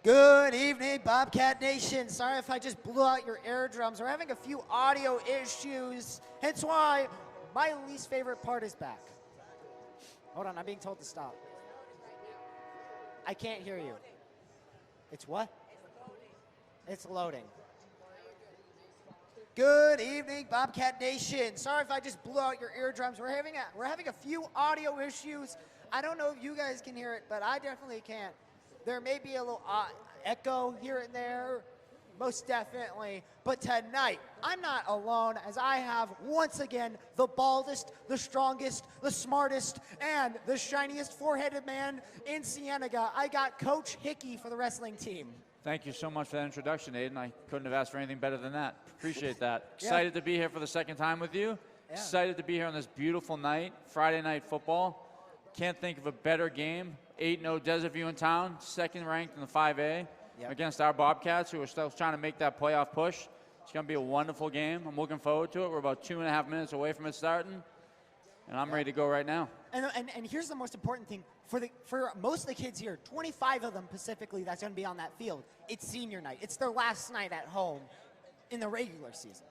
Good evening, Bobcat Nation. Sorry if I just blew out your eardrums. We're having a few audio issues, hence why my least favorite part is back. Hold on, I'm being told to stop. I can't hear you. It's what? It's loading. Good evening, Bobcat Nation. Sorry if I just blew out your eardrums. We're having a few audio issues. I don't know if you guys can hear it, but I definitely can't. There may be a little echo here and there, most definitely. But tonight, I'm not alone, as I have, once again, the baldest, the strongest, the smartest, and the shiniest four-headed man in Cienega. I got Coach Hickey for the wrestling team. Thank you so much for that introduction, Aiden. I couldn't have asked for anything better than that. Appreciate that. Excited to be here for the second time with you. Yeah. Excited to be here on this beautiful night, Friday Night Football. Can't think of a better game. 8-0 Desert View in town, second ranked in the 5A against our Bobcats, who are still trying to make that playoff push. It's going to be a wonderful game. I'm looking forward to it. We're about 2.5 minutes away from it starting, and I'm ready to go right now. And here's the most important thing. For most of the kids here, 25 of them specifically that's going to be on that field, it's senior night. It's their last night at home in the regular season.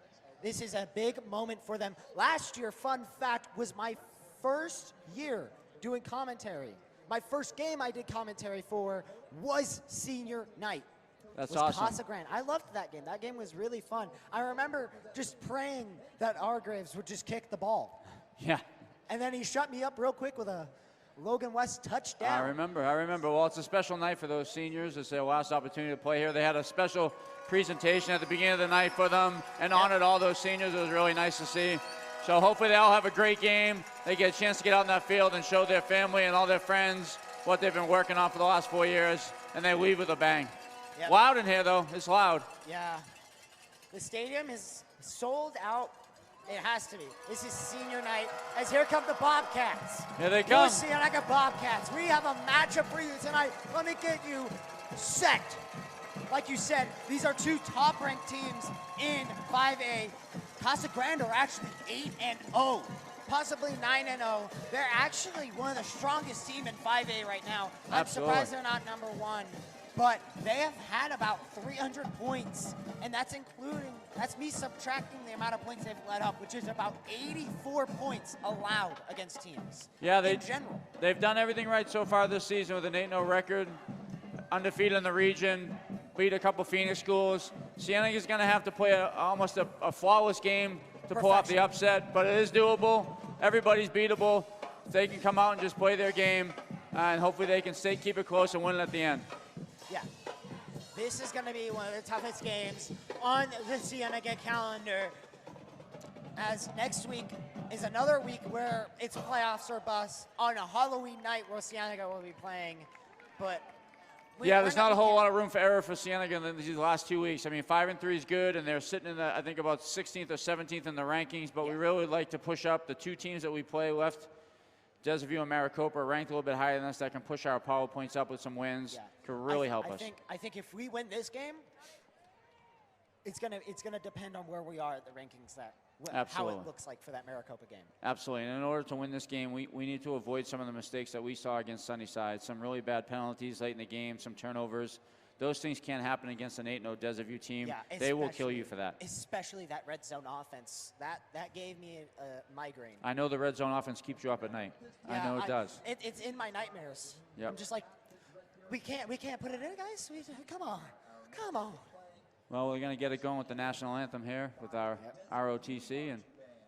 This is a big moment for them. Last year, fun fact, was my first year doing commentary. My first game I did commentary for was senior night. That's awesome. Casa Grande. I loved that game. That game was really fun. I remember just praying that Argraves would just kick the ball. Yeah. And then he shut me up real quick with a Logan West touchdown. I remember. Well, it's a special night for those seniors. It's their last opportunity to play here. They had a special presentation at the beginning of the night for them and honored all those seniors. It was really nice to see. So hopefully they all have a great game. They get a chance to get out in that field and show their family and all their friends what they've been working on for the last 4 years, and they leave with a bang. Yep. Loud in here, though. It's loud. Yeah. The stadium is sold out. It has to be. This is senior night, as here come the Bobcats. Here they come. Cienega Bobcats. We have a matchup for you tonight. Let me get you set. Like you said, these are two top-ranked teams in 5A. Casa Grande are actually 8-0, possibly 9-0. They're actually one of the strongest teams in 5A right now. I'm surprised they're not number one, but they have had about 300 points, and that's me subtracting the amount of points they've let up, which is about 84 points allowed against teams. Yeah, in general. They've done everything right so far this season with an 8-0 record, undefeated in the region. Beat a couple Phoenix schools. Cienega is going to have to play almost a flawless game to pull off the upset, but it is doable. Everybody's beatable. They can come out and just play their game, and hopefully they can keep it close and win it at the end. Yeah. This is going to be one of the toughest games on the Cienega calendar, as next week is another week where it's playoffs or bust on a Halloween night where Cienega will be playing, but there's not a whole lot of room for error for Cienega in these last 2 weeks. I mean, 5-3 is good, and they're sitting in the, I think, about 16th or 17th in the rankings, but we really would like to push up. The two teams that we play left, Desert View and Maricopa, are ranked a little bit higher than us. That can push our power points up with some wins. Could really help us. I think if we win this game, it's gonna depend on where we are at the rankings, how it looks like for that Maricopa game. Absolutely. And in order to win this game, we need to avoid some of the mistakes that we saw against Sunnyside. Some really bad penalties late in the game, some turnovers. Those things can't happen against an 8-0 Desert View team. Yeah, they will kill you for that. Especially that red zone offense. That gave me a migraine. I know the red zone offense keeps you up at night. Yeah, I know it does. It's in my nightmares. Yep. I'm just like, we can't put it in, guys. Come on. Well, we're going to get it going with the national anthem here with our ROTC, and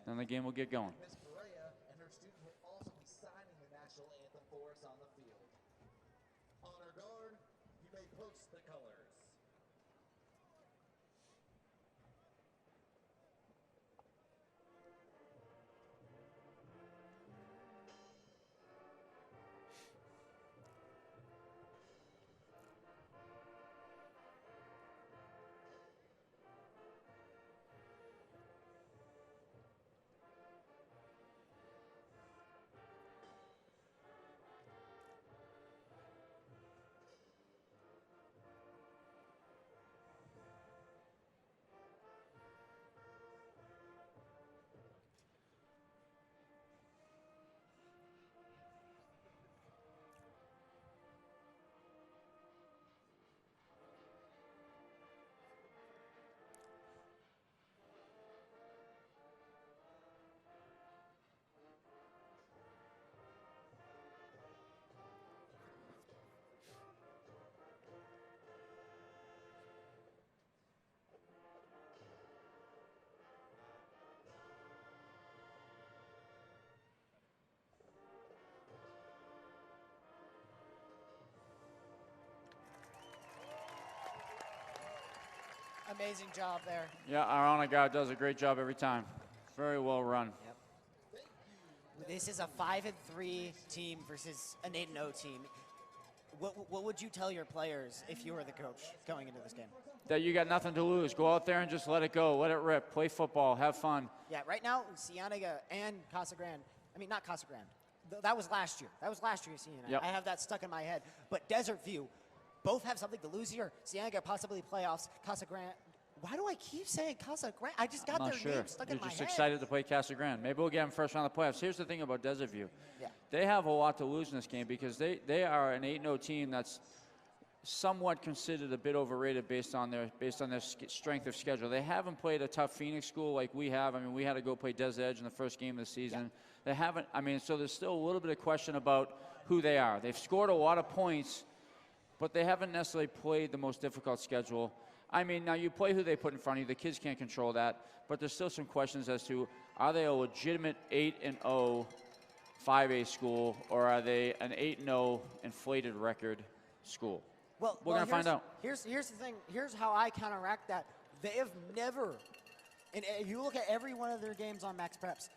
then the game will get going. Ms. Correa and her student will also be signing the national anthem for us on the field. Honor guard, you may post the colors. Amazing job there. Yeah, our honor guard does a great job every time. Very well run. Yep. This is a 5-3 team versus an 8-0 team. What would you tell your players if you were the coach going into this game? That you got nothing to lose. Go out there and just let it go. Let it rip. Play football. Have fun. Yeah, right now, Cienega and Casa Grande, I mean, not Casa Grande. That was last year. That was last year, Cienega. Yep. I have that stuck in my head. But Desert View, both have something to lose here. Cienega possibly playoffs. Casa Grande. Why do I keep saying Casa Grande? I just got their name stuck in my head. You're just excited to play Casa Grande. Maybe we'll get them first round of the playoffs. Here's the thing about Desert View. Yeah. They have a lot to lose in this game because they are an 8-0 team that's somewhat considered a bit overrated based on their strength of schedule. They haven't played a tough Phoenix school like we have. I mean, we had to go play Des Edge in the first game of the season. Yeah. They haven't. I mean, so there's still a little bit of question about who they are. They've scored a lot of points, but they haven't necessarily played the most difficult schedule. I mean, now you play who they put in front of you. The kids can't control that, but there's still some questions as to are they a legitimate 8-0 5A school, or are they an 8-0 inflated record school? Well, we're going to find out. Here's the thing. Here's how I counteract that. They have never, and if you look at every one of their games on Max Preps,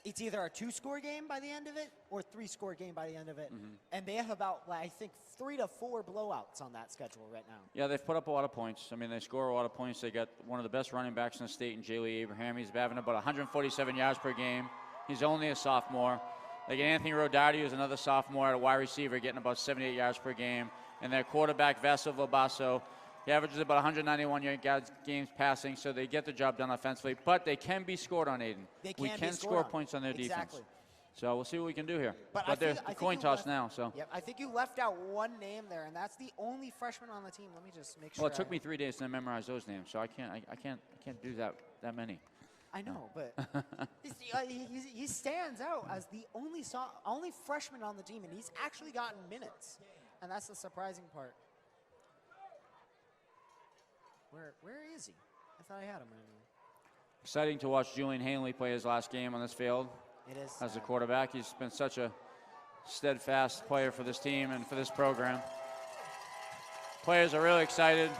it's either a 2-score game by the end of it or a 3-score game by the end of it. Mm-hmm. And they have about, I think, 3 to 4 blowouts on that schedule right now. Yeah, they've put up a lot of points. I mean, they score a lot of points. They got one of the best running backs in the state in J.Lee Abraham. He's having about 147 yards per game. He's only a sophomore. They get Anthony Rodardi, who's another sophomore at a wide receiver, getting about 78 yards per game. And their quarterback, Vassil Lobasso, he averages about 191 yards games passing, so they get the job done offensively. But they can be scored on, Aiden. We can score points on their defense. So we'll see what we can do here. But they're coin toss now. So. Yep, I think you left out one name there, and that's the only freshman on the team. Let me just make sure. Well, it took me 3 days to memorize those names, so I can't do that many. I know, but he stands out as the only freshman on the team, and he's actually gotten minutes, and that's the surprising part. Where is he? I thought I had him. Exciting to watch Julian Hanley play his last game on this field. It is. As a quarterback, he's been such a steadfast player for this team and for this program. Players are really excited.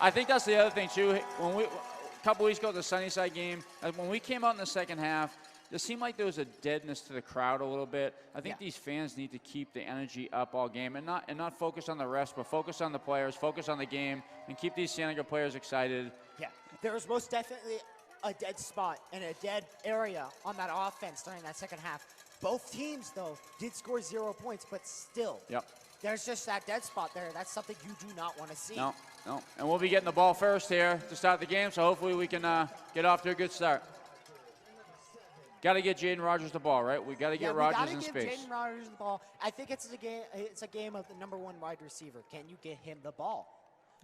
I think that's the other thing too. A couple weeks ago at the Sunnyside game, when we came out in the second half, it seemed like there was a deadness to the crowd a little bit. I think these fans need to keep the energy up all game and not focus on the refs, but focus on the players, focus on the game, and keep these Cienega players excited. Yeah, there was most definitely a dead spot and a dead area on that offense during that second half. Both teams, though, did score 0 points, but still, there's just that dead spot there. That's something you do not want to see. No. And we'll be getting the ball first here to start the game, so hopefully we can get off to a good start. Got to get Jaden Rogers the ball, right? We got to get Rogers in space. We got to give Jaden Rogers the ball. I think it's a game of the #1 wide receiver. Can you get him the ball?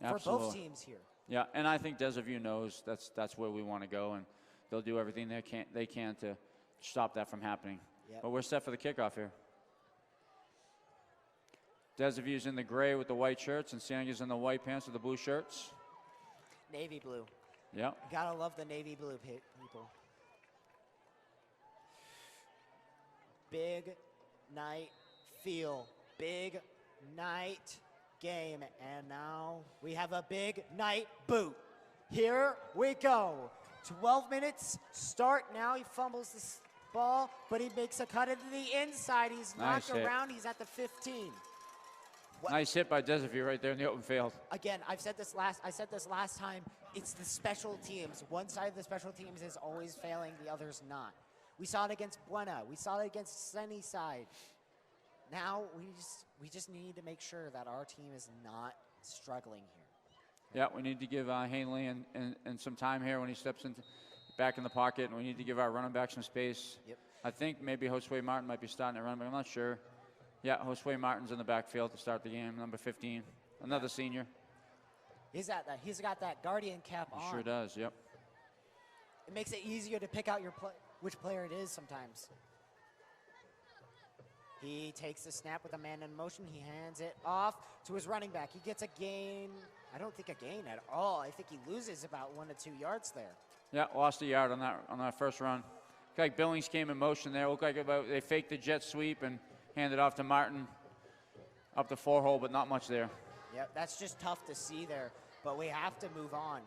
Absolutely. For both teams here. Yeah, and I think Desert View knows that's where we want to go, and they'll do everything they can to stop that from happening. Yep. But we're set for the kickoff here. Desert View's in the gray with the white shirts, and Cienega's in the white pants with the blue shirts. Navy blue. Yep. Gotta love the navy blue people. Big night feel. Big night game. And now we have a big night boot. Here we go. 12 minutes start now. He fumbles this ball, but he makes a cut into the inside. He's knocked around. He's at the 15. Nice hit by Desert View right there in the open field. Again, I said this last time. It's the special teams. One side of the special teams is always failing, the other's not. We saw it against Buena. We saw it against Sunnyside. Now we just need to make sure that our team is not struggling here. Yeah, we need to give Hanley and some time here when he steps back in the pocket, and we need to give our running back some space. Yep. I think maybe Josue Martin might be starting to run, but I'm not sure. Yeah, Josue Martin's in the backfield to start the game, number 15, another senior. He's got that Guardian cap on. He sure does, yep. It makes it easier to pick out which player it is sometimes. He takes the snap with a man in motion. He hands it off to his running back. He gets a gain. I don't think a gain at all. I think he loses about 1 to 2 yards there. Yeah, lost a yard on that first run. Looked like Billings came in motion there. Looked like they faked the jet sweep and handed off to Martin up the 4-hole, but not much there. Yeah, that's just tough to see there. but we have to move on.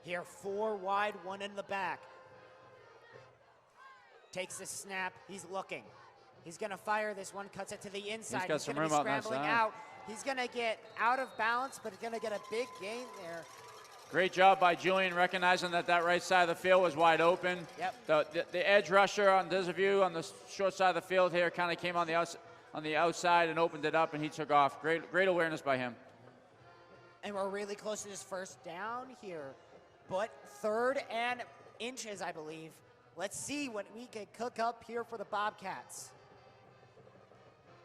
Here, 4 wide, 1 in the back. Takes the snap, he's looking. He's gonna fire this one, cuts it to the inside. He's got some gonna room be out on that scrambling side. out. He's gonna get out of balance, but he's gonna get a big gain there. Great job by Julian recognizing that that right side of the field was wide open. Yep. The edge rusher on Desaview on the short side of the field here kind of came on the outside and opened it up, and he took off. Great awareness by him. And we're really close to this first down here, but 3rd and inches, I believe. Let's see what we can cook up here for the Bobcats.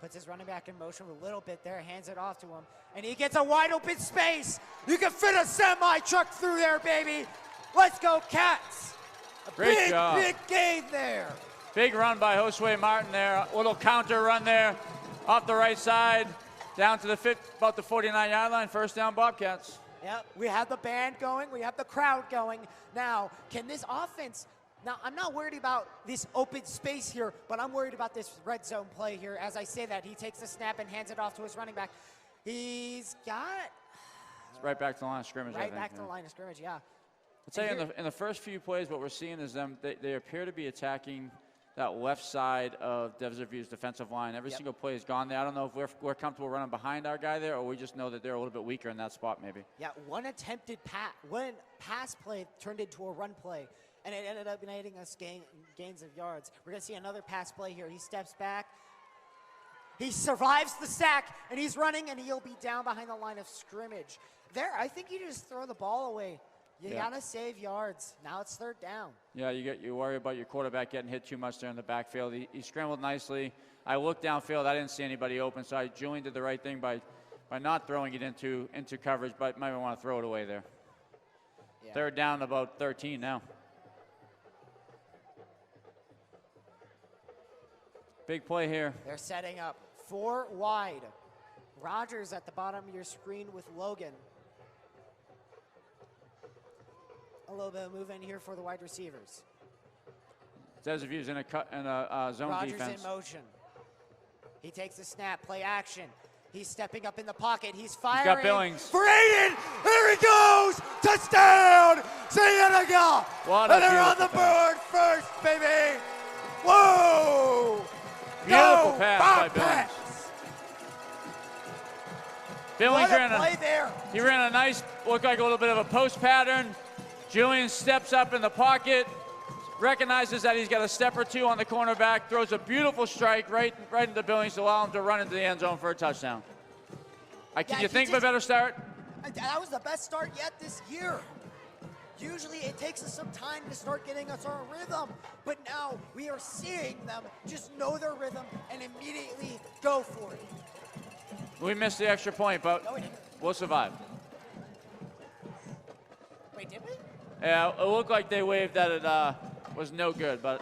Puts his running back in motion a little bit there, hands it off to him, and he gets a wide open space. You can fit a semi-truck through there, baby. Let's go, Cats. Great job. Big gain there. Big run by Josue Martin there. A little counter run there off the right side down to about the 49-yard line. First down, Bobcats. Yep, we have the band going. We have the crowd going. Now, can this offense... Now, I'm not worried about this open space here, but I'm worried about this red zone play here. As I say that, he takes the snap and hands it off to his running back. He's got... It's right back to the line of scrimmage, I Right think. back to the line of scrimmage, yeah. I'll tell you, in the first few plays, what we're seeing is they appear to be attacking that left side of Desaview's defensive line. Every single play has gone there. I don't know if we're comfortable running behind our guy there, or we just know that they're a little bit weaker in that spot, maybe. Yeah, one pass play turned into a run play, and it ended up netting us gains of yards. We're going to see another pass play here. He steps back. He survives the sack, and he's running, and he'll be down behind the line of scrimmage. There, I think you just throw the ball away. You got to save yards. Now it's 3rd down. Yeah, you worry about your quarterback getting hit too much there in the backfield. He scrambled nicely. I looked downfield. I didn't see anybody open, so Julian did the right thing by not throwing it into coverage, but might want to throw it away there. Yeah. 3rd down, about 13 now. Big play here. They're setting up 4 wide. Rogers at the bottom of your screen with Logan. A little bit of move in here for the wide receivers. Desaview's in a zone Rogers defense. in motion. He takes the snap, play action. He's stepping up in the pocket. He's firing. He's got Billings. For Aiden. Here he goes. Touchdown. Cienega. What a and they're on the beautiful pass. board first, baby. Whoa. Beautiful Go, pass by Bobcats. Billings. What a play there. He ran a nice, looked like a little bit of a post pattern. Julian steps up in the pocket, recognizes that he's got a step or two on the cornerback, throws a beautiful strike right into Billings to allow him to run into the end zone for a touchdown. Can you think of a better start? That was the best start yet this year. Usually it takes us some time to start getting us our rhythm, but now we are seeing them just know their rhythm and immediately go for it. We missed the extra point, but No, we didn't. we'll survive. Wait, did we? Yeah, it looked like they waved that it was no good, but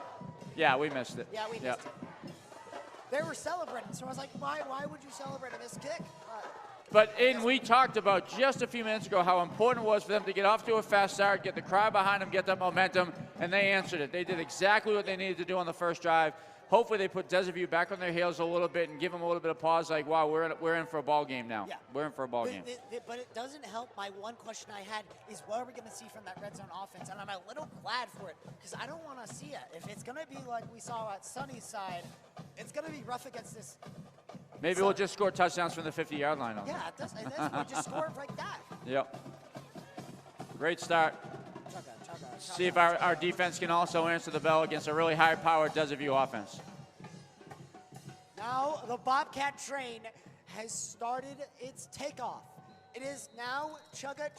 yeah, we missed it. Yeah, we missed it. They were celebrating, so I was like, why would you celebrate a missed kick? But Aiden, we talked about just a few minutes ago how important it was for them to get off to a fast start, get the crowd behind them, get that momentum, and they answered it. They did exactly what they needed to do on the first drive. Hopefully they put Desaview back on their heels a little bit and give them a little bit of pause, like, wow, we're in for a ball game now. Yeah. We're in for a ball game. But it doesn't help. My one question I had is what are we going to see from that red zone offense? And I'm a little glad for it because I don't want to see it. If it's going to be like we saw at Sunnyside, it's going to be rough against this. Maybe we'll just score touchdowns from the 50-yard line. Yeah, that's we'll just score it like that. Yep. Great start. Chugga. See if our defense can also answer the bell against a really high-powered Desaview offense. Now the Bobcat train has started its takeoff. It is now chugga,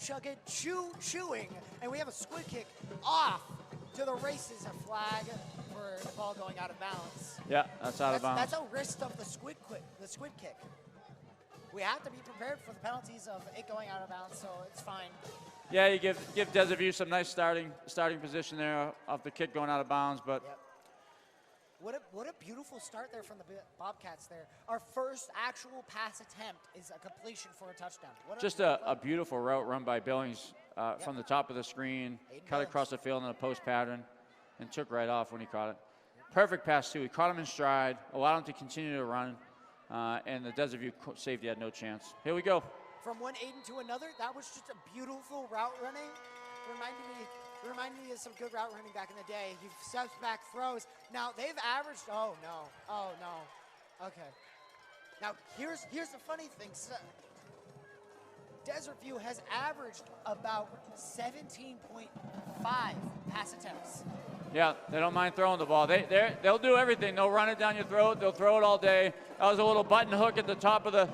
chewing, and we have a squid kick off to the races. A flag for the ball going out of bounds. Yeah, that's out of bounds. That's a risk of the squid kick. We have to be prepared for the penalties of it going out of bounds, so it's fine. Yeah, you give Desaview some nice starting position there of the kick going out of bounds, but. Yep. What a beautiful start there from the Bobcats there. Our first actual pass attempt is a completion for a touchdown. Just a beautiful route run by Billings from the top of the screen, cut across the field in a post pattern, and took right off when he caught it. Perfect pass, too. He caught him in stride, allowed him to continue to run, and the Desaview safety had no chance. Here we go. from one Aiden to another. That was just a beautiful route running. Reminded me of some good route running back in the day. He steps back, throws. Now they've averaged. Oh no. Okay. Now here's the funny thing. Desert View has averaged about 17.5 pass attempts. Yeah, they don't mind throwing the ball. They'll do everything. They'll run it down your throat. They'll throw it all day. That was a little button hook at the top of the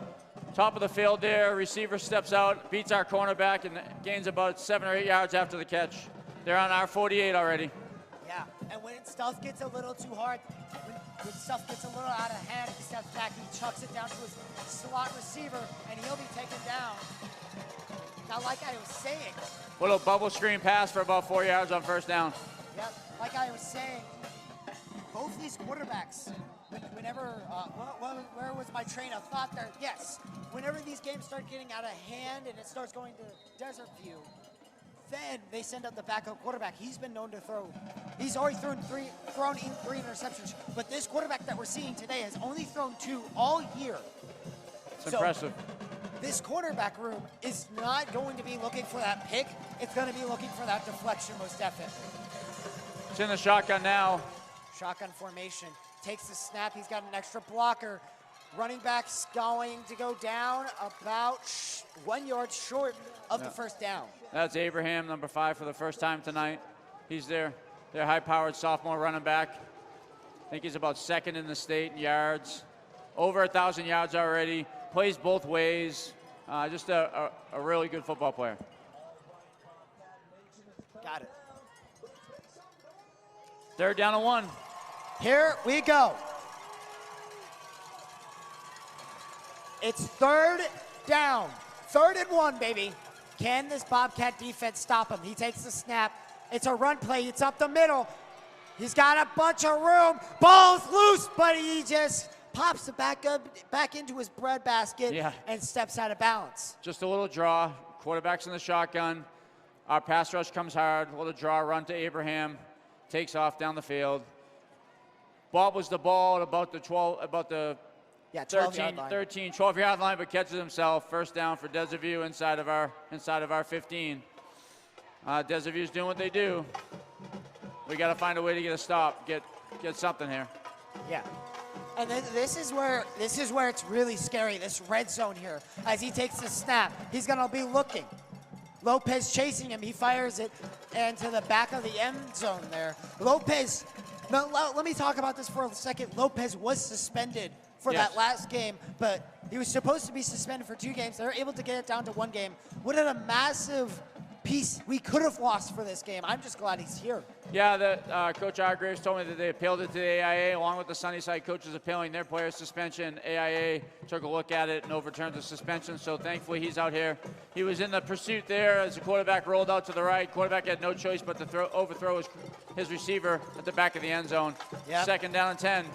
field there. Receiver steps out, beats our cornerback, and gains about 7 or 8 yards after the catch. They're on our 48 already. Yeah, and when stuff gets a little too hard, when stuff gets a little out of hand, he steps back, he chucks it down to his slot receiver, and he'll be taken down. Now, like I was saying. Little bubble screen pass for about 4 yards on first down. Yep, like I was saying, both these quarterbacks, whenever, where was my train of thought there? Yes, whenever these games start getting out of hand and it starts going to Desert View, then they send out the backup quarterback. He's been known to throw. He's already thrown three interceptions. But this quarterback that we're seeing today has only thrown 2 all year. It's impressive. This quarterback room is not going to be looking for that pick. It's going to be looking for that deflection, most definitely. It's in the shotgun now. Shotgun formation. Takes the snap. He's got an extra blocker. Running back's going to go down about 1 yard short of the first down. That's Abraham, number 5, for the first time tonight. He's their high-powered sophomore running back. I think he's about 2nd in the state in yards. Over 1,000 yards already. Plays both ways. Just a really good football player. Got it. 3rd down and 1. Here we go. It's 3rd down. 3rd and 1, baby. Can this Bobcat defense stop him? He takes the snap. It's a run play. It's up the middle. He's got a bunch of room. Ball's loose, but he just pops it back into his breadbasket and steps out of bounds. Just a little draw. Quarterback's in the shotgun. Our pass rush comes hard. A little draw run to Abraham. Takes off down the field. Bobbles the ball at about the 12-yard line, but catches himself. First down for Desert View inside of our 15. Desert View's doing what they do. We got to find a way to get a stop, get something here. Yeah. And then this is where it's really scary, this red zone here. As he takes the snap, he's going to be looking. Lopez chasing him. He fires it into the back of the end zone there. Lopez, now, let me talk about this for a second. Lopez was suspended for that last game, but he was supposed to be suspended for 2 games. They were able to get it down to 1 game. What a massive piece we could have lost for this game. I'm just glad he's here. Yeah, Coach Hargraves told me that they appealed it to the AIA, along with the Sunnyside coaches appealing their player's suspension. AIA took a look at it and overturned the suspension, so thankfully he's out here. He was in the pursuit there as the quarterback rolled out to the right. Quarterback had no choice but to overthrow his receiver at the back of the end zone. Yep. 2nd down and 10.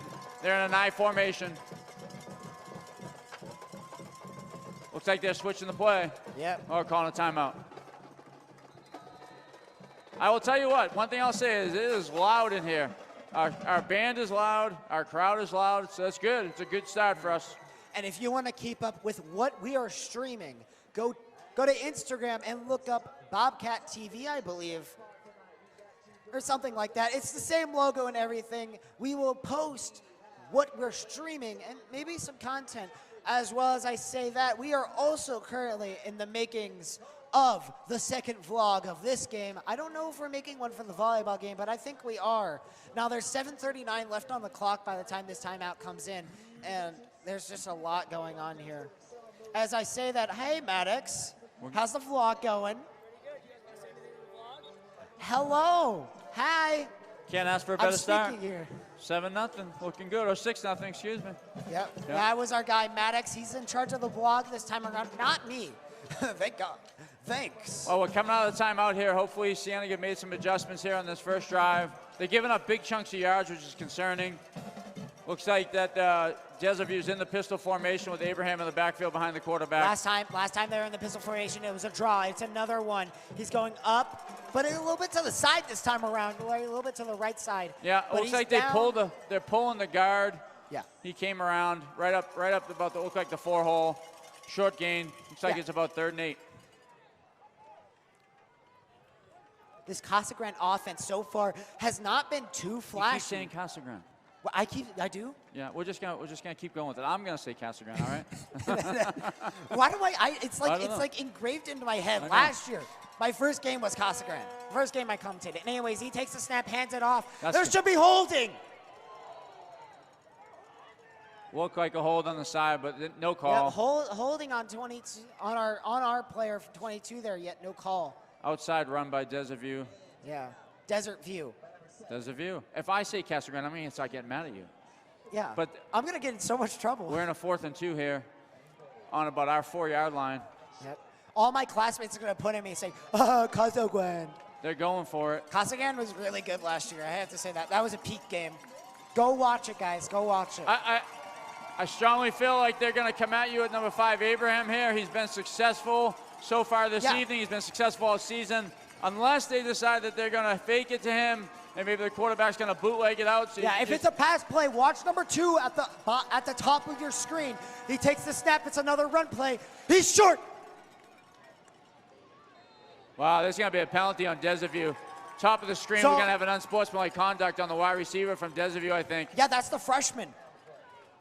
They're in an I formation. Looks like they're switching the play. Yep. Or calling a timeout. I will tell you what, one thing I'll say is it is loud in here. Our band is loud, our crowd is loud, so that's good. It's a good start for us. And if you want to keep up with what we are streaming, go to Instagram and look up Bobcat TV, I believe, or something like that. It's the same logo and everything. We will post what we're streaming and maybe some content. As well as I say that, we are also currently in the makings of the 2nd vlog of this game. I don't know if we're making one for the volleyball game, but I think we are. Now, there's 7:39 left on the clock by the time this timeout comes in, and there's just a lot going on here. As I say that, hey, Maddox, how's the vlog going? Pretty good. You guys want to say anything to the vlog? Hello. Hi. Can't ask for a better start. Here. 7-0, looking good, or 6-0, excuse me. Yep. That was our guy, Maddox. He's in charge of the vlog this time around, not me. Thank God. Thanks. Well, we're coming out of the timeout here. Hopefully, Cienega made some adjustments here on this first drive. They're giving up big chunks of yards, which is concerning. Looks like that Desert View's in the pistol formation with Abraham in the backfield behind the quarterback. Last time they were in the pistol formation, it was a draw. It's another one. He's going up, but a little bit to the side this time around, a little bit to the right side. Yeah, it looks like they're pulling the guard. Yeah. He came around right up about looked like the 4 hole. Short gain. Looks like Yeah. it's about 3rd and 8. This Casa Grande offense so far has not been too You flashy. keep saying Casa Grande. Well, I do? Yeah, we're just gonna keep going with it. I'm gonna say Casa Grande, all right? Why do it's like I don't it's know. like engraved into my head. I know. Last year, my first game was Casa Grande. First game I commentated. And anyways, he takes the snap, hands it off. That's There good. should be holding. Looked like a hold on the side, but no call. Yeah, holding on 22 on our player for 22 there, yet no call. Outside run by Desaview. Yeah, Desert View. Desaview. If I say Casa Grande, I'm gonna start getting mad at you. Yeah, But I'm gonna get in so much trouble. we're in a 4th and 2 here, on about our 4-yard line. Yep. All my classmates are gonna put at me and say, Casa Grande. They're going for it. Casa Grande was really good last year. I have to say that. That was a peak game. Go watch it, guys. Go watch it. I strongly feel like they're going to come at you at number 5, Abraham here. He's been successful so far this evening. He's been successful all season. Unless they decide that they're going to fake it to him and maybe the quarterback's going to bootleg it out. So Yeah, if it's a pass play, watch number 2 at the top of your screen. He takes the snap. It's another run play. He's short. Wow, there's going to be a penalty on Desaview. Top of the screen, So- we're going to have an unsportsmanlike conduct on the wide receiver from Desaview, I think. Yeah, that's the freshman.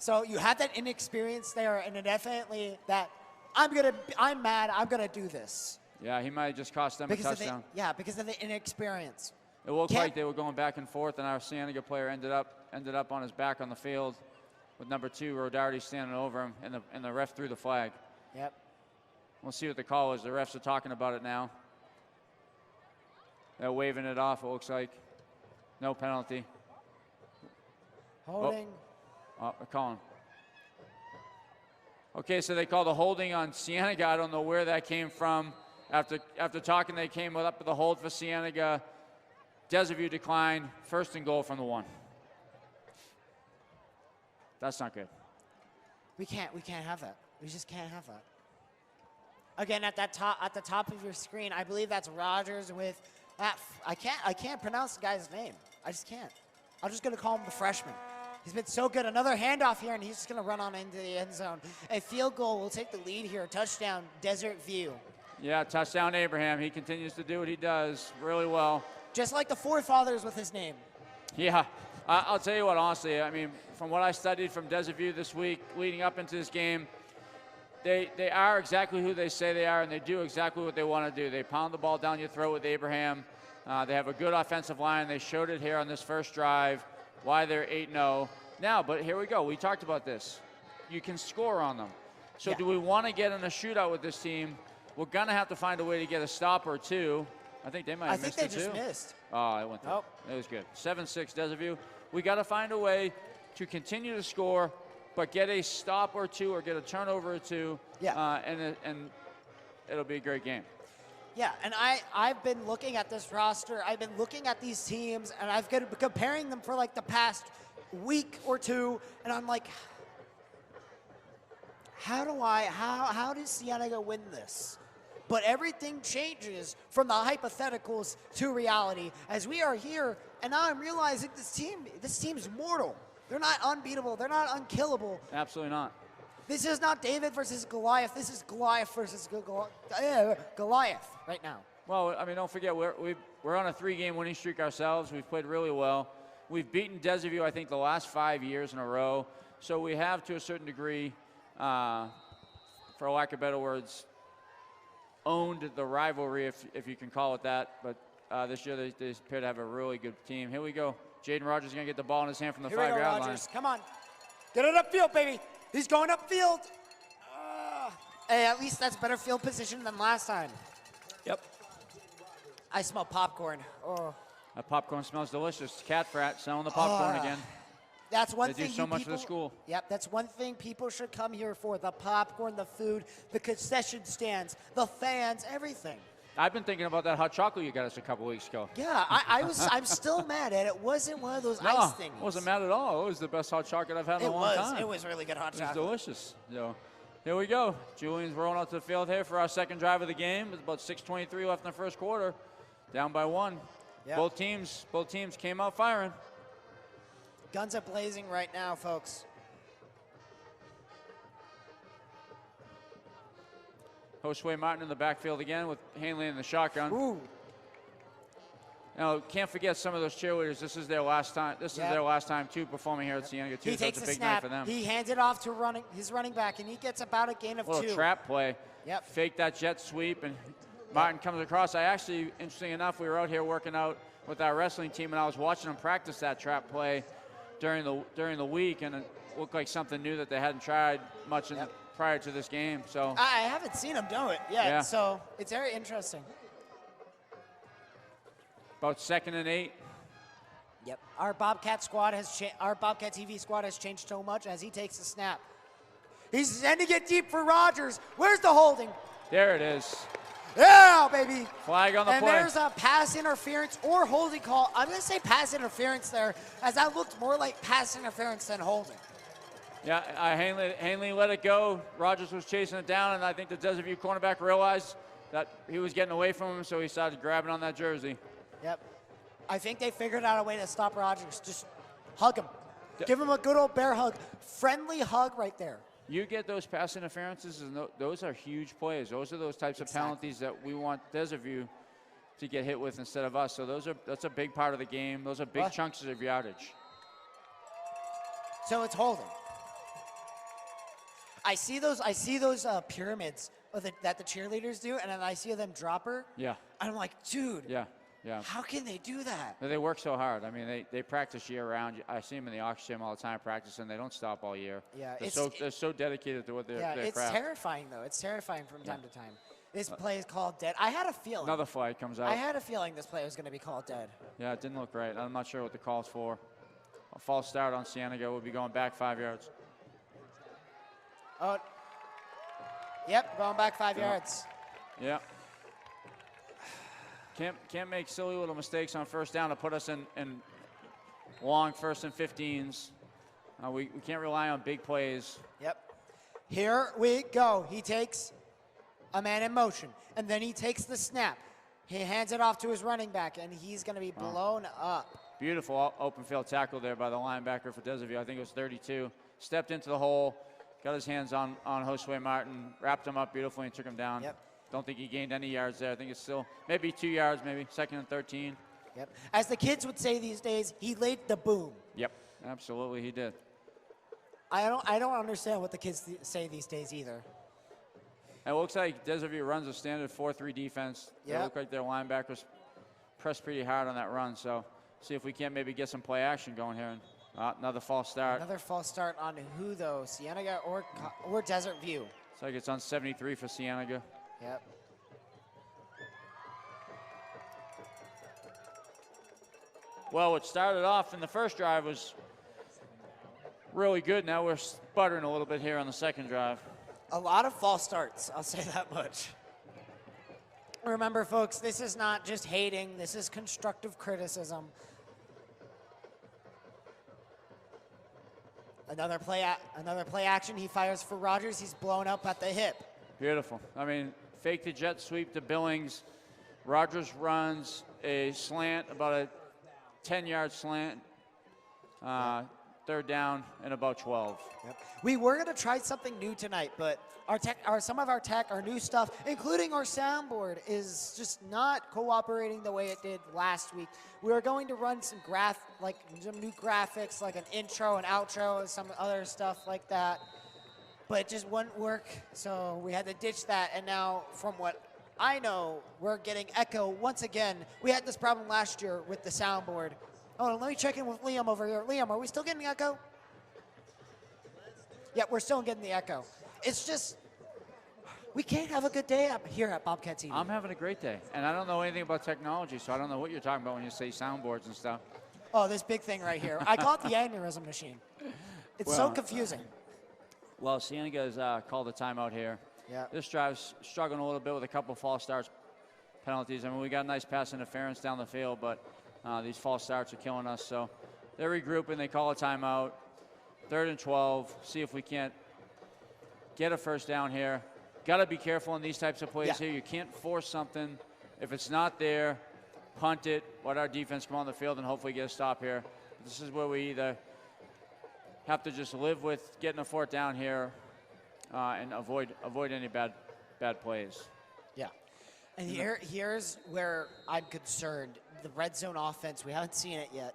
So you have that inexperience there, and it definitely that I'm mad. I'm gonna do this Yeah, he might have just cost them a touchdown. because of the inexperience. It looked Can't- like they were going back and forth, and our Cienega player ended up on his back on the field with number 2, Rodarty, standing over him, and the ref threw the flag. Yep. We'll see what the call is. The refs are talking about it now. They're waving it off, it looks like. No penalty. Holding. Oh, they're calling. Okay, so they called a holding on Cienega. I don't know where that came from. After talking, they came up with a hold for Cienega. Desaview declined. 1st and goal from the 1. That's not good. We can't have that. We just can't have that. Again, at the top of your screen, I believe that's Rogers with that. I can't pronounce the guy's name. I just can't. I'm just gonna call him the freshman. He's been so good. Another handoff here, and he's just gonna run on into the end zone. A field goal will take the lead here. Touchdown, Desert View. Yeah, touchdown Abraham. He continues to do what he does really well. Just like the forefathers with his name. Yeah, I'll tell you what, honestly, I mean, from what I studied from Desaview this week, leading up into this game, they are exactly who they say they are, and they do exactly what they want to do. They pound the ball down your throat with Abraham. They have a good offensive line. They showed it here on this first drive, why they're 8-0. Now, but here we go. We talked about this. You can score on them. So do we want to get in a shootout with this team? We're going to have to find a way to get a stop or 2. I think they might have missed it, too. I think they just missed. Oh, it went through. Nope. It was good. 7-6 Desaview. We got to find a way to continue to score, but get a stop or 2 or get a turnover or 2. Yeah. And it'll be a great game. Yeah, and I've been looking at this roster. I've been looking at these teams, and I've been comparing them for like the past week or 2, and I'm like, how does Cienega win this? But everything changes from the hypotheticals to reality as we are here, and now I'm realizing this team's mortal. They're not unbeatable. They're not unkillable. Absolutely not. This is not David versus Goliath. This is Goliath versus Goliath right now. Well, I mean, don't forget, we're on a 3-game winning streak ourselves. We've played really well. We've beaten Desaview, I think, the last 5 years in a row. So we have, to a certain degree, for lack of better words, owned the rivalry, if you can call it that. But this year they appear to have a really good team. Here we go. Jaden Rogers is going to get the ball in his hand from the 5-yard line. Come on. Get it upfield, baby. He's going upfield. Hey, at least that's better field position than last time. Yep. I smell popcorn. Oh. That popcorn smells delicious. Cat Frat selling the popcorn again. That's one They thing do so you much people, for the school. Yep, that's one thing people should come here for. The popcorn, the food, the concession stands, the fans, everything. I've been thinking about that hot chocolate you got us a couple weeks ago. Yeah, I'm still mad at it. It wasn't one of those ice things. It wasn't mad at all. It was the best hot chocolate I've had in a long time. It was really good hot It was chocolate. delicious. So, here we go. Julian's rolling out to the field here for our second drive of the game. There's about 6:23 left in the first quarter. Down by 1. Yep. Both teams came out firing. Guns are blazing right now, folks. Josue Martin in the backfield again with Hanley in the shotgun. Ooh. Now, can't forget some of those cheerleaders. This is their last time. This is their last time too performing here at Cienega too. He So takes it's a the big night snap. for them. He hands it off to his running back, and he gets about a gain of Little 2. trap play. Yep. Fake that jet sweep, and Martin comes across. I actually, interesting enough, we were out here working out with our wrestling team, and I was watching them practice that trap play during the week, and it looked like something new that they hadn't tried much prior to this game. So I haven't seen him do it yet, Yeah. so it's very interesting. about 2nd and 8. Yep. Our Bobcat TV squad has changed so much as he takes the snap. He's sending it deep for Rogers. Where's the holding? There it is. Yeah, baby. Flag on the And play. there's a pass interference or holding call. I'm going to say pass interference there, as that looked more like pass interference than holding. Yeah, Hanley let it go. Rogers was chasing it down, and I think the Desert View cornerback realized that he was getting away from him, so he started grabbing on that jersey. Yep. I think they figured out a way to stop Rogers. Just hug him. Give him a good old bear hug. Friendly hug right there. You get those pass interferences, and those are huge plays. Those are those types of penalties that we want Desert View to get hit with instead of us. So that's a big part of the game. Those are big chunks of yardage. So it's holding. I see those pyramids that the cheerleaders do, and then I see them drop her. Yeah. And I'm like, dude. Yeah. How can they do that? They work so hard. I mean, they practice year round. I see them in the Ox Gym all the time practicing. They don't stop all year. Yeah, they're so dedicated to what they're it's craft. terrifying though. It's terrifying from time to time. This play is called dead. I had a feeling. Another flag comes out. I had a feeling this play was going to be called dead. Yeah, it didn't look right. I'm not sure what the call's for. A false start on Cienega. We'll be going back 5 yards. Oh. Yep, going back 5 yards. Yeah. Can't make silly little mistakes on first down to put us in long 1st and 15s. We can't rely on big plays. Yep. Here we go. He takes a man in motion, and then he takes the snap. He hands it off to his running back, and he's going to be blown up. Beautiful open field tackle there by the linebacker for Desert View. I think it was 32. Stepped into the hole, got his hands on Josue Martin, wrapped him up beautifully, and took him down. Yep. Don't think he gained any yards there. I think it's still maybe 2 yards, maybe 2nd and 13. Yep. As the kids would say these days, he laid the boom. Yep, absolutely he did. I don't understand what the kids say these days either. It looks like Desert View runs a standard 4-3 defense. Yeah. It looked like their linebackers pressed pretty hard on that run. So see if we can't maybe get some play action going here. And, another false start. Another false start on who though? Cienega or Desert View? Looks like it's on 73 for Cienega. Yep. Well, what started off in the first drive was really good. Now we're sputtering a little bit here on the second drive. A lot of false starts, I'll say that much. Remember, folks, this is not just hating. This is constructive criticism. Another play action. He fires for Rogers. He's blown up at the hip. Beautiful. I mean, fake the jet sweep to Billings. Rogers runs a slant, about a 10-yard slant. 3rd down and about 12. Yep. We were going to try something new tonight, but some of our tech, our new stuff, including our soundboard, is just not cooperating the way it did last week. We were going to run some new graphics, like an intro and outro and some other stuff like that, but it just wouldn't work, so we had to ditch that. And now, from what I know, we're getting echo once again. We had this problem last year with the soundboard. Oh, let me check in with Liam over here. Liam, are we still getting the echo? Yeah, we're still getting the echo. It's just, we can't have a good day up here at Bobcat TV. I'm having a great day, and I don't know anything about technology, so I don't know what you're talking about when you say soundboards and stuff. Oh, this big thing right here. I call it the aneurysm machine. It's so confusing. Well, Cienega has called a timeout here. Yeah. This drive's struggling a little bit with a couple false starts penalties. I mean, we got nice pass interference down the field, but these false starts are killing us. So they're regrouping. They call a timeout. 3rd and 12. See if we can't get a first down here. Got to be careful in these types of plays here. You can't force something. If it's not there, punt it. Let our defense come on the field and hopefully get a stop here. This is where we either have to just live with getting a 4th down here and avoid any bad bad plays. Yeah. And here's where I'm concerned. The red zone offense, we haven't seen it yet.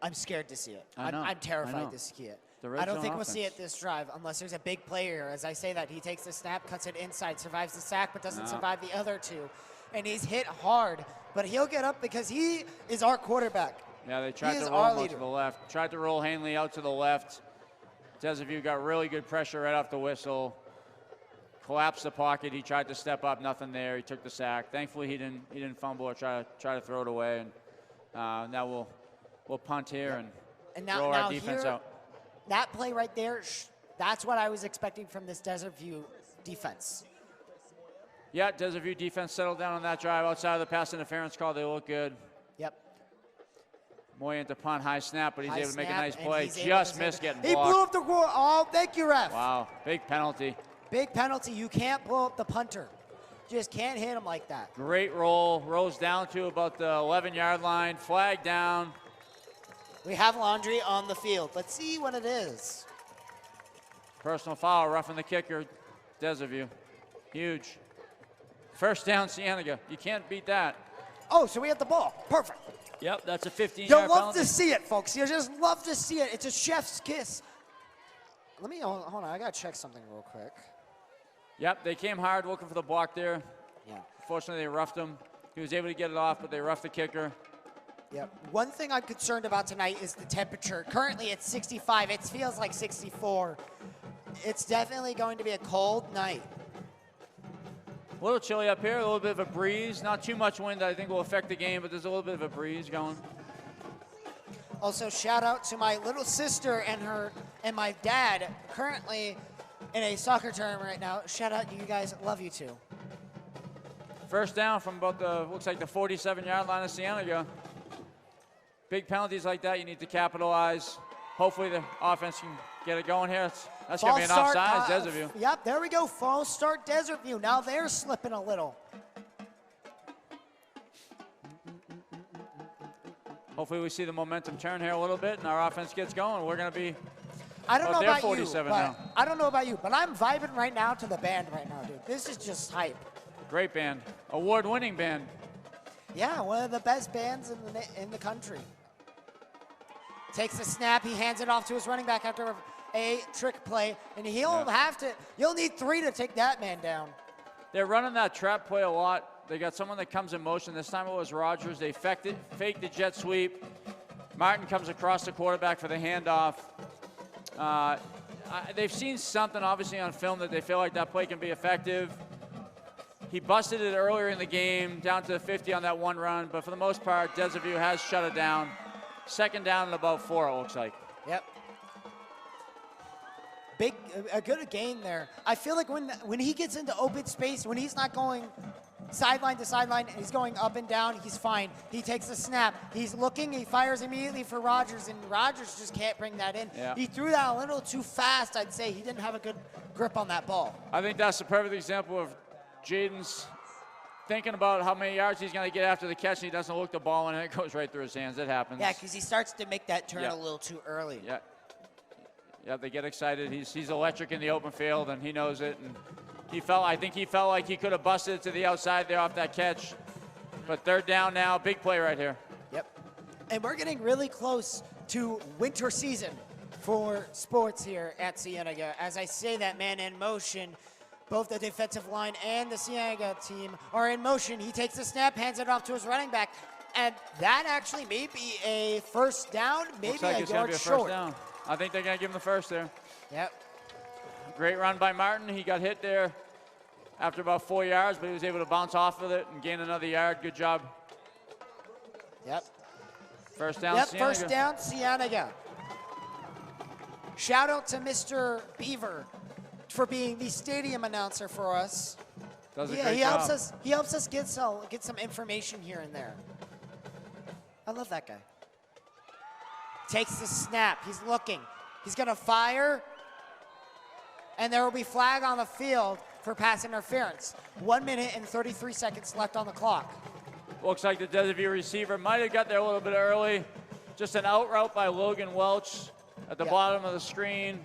I'm scared to see it. I know. I'm I terrified know. to see it. The red I don't zone think we'll see offense. it this drive unless there's a big player. As I say that, he takes the snap, cuts it inside, survives the sack, but doesn't No. survive the other two. And he's hit hard, but he'll get up because he is our quarterback. Yeah, they tried He to is roll our him out leader. to the left. Tried to roll Hanley out to the left. Desavue got really good pressure right off the whistle. Collapsed the pocket. He tried to step up, nothing there. He took the sack. Thankfully, he didn't fumble or try to throw it away. And now we'll punt here and roll our defense out. That play right there, that's what I was expecting from this Desert View defense. Yeah, Desert View defense settled down on that drive. Outside of the pass interference call, they look good. Yep. Moyen to punt, high snap, but he's High able to make a snap, nice and play. he's able Just to missed save it. getting He blocked. blew up the goal. Oh, thank you, ref. Wow, big penalty. Big penalty. You can't blow up the punter. Just can't hit him like that. Great roll. Rolls down to about the 11-yard line. Flag down. We have Laundry on the field. Let's see what it is. Personal foul, roughing the kicker. Desavue. Huge. First down, Cienega. You can't beat that. Oh, so we have the ball. Perfect. Yep, that's a 15-yard You'll penalty. love to see it, folks. You just love to see it. It's a chef's kiss. Let me, hold on. I got to check something real quick. Yep, they came hard looking for the block there. Yeah. Fortunately, they roughed him. He was able to get it off, but they roughed the kicker. Yep. One thing I'm concerned about tonight is the temperature. Currently, it's 65. It feels like 64. It's definitely going to be a cold night. A little chilly up here, a little bit of a breeze. Not too much wind that I think will affect the game, but there's a little bit of a breeze going. Also, shout out to my little sister and my dad, currently in a soccer tournament right now. Shout out to you guys. Love you too. First down from about looks like the 47-yard line of Cienega. Big penalties like that, you need to capitalize. Hopefully the offense can get it going here. That's going to be an offsides, Desert View. Yep, there we go. False start, Desert View. Now they're slipping a little. Hopefully we see the momentum turn here a little bit and our offense gets going. We're going to be I don't know they're about you, 47 but now. I don't know about you, but I'm vibing right now to the band right now, dude. This is just hype. great band, award-winning band. Yeah, one of the best bands in the country. Takes the snap, he hands it off to his running back after a trick play, and you'll need 3 to take that man down. They're running that trap play a lot. They got someone that comes in motion. This time it was Rogers. They faked the jet sweep. Martin comes across the quarterback for the handoff. They've seen something, obviously, on film that they feel like that play can be effective. He busted it earlier in the game, down to the 50 on that one run, but for the most part, Desert View has shut it down. Second down and about 4, it looks like. Yep. A good gain there. I feel like when he gets into open space, when he's not going sideline to sideline, and he's going up and down, he's fine. He takes the snap. He's looking. He fires immediately for Rogers, and Rogers just can't bring that in. Yeah. He threw that a little too fast, I'd say. He didn't have a good grip on that ball. I think that's a perfect example of Jaden's thinking about how many yards he's going to get after the catch, and he doesn't look the ball, and it goes right through his hands. It happens. Yeah, because he starts to make that turn Yeah. a little too early. Yeah. Yeah, they get excited. He's electric in the open field, and he knows it. And I think he felt like he could have busted it to the outside there off that catch. But third down now, big play right here. Yep. And we're getting really close to winter season for sports here at Cienega. As I say that, man in motion, both the defensive line and the Cienega team are in motion. He takes the snap, hands it off to his running back, and that actually may be a first down, maybe Looks like a it's going to yard be a short. first down. I think they're going to give him the first there. Yep. Great run by Martin. He got hit there after about 4 yards, but he was able to bounce off of it and gain another yard. Good job. Yep. First down, Yep, Cienega. first down, Cienega. Shout out to Mr. Beaver for being the stadium announcer for us. Does a Yeah, great he job. helps us get some information here and there. I love that guy. Takes the snap. He's looking. He's going to fire. And there will be flag on the field for pass interference. 1 minute and 33 seconds left on the clock. Looks like the Desert View receiver might have got there a little bit early. Just an out route by Logan Welch at the Yeah. bottom of the screen.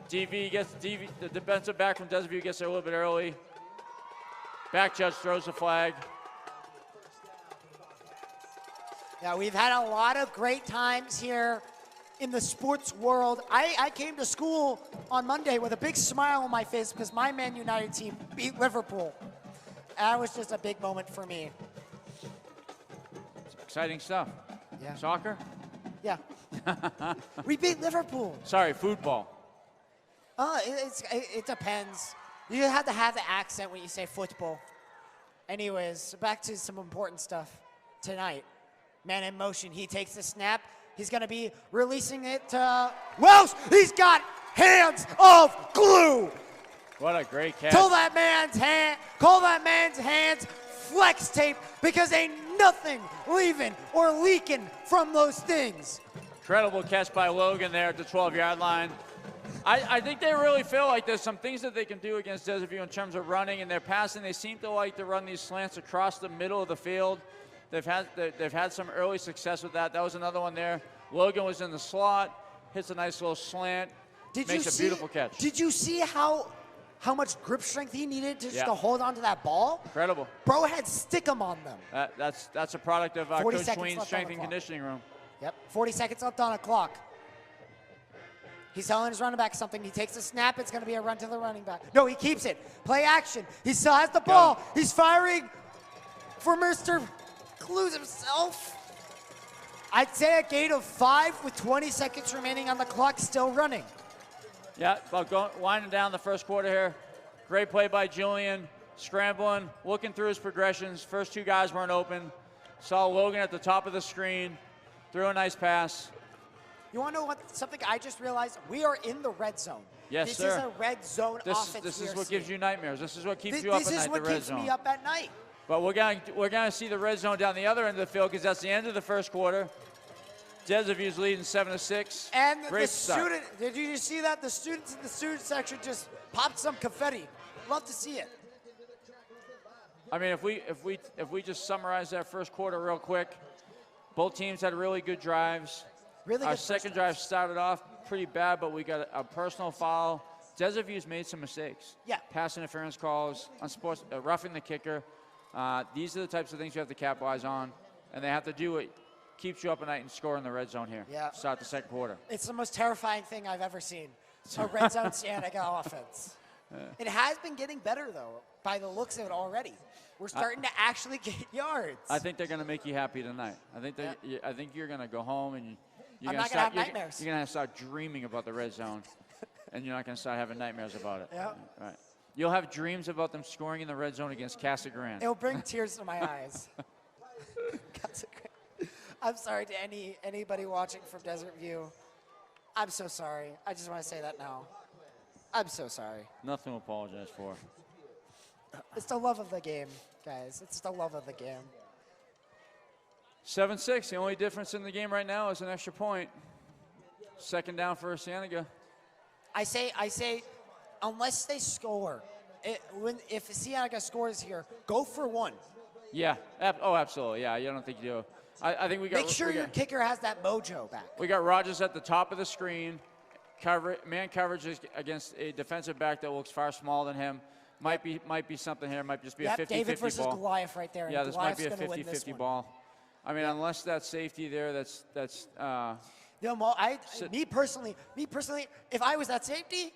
the defensive back from Desert View gets there a little bit early. Back judge throws the flag. Yeah, we've had a lot of great times here in the sports world. I came to school on Monday with a big smile on my face because my Man United team beat Liverpool. That was just a big moment for me. Exciting stuff. Yeah. Soccer? Yeah. We beat Liverpool. Sorry, football. It depends. You have to have the accent when you say football. Anyways, back to some important stuff tonight. Man in motion. He takes the snap. He's going to be releasing it to Welsh. He's got hands of glue. What a great catch. Call that man's hands flex tape because ain't nothing leaving or leaking from those things. Incredible catch by Logan there at the 12-yard line. I think they really feel like there's some things that they can do against Desert View in terms of running and their passing. They seem to like to run these slants across the middle of the field. They've had some early success with that. That was another one there. Logan was in the slot, hits a nice little slant, makes a beautiful catch. Did you see how much grip strength he needed just to hold on to that ball? Incredible. Bro had stick-em on them. That's a product of Coach Swain's strength and conditioning room. Yep, 40 seconds left on the clock. He's telling his running back something. He takes the snap. It's going to be a run to the running back. No, he keeps it. Play action. He still has the ball. He's firing for Mr. Clues himself. I'd say a gain of 5 with 20 seconds remaining on the clock, still running. Yeah, winding down the first quarter here. Great play by Julian, scrambling, looking through his progressions. First two guys weren't open. Saw Logan at the top of the screen, threw a nice pass. You want to know something I just realized? We are in the red zone. Yes, this sir. This is a red zone offense. This is what gives you nightmares. This is what keeps you up at night, This is what keeps me up at night. But we're gonna see the red zone down the other end of the field because that's the end of the first quarter. Desert View's leading 7-6. And Great start. did you see that? The students in the student section just popped some confetti. Love to see it. I mean, if we just summarize that first quarter real quick, both teams had really good drives. Our second drive started off pretty bad, but we got a personal foul. Desert View's made some mistakes. Yeah. Pass interference calls, roughing the kicker. These are the types of things you have to capitalize on, and they have to do what keeps you up at night and score in the red zone here. Yeah. Start the second quarter. It's the most terrifying thing I've ever seen. A red zone Cienega offense. It has been getting better, though, by the looks of it already. We're starting to actually get yards. I think they're going to make you happy tonight. I think you're going to go home and you're I'm going not gonna have nightmares. You're going to start dreaming about the red zone, and you're not going to start having nightmares about it. Yeah. Right. You'll have dreams about them scoring in the red zone against Casa Grande. It'll bring tears to my eyes. I'm sorry to anybody watching from Desert View. I'm so sorry. I just want to say that now. I'm so sorry. Nothing to apologize for. It's the love of the game, guys. It's the love of the game. 7-6. The only difference in the game right now is an extra point. Second down for Cienega. I say, unless they score, if Cienega scores here, go for one. Yeah. Absolutely. Yeah. You don't think you do. I think we got. Make sure your kicker has that mojo back. We got Rogers at the top of the screen. Man coverage is against a defensive back that looks far smaller than him. Might be something here. Might just be a 50-50 David versus ball. Goliath right there. Yeah, this might be a Goliath's 50-50 ball. I mean, unless that safety there, that's. Me personally, if I was that safety,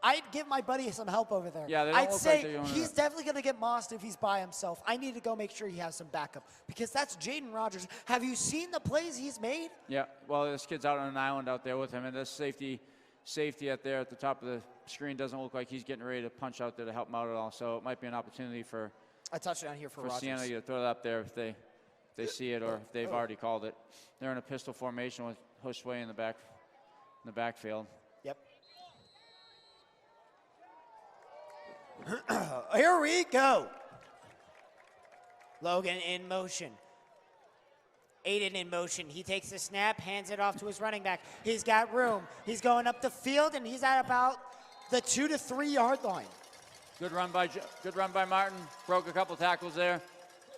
I'd give my buddy some help over there. Yeah, they don't I'd look say like they're doing he's it. definitely going to get mossed if he's by himself. I need to go make sure he has some backup because that's Jaden Rogers. Have you seen the plays he's made? Yeah. Well, this kid's out on an island out there with him, and this safety out there at the top of the screen doesn't look like he's getting ready to punch out there to help him out at all. So it might be an opportunity for a touchdown here for Rogers. Cienega to throw it up there if they see it or if they've already called it. They're in a pistol formation with Hushway in the backfield. Yep. Here we go. Logan in motion. Aiden in motion. He takes the snap, hands it off to his running back. He's got room. He's going up the field, and he's at about the 2 to 3 yard line. Good run by Martin. Broke a couple tackles there.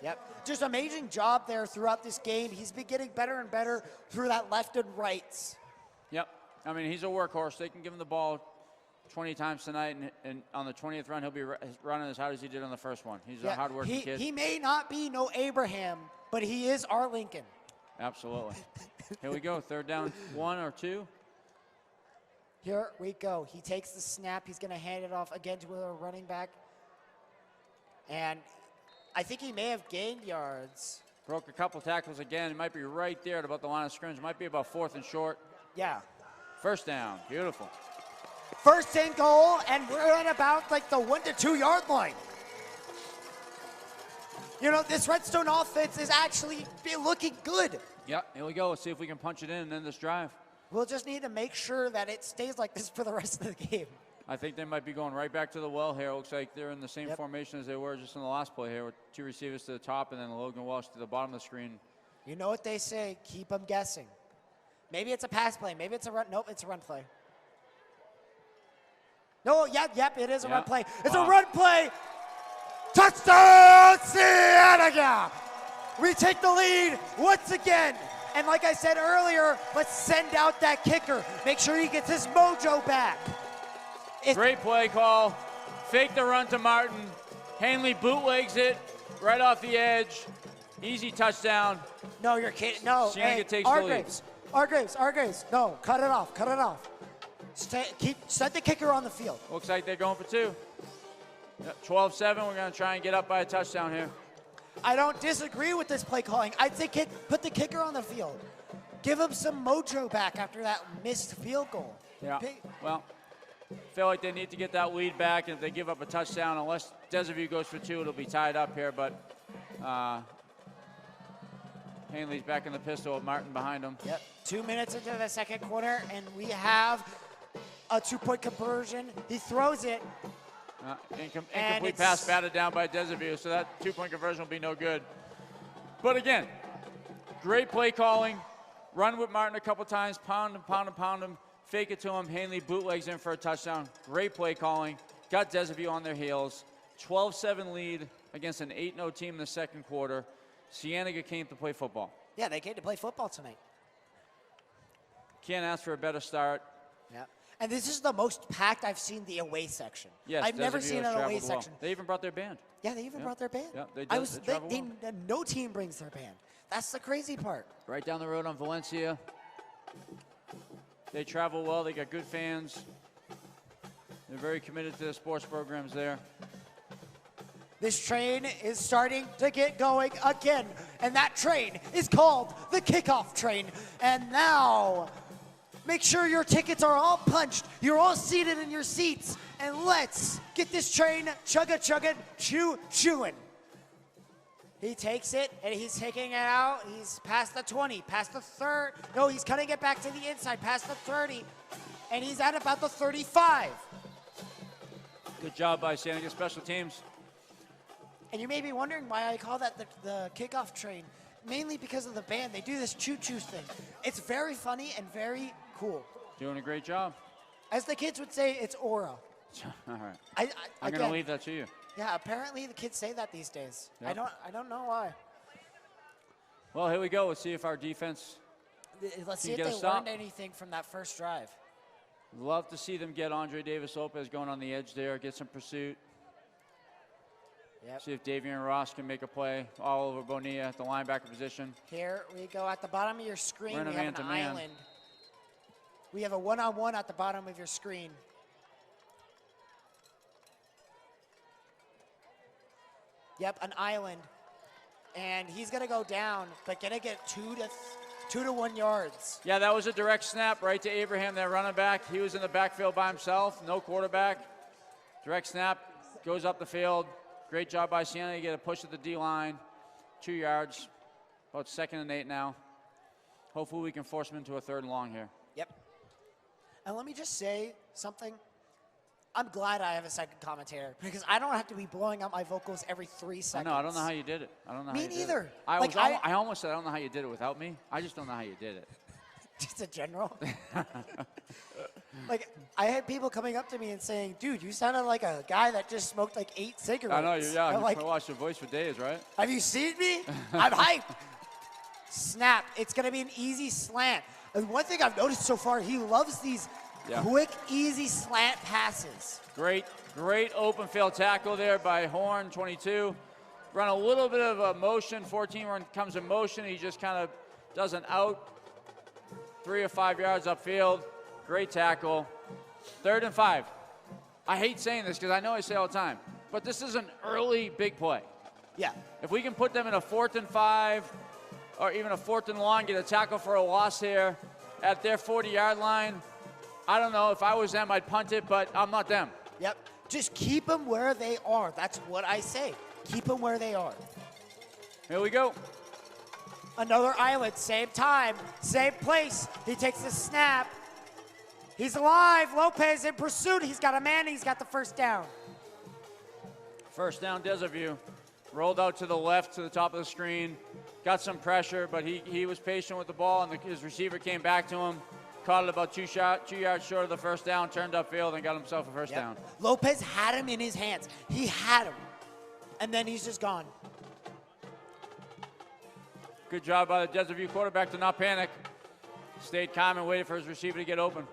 Yep. Just amazing job there throughout this game. He's been getting better and better through that left and rights. Yep. I mean, he's a workhorse. They can give him the ball 20 times tonight, and on the 20th run, he'll be running as hard as he did on the first one. He's a hard-working kid. He may not be no Abraham, but he is our Lincoln. Absolutely. Here we go. Third down, 1 or 2. Here we go. He takes the snap. He's going to hand it off again to a running back. And I think he may have gained yards. Broke a couple tackles again. He might be right there at about the line of scrimmage. Might be about 4th and short. Yeah. First down. Beautiful. First and goal, and we're at about like the 1 to 2 yard line. You know, this Redstone offense is actually looking good. Yep, here we go. Let's see if we can punch it in and end this drive. We'll just need to make sure that it stays like this for the rest of the game. I think they might be going right back to the well here. It looks like they're in the same formation as they were just in the last play here with 2 receivers to the top and then Logan Walsh to the bottom of the screen. You know what they say, keep them guessing. Maybe it's a pass play. Maybe it's a run. Nope, it's a run play. No, yep, it is a run play. It's a run play. Touchdown, Cienega! We take the lead once again. And like I said earlier, let's send out that kicker. Make sure he gets his mojo back. Great play call. Fake the run to Martin. Hanley bootlegs it right off the edge. Easy touchdown. No, you're kidding. No, Cienega takes the lead. Hargraves. No, cut it off. Set the kicker on the field. Looks like they're going for 2. 12-7, we're going to try and get up by a touchdown here. I don't disagree with this play calling. I'd say put the kicker on the field. Give him some mojo back after that missed field goal. Yeah, well, I feel like they need to get that lead back, and if they give up a touchdown, unless Desavue goes for 2, it'll be tied up here, but Hanley's back in the pistol with Martin behind him. Yep, 2 minutes into the second quarter, and we have a 2-point conversion. He throws it. Incomplete pass batted down by Desavue, so that 2-point conversion will be no good. But again, great play calling. Run with Martin a couple times, pound him, fake it to him. Hanley bootlegs in for a touchdown. Great play calling. Got Desavue on their heels. 12-7 lead against an 8-0 team in the second quarter. Cienega came to play football. Yeah, they came to play football tonight. Can't ask for a better start. Yeah. And this is the most packed I've seen the away section. Yes, I've never seen an away section. They even brought their band. Yeah, they even brought their band. Yeah, they did. No team brings their band. That's the crazy part. Right down the road on Valencia. They travel well. They got good fans. They're very committed to the sports programs there. This train is starting to get going again, and that train is called the kickoff train. And now, make sure your tickets are all punched. You're all seated in your seats. And let's get this train chugga-chugging, chewing. He takes it, and he's taking it out. He's past the 20, past the 30. No, he's cutting it back to the inside, past the 30. And he's at about the 35. Good job by Cienega Special Teams. And you may be wondering why I call that the kickoff train. Mainly because of the band. They do this choo-choo thing. It's very funny and very cool. Doing a great job. As the kids would say, it's aura. All right. I'm going to leave that to you. Yeah, apparently the kids say that these days. Yep. I don't know why. Well, here we go. Let's see if our defense Let's see if they learned anything from that first drive. Love to see them get Andre Davis-Lopez going on the edge there, get some pursuit. Yep. See if Davian Ross can make a play all over Bonilla at the linebacker position. Here we go. At the bottom of your screen, we have an man-to-man. island. We have a one-on-one at the bottom of your screen. Yep, an island. And he's going to go down, but going to get 2 to 1 yards. Yeah, that was a direct snap right to Abraham, their running back. He was in the backfield by himself, no quarterback. Direct snap, goes up the field. Great job by Cienega to get a push at the D-line. 2 yards, about 2nd and 8 now. Hopefully we can force him into a 3rd and long here. Yep. And let me just say something. I'm glad I have a second commentator because I don't have to be blowing out my vocals every 3 seconds. I don't know how you did it. Me neither. I almost said I don't know how you did it without me. I just don't know how you did it. Just in general. Like, I had people coming up to me and saying, dude, you sounded like a guy that just smoked like 8 cigarettes. I know, you've like, watched your voice for days, right? Have you seen me? I'm hyped. Snap. It's going to be an easy slant. And one thing I've noticed so far, he loves these quick, easy slant passes. Great open field tackle there by Horn, 22. Run a little bit of a motion, 14 run comes in motion. He just kind of does an out, 3 or 5 yards upfield. Great tackle. 3rd and 5. I hate saying this because I know I say it all the time, but this is an early big play. Yeah. If we can put them in a 4th and 5 or even a 4th and long, get a tackle for a loss here at their 40-yard line, I don't know. If I was them, I'd punt it, but I'm not them. Yep. Just keep them where they are. That's what I say. Keep them where they are. Here we go. Another island, same time, same place. He takes the snap. He's alive. Lopez in pursuit. He's got a man. He's got the first down. First down, Desaview. Rolled out to the left to the top of the screen. Got some pressure, but he was patient with the ball, and his receiver came back to him. Caught it about 2 yards short of the first down, turned upfield, and got himself a first down. Lopez had him in his hands. He had him. And then he's just gone. Good job by the Desaview quarterback to not panic. Stayed calm and waited for his receiver to get open.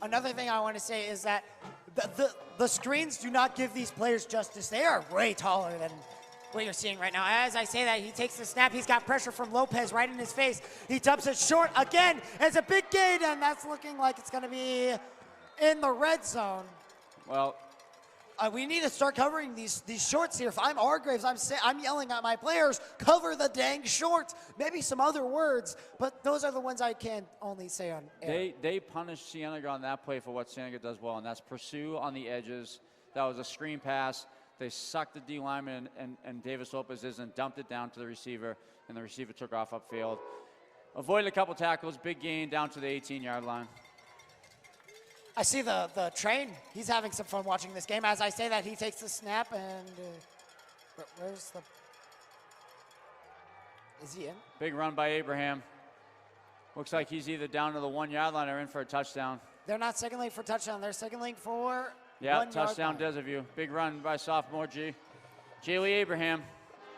Another thing I want to say is that the screens do not give these players justice. They are way taller than what you're seeing right now. As I say that, he takes the snap. He's got pressure from Lopez right in his face. He dumps it short again. It's a big gain, and that's looking like it's going to be in the red zone. Well, we need to start covering these shorts here. If I'm Hargraves, I'm yelling at my players, cover the dang shorts. Maybe some other words, but those are the ones I can only say on air. They punished Cienega on that play for what Cienega does well, and that's pursue on the edges. That was a screen pass. They sucked the D lineman and Davis Lopez and dumped it down to the receiver, and the receiver took off upfield. Avoided a couple tackles, big gain down to the 18-yard line. I see the train. He's having some fun watching this game. As I say that, he takes the snap, and where's the... Is he in? Big run by Abraham. Looks like he's either down to the 1-yard line or in for a touchdown. They're not second lane for touchdown. They're second lane for touchdown Desaview. Big run by sophomore Jaylee Abraham.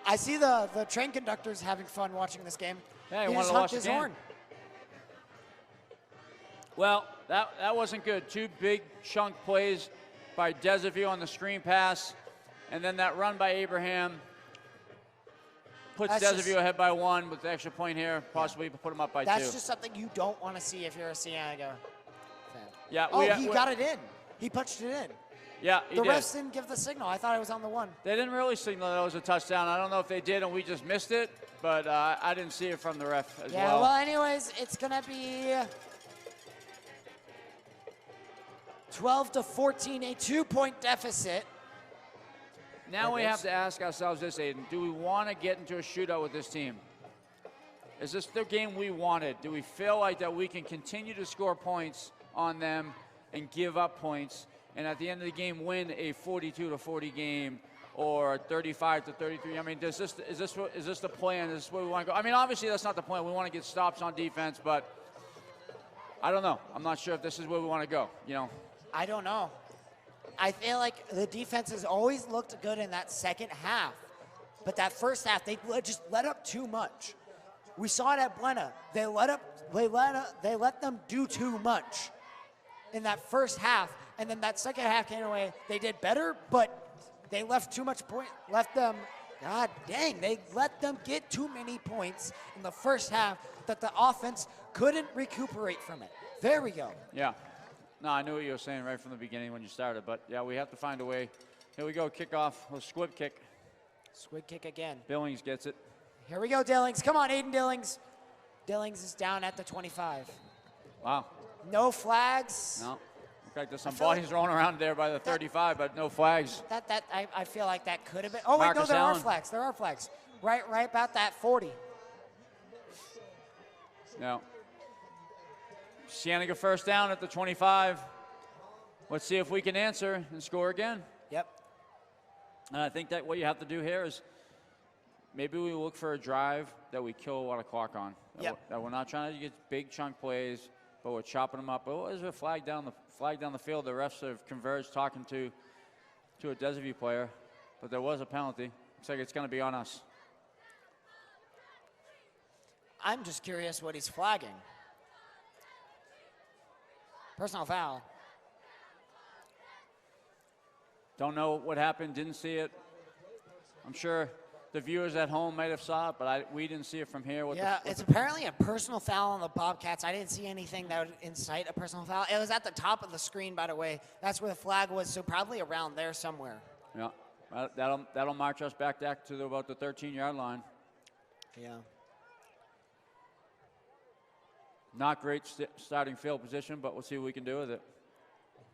I see the train conductors having fun watching this game. Yeah, he just honked his horn. Well, that wasn't good. 2 big chunk plays by Desaview on the screen pass, and then that run by Abraham puts Desaview ahead by 1 with the extra point here, possibly put him up by 2. That's just something you don't want to see if you're a Cienega fan. Yeah, he got it in. He punched it in. Yeah, the refs didn't give the signal. I thought it was on the 1. They didn't really signal that it was a touchdown. I don't know if they did and we just missed it, but I didn't see it from the ref as well. Yeah, well, anyways, it's going to be 12-14, a 2-point deficit. Now we have to ask ourselves this, Aiden. Do we want to get into a shootout with this team? Is this the game we wanted? Do we feel like that we can continue to score points on them and give up points, and at the end of the game win a 42-40 game or 35-33? I mean, is this the plan? Is this where we want to go? I mean, obviously that's not the plan. We want to get stops on defense, but I don't know. I'm not sure if this is where we want to go. I don't know. I feel like the defense has always looked good in that second half, but that first half they just let up too much. We saw it at Buena. They let them do too much in that first half, and then that second half came away. They did better, but they left too much point. They let them get too many points in the first half that the offense couldn't recuperate from it. There we go. Yeah. No, I knew what you were saying right from the beginning when you started, but yeah, we have to find a way. Here we go, kickoff, a squib kick. Squib kick again. Billings gets it. Here we go, Dillings. Come on, Aiden Dillings. Dillings is down at the 25. Wow. No flags. No. Looks like there's some bodies rolling around there by the 35, but no flags. I feel like that could have been. Oh, wait, no, there are flags. There are flags. Right about that 40. No. Cienega first down at the 25. Let's see if we can answer and score again. Yep. And I think that what you have to do here is maybe we look for a drive that we kill a lot of clock on. That we're not trying to get big chunk plays, but we're chopping them up. Oh, is there a flag down the field? The refs have converged talking to a Desaview player, but there was a penalty. Looks like it's going to be on us. I'm just curious what he's flagging. Personal foul. Don't know what happened, didn't see it. I'm sure the viewers at home might have saw it, but we didn't see it from here. It's apparently a personal foul on the Bobcats. I didn't see anything that would incite a personal foul. It was at the top of the screen, by the way. That's where the flag was, so probably around there somewhere. Yeah, that'll march us back to about the 13-yard line. Yeah. Not great starting field position, but we'll see what we can do with it.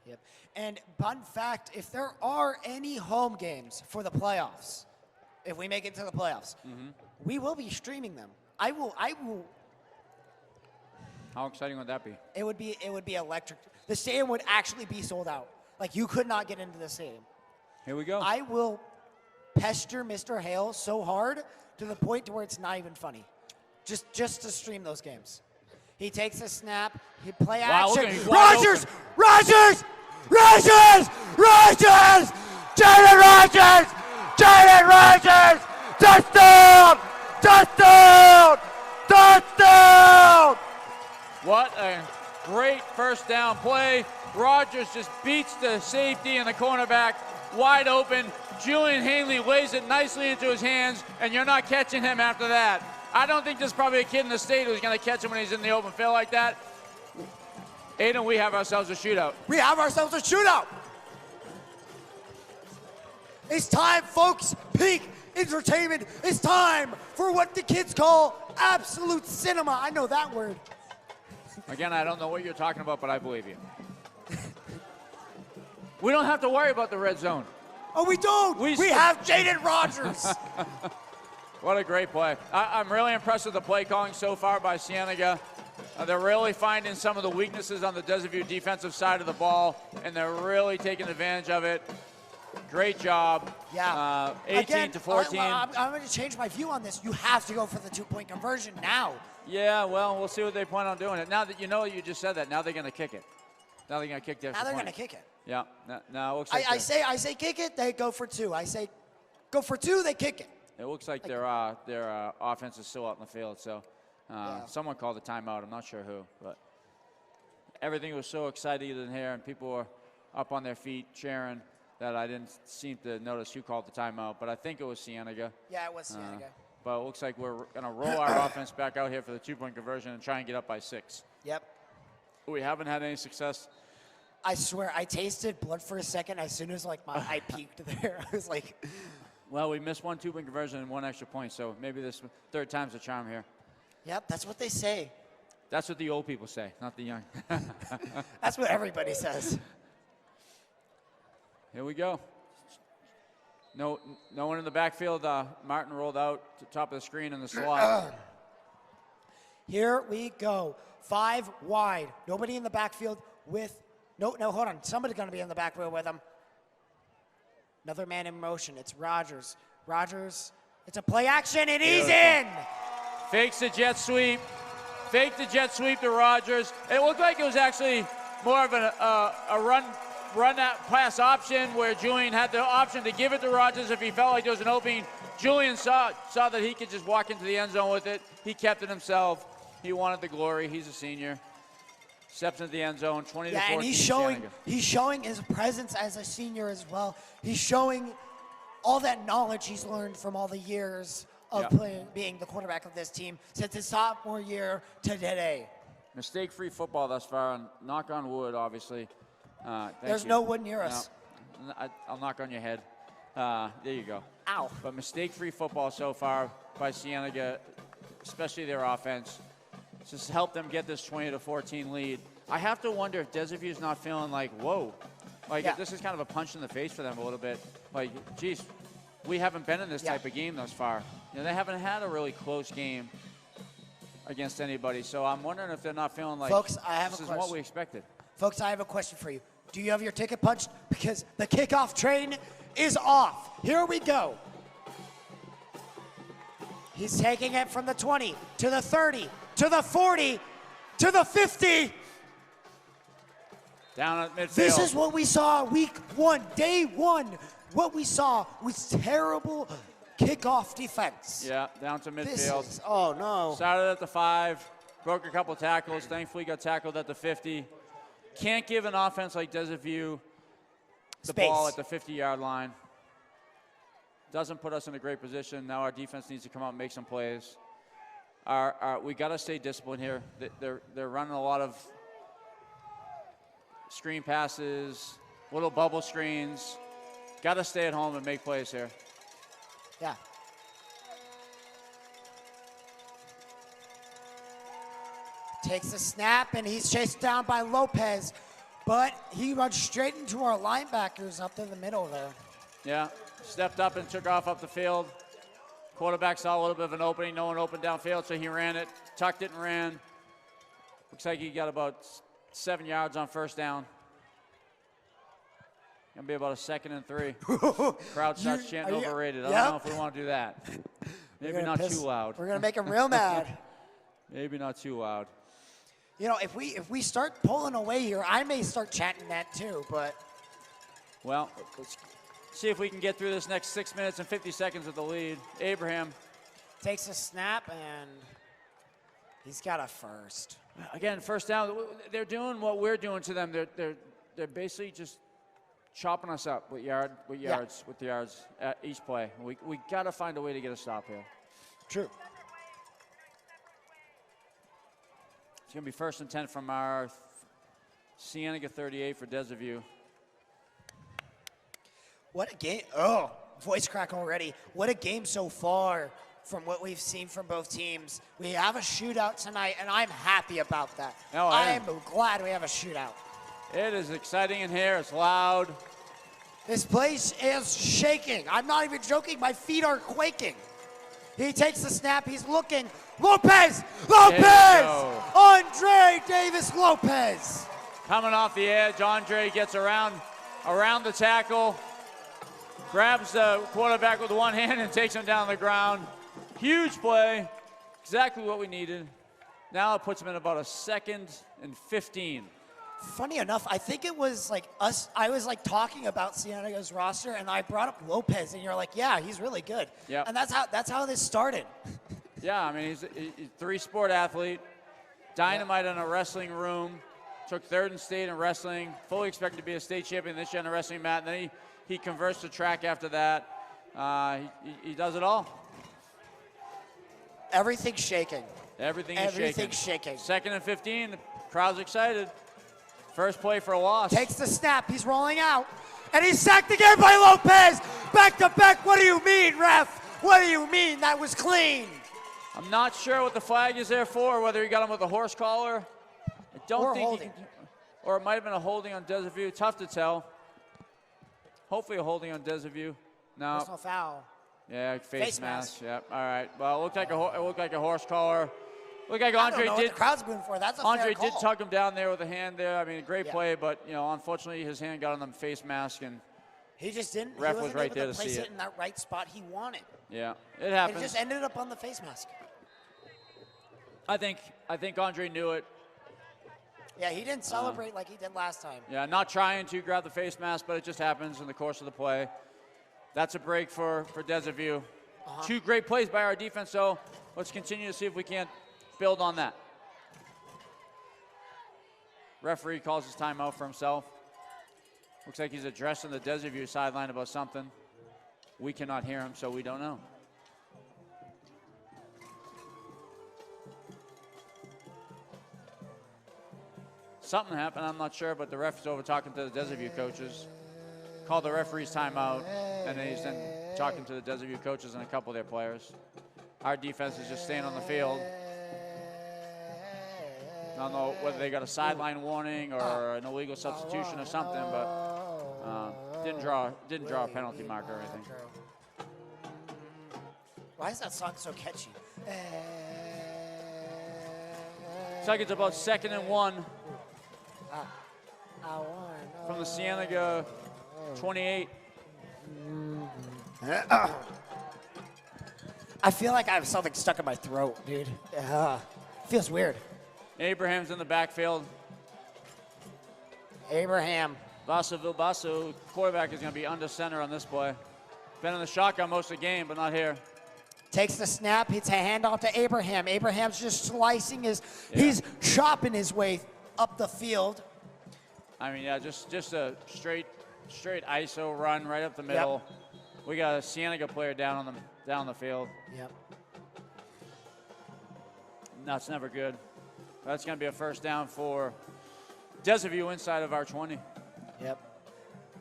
Yep. And fun fact, if there are any home games for the playoffs, if we make it to the playoffs, we will be streaming them. I will. How exciting would that be? It would be electric. The stadium would actually be sold out. Like, you could not get into the stadium. Here we go. I will pester Mr. Hale so hard to the point to where it's not even funny. Just to stream those games. He takes a snap. He play action. Rogers! Jaden Rogers! Touchdown! What a great first down play. Rogers just beats the safety and the cornerback wide open. Julian Hanley lays it nicely into his hands, and you're not catching him after that. I don't think there's probably a kid in the state who's going to catch him when he's in the open field like that. Aiden, we have ourselves a shootout. It's time, folks. Peak entertainment. It's time for what the kids call absolute cinema. I know that word. Again, I don't know what you're talking about, but I believe you. We don't have to worry about the red zone. Oh, we don't. We have Jaden Rogers. What a great play. I'm really impressed with the play calling so far by Cienega. They're really finding some of the weaknesses on the Desert View defensive side of the ball, and they're really taking advantage of it. Great job. Yeah. 18 to 14. I'm going to change my view on this. You have to go for the two-point conversion now. Yeah, well, we'll see what they plan on doing it. Now that you know you just said that, now they're going to kick it. Now they're going to kick the extra Now they're point. going to kick it. Yeah. Now it looks like I say kick it, they go for two. I say go for two, they kick it. it looks like their offense is still out in the field. So someone called a timeout. I'm not sure who, but everything was so exciting in here, and people were up on their feet cheering that I didn't seem to notice who called the timeout. But I think it was Cienega. Yeah, it was Cienega. But it looks like we're going to roll our offense back out here for the two-point conversion and try and get up by 6. Yep. We haven't had any success. I swear, I tasted blood for a second as soon as my eye peeked there. I was like, Well, we missed one two-point conversion and one extra point, so maybe this third time's a charm here. yep, that's what they say. That's what the old people say, not the young. That's what everybody says. Here we go. No one in the backfield. Martin rolled out to the top of the screen in the slot. Here we go. 5 wide. Nobody in the backfield with, no, hold on. Somebody's going to be in the backfield with him. Another man in motion. It's Rogers. It's a play action, and he's in. Fakes the jet sweep. Faked the jet sweep to Rogers. It looked like it was actually more of a run pass option where Julian had the option to give it to Rogers if he felt like there was an opening. Julian saw that he could just walk into the end zone with it. He kept it himself. He wanted the glory. He's a senior. Steps into the end zone, 20 to 14. And he's showing his presence as a senior as well. He's showing all that knowledge he's learned from all the years of being the quarterback of this team since his sophomore year to today. Mistake-free football thus far, and knock on wood, obviously. There's no wood near us. No, I'll knock on your head. There you go. Ow. But mistake-free football so far by Cienega, especially their offense. Just help them get this 20 to 14 lead. I have to wonder if Desert View's not feeling like, whoa. Like, this is kind of a punch in the face for them a little bit. Like, geez, we haven't been in this type of game thus far. You know, they haven't had a really close game against anybody. So I'm wondering if they're not feeling like, Folks, I have this a is question. what we expected. Folks, I have a question for you. Do you have your ticket punched? Because the kickoff train is off. Here we go. He's taking it from the 20 to the 30 to the 40 to the 50. Down at midfield. This is what we saw week 1, day 1. What we saw was terrible kickoff defense. Yeah, down to midfield. Oh, no. Started at the 5, broke a couple tackles. Thankfully got tackled at the 50. Can't give an offense like Desert View the Space. ball at the 50-yard line. Doesn't put us in a great position. Now our defense needs to come out and make some plays. We got to stay disciplined here. They're running a lot of screen passes, little bubble screens. Got to stay at home and make plays here. Yeah. Takes a snap, and he's chased down by Lopez, but he runs straight into our linebackers up in the middle there. Yeah, stepped up and took off up the field. Quarterback saw a little bit of an opening. No one opened downfield, so he ran it, tucked it and ran. Looks like he got about 7 yards on first down. Gonna be about a 2nd and 3. Crowd starts chanting overrated. I don't know if we want to do that. Maybe not too loud. We're gonna make him real mad. Maybe not too loud. You know, if we start pulling away here, I may start chanting that too, but. Well, let's see if we can get through this next 6 minutes and 50 seconds with the lead. Abraham. Takes a snap, and he's got a first. Again, first down. They're doing what we're doing to them. They're basically just chopping us up with yards at each play. We got to find a way to get a stop here. True. It's going to be 1st and 10 from our Cienega 38 for Desert View. What a game. Oh, voice crack already. What a game so far from what we've seen from both teams. We have a shootout tonight, and I'm happy about that. Oh, I'm glad we have a shootout. It is exciting in here. It's loud. This place is shaking. I'm not even joking. My feet are quaking. He takes the snap. He's looking. Lopez! Lopez! Andre Davis Lopez. Coming off the edge, Andre gets around the tackle, grabs the quarterback with one hand and takes him down the ground. Huge play. Exactly what we needed. Now it puts him in about a 2nd and 15. Funny enough, I think it was like us. I was like talking about Cienega's roster, and I brought up Lopez, and you're like, "Yeah, he's really good." Yeah. And that's how this started. Yeah, I mean, he's a 3-sport athlete, dynamite in a wrestling room, took 3rd in state in wrestling, fully expected to be a state champion this year in a wrestling mat, and then he converts to track after that. He does it all. Everything's shaking. Everything's shaking. 2nd and 15, the crowd's excited. First play for a loss. Takes the snap, he's rolling out, and he's sacked again by Lopez. Back to back, what do you mean, ref? What do you mean? That was clean. I'm not sure what the flag is there for, whether he got him with a horse collar. I don't Or think holding. or it might have been a holding on Desert View. Tough to tell. Hopefully a holding on Desert View. No. Personal foul. Yeah, face mask. mask. Yep. All right. Well, it looked like a horse collar. Looked like I Andre don't know what did. the crowd's booing for. That's a Andre fair call. did tug him down there with a hand there. I mean, great Yeah. play, but unfortunately his hand got on the face mask, and He just didn't. Ref he was wasn't right able there to to place see it it. in that right spot he wanted. yeah, it And happens. it just ended up on the face mask. I think Andre knew it. Yeah, he didn't celebrate like he did last time. Yeah, not trying to grab the face mask, but it just happens in the course of the play. That's a break for Desert View. 2 great plays by our defense, so let's continue to see if we can't build on that. Referee calls his timeout for himself. Looks like he's addressing the Desert View sideline about something. We cannot hear him, so we don't know. Something happened, I'm not sure, but the ref is over talking to the Desert View coaches. Called the referee's timeout, and then he's then talking to the Desert View coaches and a couple of their players. Our defense is just staying on the field. I don't know whether they got a sideline warning or an illegal substitution or something, but didn't draw a penalty mark or anything. Why is that song so catchy? Looks like it's about 2nd and 1 from the Cienega 28. I feel like I have something stuck in my throat, dude. Feels weird. Abraham's in the backfield. Abraham. Vasa Vilbaso, quarterback, is going to be under center on this play. Been in the shotgun most of the game, but not here. Takes the snap. It's a handoff to Abraham. Abraham's just slicing he's chopping his way up the field. I mean, yeah, just a straight ISO run right up the middle. We got a Cienega player down the field. Yep. That's never good. That's going to be a first down for Desaview inside of our 20. Yep.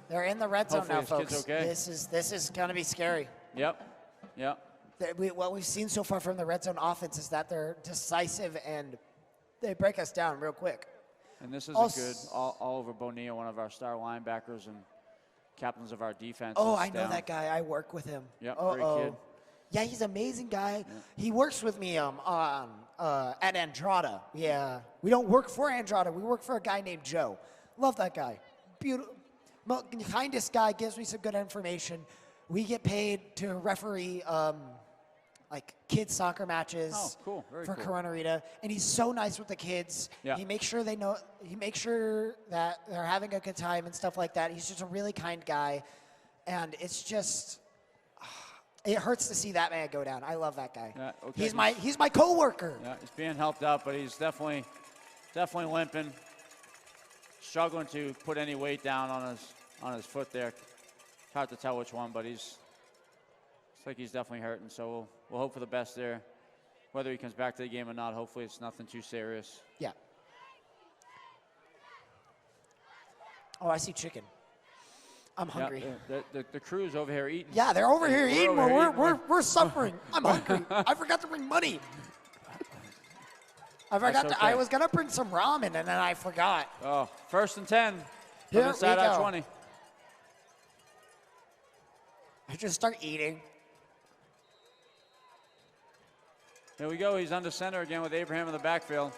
They're in the red zone Hopefully now, folks. this kid's okay. This is going to be scary. Yep. What we've seen so far from the red zone offense is that they're decisive and they break us down real quick. And this is a good Oliver Bonilla, one of our star linebackers and captains of our defense. Oh, I know that guy. I work with him. Yep, great kid. Yeah, he's an amazing guy. Yeah. He works with me at Andrada. Yeah, we don't work for Andrada. We work for a guy named Joe. Love that guy. Beautiful, kindest guy. Gives me some good information. We get paid to referee like kids soccer matches. Oh, cool. Very for cool. Corona Rita, and he's so nice with the kids. Yeah. He makes sure they know. He makes sure that they're having a good time and stuff like that. He's just a really kind guy, and it's just. It hurts to see that man go down. I love that guy. Yeah, okay. He's my coworker. Yeah, he's being helped up, but he's definitely limping, struggling to put any weight down on his foot there. Hard to tell which one, but it's like he's definitely hurting. So we'll hope for the best there. Whether he comes back to the game or not, hopefully it's nothing too serious. Yeah. Oh, I see chicken. I'm hungry. Yeah, the crew's over here eating. Yeah, they're over here eating. We're suffering. I'm hungry. I forgot to bring money. I was gonna bring some ramen and then I forgot. Oh, 1st and 10. Here inside we our go. 20. I just start eating. Here we go. He's under center again with Abraham in the backfield.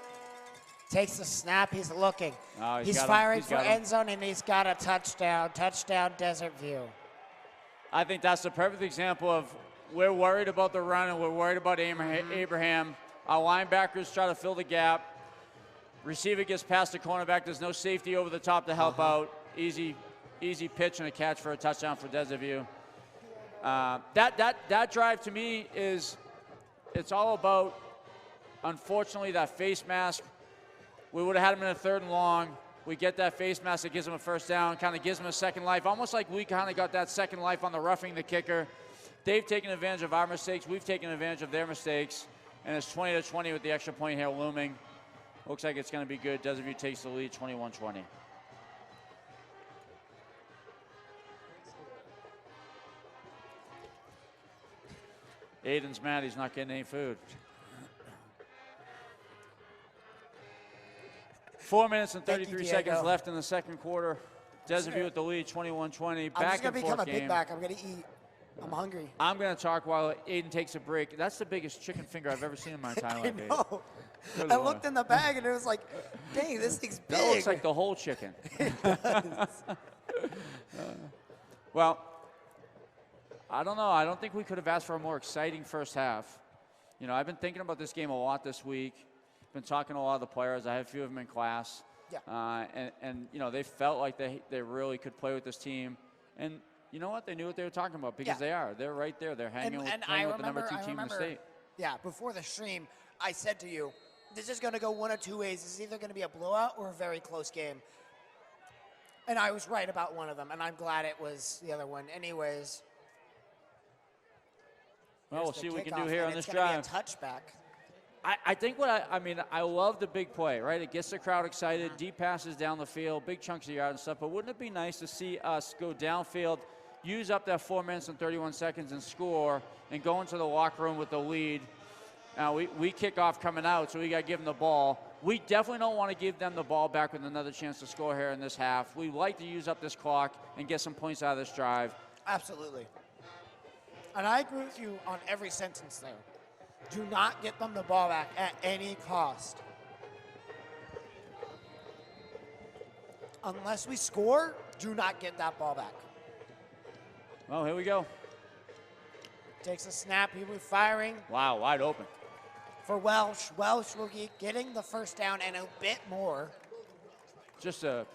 Takes the snap. He's looking. Oh, he's firing for end zone, and he's got a touchdown. Touchdown, Desert View. I think that's the perfect example of we're worried about the run and we're worried about Abraham. Our linebackers try to fill the gap. Receiver gets past the cornerback. There's no safety over the top to help out. Easy pitch and a catch for a touchdown for Desert View. That drive to me it's all about, unfortunately, that face mask. We would have had him in a 3rd and long. We get that face mask that gives him a first down, kind of gives him a second life, almost like we kind of got that second life on the roughing the kicker. They've taken advantage of our mistakes. We've taken advantage of their mistakes. And it's 20-20 with the extra point here looming. Looks like it's going to be good. Desert View takes the lead, 21-20. Aiden's mad he's not getting any food. 4 minutes and 33 seconds left in the second quarter. Desert View with the lead, 21-20. I'm just going to become a big back. I'm going to eat. I'm hungry. I'm going to talk while Aiden takes a break. That's the biggest chicken finger I've ever seen in my entire life, I know. I looked in the bag and it was like, dang, this thing's big. That looks like the whole chicken. It does. Well, I don't know. I don't think we could have asked for a more exciting first half. You know, I've been thinking about this game a lot this week. Been talking to a lot of the players. I have a few of them in class. Yeah. And you know, they felt like they really could play with this team. And you know what? They knew what they were talking about because they are. They're right there. They're hanging with the number 2 team in the state. Yeah, before the stream, I said to you, this is going to go one of two ways. It's either going to be a blowout or a very close game. And I was right about one of them, and I'm glad it was the other one. Anyways. Well, we'll see what we can do here on this drive. It's going to be a touchback. I think I love the big play, right? It gets the crowd excited, deep passes down the field, big chunks of yard and stuff. But wouldn't it be nice to see us go downfield, use up that 4 minutes and 31 seconds and score, and go into the locker room with the lead? Now, we kick off coming out, so we got to give them the ball. We definitely don't want to give them the ball back with another chance to score here in this half. We like to use up this clock and get some points out of this drive. Absolutely. And I agree with you on every sentence there. Do not get them the ball back at any cost. Unless we score, do not get that ball back. Well, here we go. Takes a snap. He will be firing. Wow, wide open. For Welsh. Welsh will be getting the first down and a bit more. Just a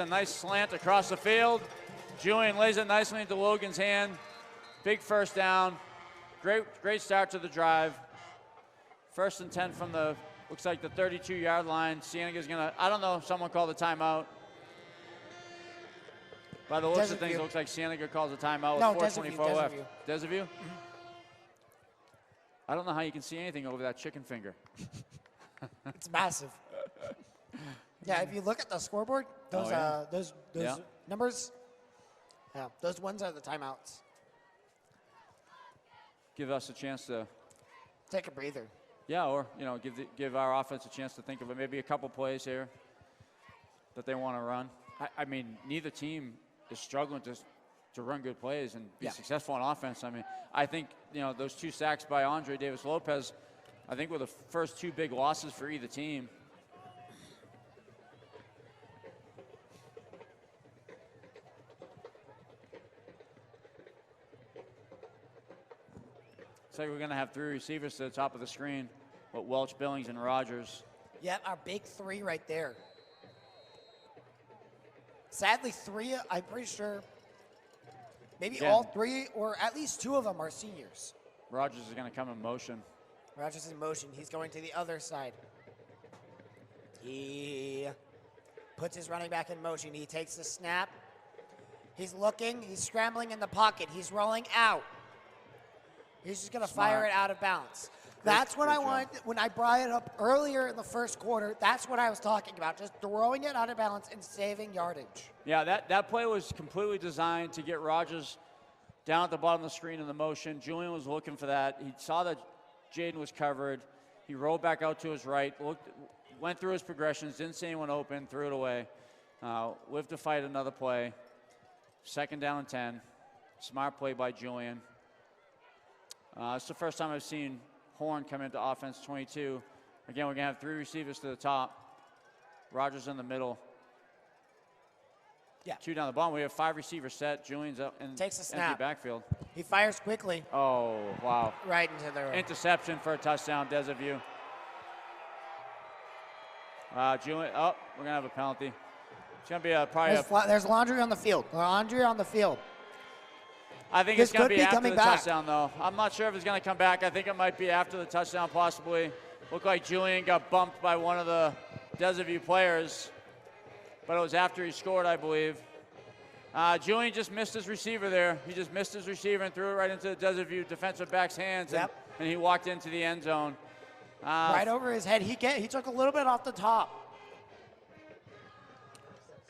nice slant across the field. Julian lays it nicely into Logan's hand. Big first down. Great start to the drive. First and 10 from the, looks like the 32-yard line. Cienega's gonna, I don't know if someone called a timeout. By the looks of things, it looks like Cienega calls a timeout with 4:24 left. Desaview? I don't know how you can see anything over that chicken finger. It's massive. Yeah, if you look at the scoreboard, those numbers, those ones are the timeouts. Give us a chance to take a breather. Yeah, or give our offense a chance to think of it. Maybe a couple plays here that they want to run. I mean, neither team is struggling to run good plays and be successful on offense. I mean, I think those 2 sacks by Andre Davis Lopez, I think were the first 2 big losses for either team. Looks like we're going to have 3 receivers to the top of the screen, with Welch, Billings, and Rogers. Yep, our big 3 right there. Sadly, 3, I'm pretty sure, maybe all 3 or at least 2 of them are seniors. Rogers is going to come in motion. Rogers in motion. He's going to the other side. He puts his running back in motion. He takes the snap. He's looking. He's scrambling in the pocket. He's rolling out. He's just going to fire it out of bounds. That's what I wanted when I brought it up earlier in the first quarter. That's what I was talking about, just throwing it out of balance and saving yardage. Yeah, that play was completely designed to get Rogers down at the bottom of the screen in the motion. Julian was looking for that. He saw that Jaden was covered. He rolled back out to his right, went through his progressions, didn't see anyone open, threw it away. Lived to fight another play. 2nd down and 10. Smart play by Julian. It's the first time I've seen Horn come into offense 22. Again, we're going to have 3 receivers to the top. Rogers in the middle. Yeah. 2 down the bottom. We have 5 receivers set. Julian's up in takes a snap. Empty backfield. He fires quickly. Oh, wow. Right into the interception for a touchdown, Desaview. Julian, we're going to have a penalty. It's going to be there's Laundry on the field. Laundry on the field. I think it's going to be after the touchdown, though. I'm not sure if it's going to come back. I think it might be after the touchdown, possibly. Looked like Julian got bumped by one of the Desaview players, but it was after he scored, I believe. Julian just missed his receiver there. He just missed his receiver and threw it right into the Desaview defensive back's hands, and he walked into the end zone. Right over his head. He took a little bit off the top.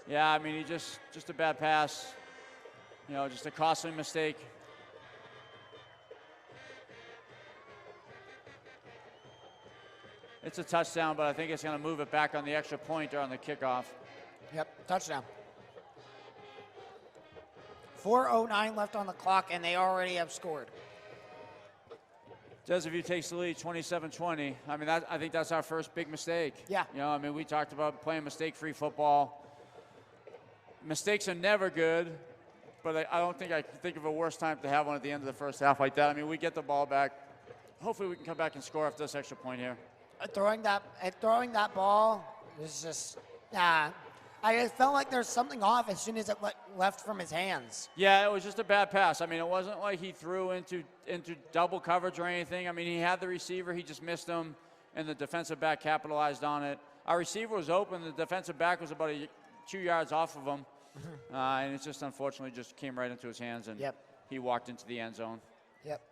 Yeah, I mean, he just a bad pass. Just a costly mistake. It's a touchdown, but I think it's going to move it back on the extra point or on the kickoff. Yep, touchdown. 4:09 left on the clock, and they already have scored. Desaview takes the lead, 27-20. I mean, I think that's our first big mistake. Yeah. I mean, we talked about playing mistake-free football. Mistakes are never good. But I don't think I can think of a worse time to have one at the end of the first half like that. I mean, we get the ball back. Hopefully we can come back and score after this extra point here. Throwing that ball is just, I felt like there's something off as soon as it left from his hands. Yeah, it was just a bad pass. I mean, it wasn't like he threw into double coverage or anything. I mean, he had the receiver. He just missed him, and the defensive back capitalized on it. Our receiver was open. The defensive back was about 2 yards off of him. And it just unfortunately just came right into his hands, and he walked into the end zone. Yep.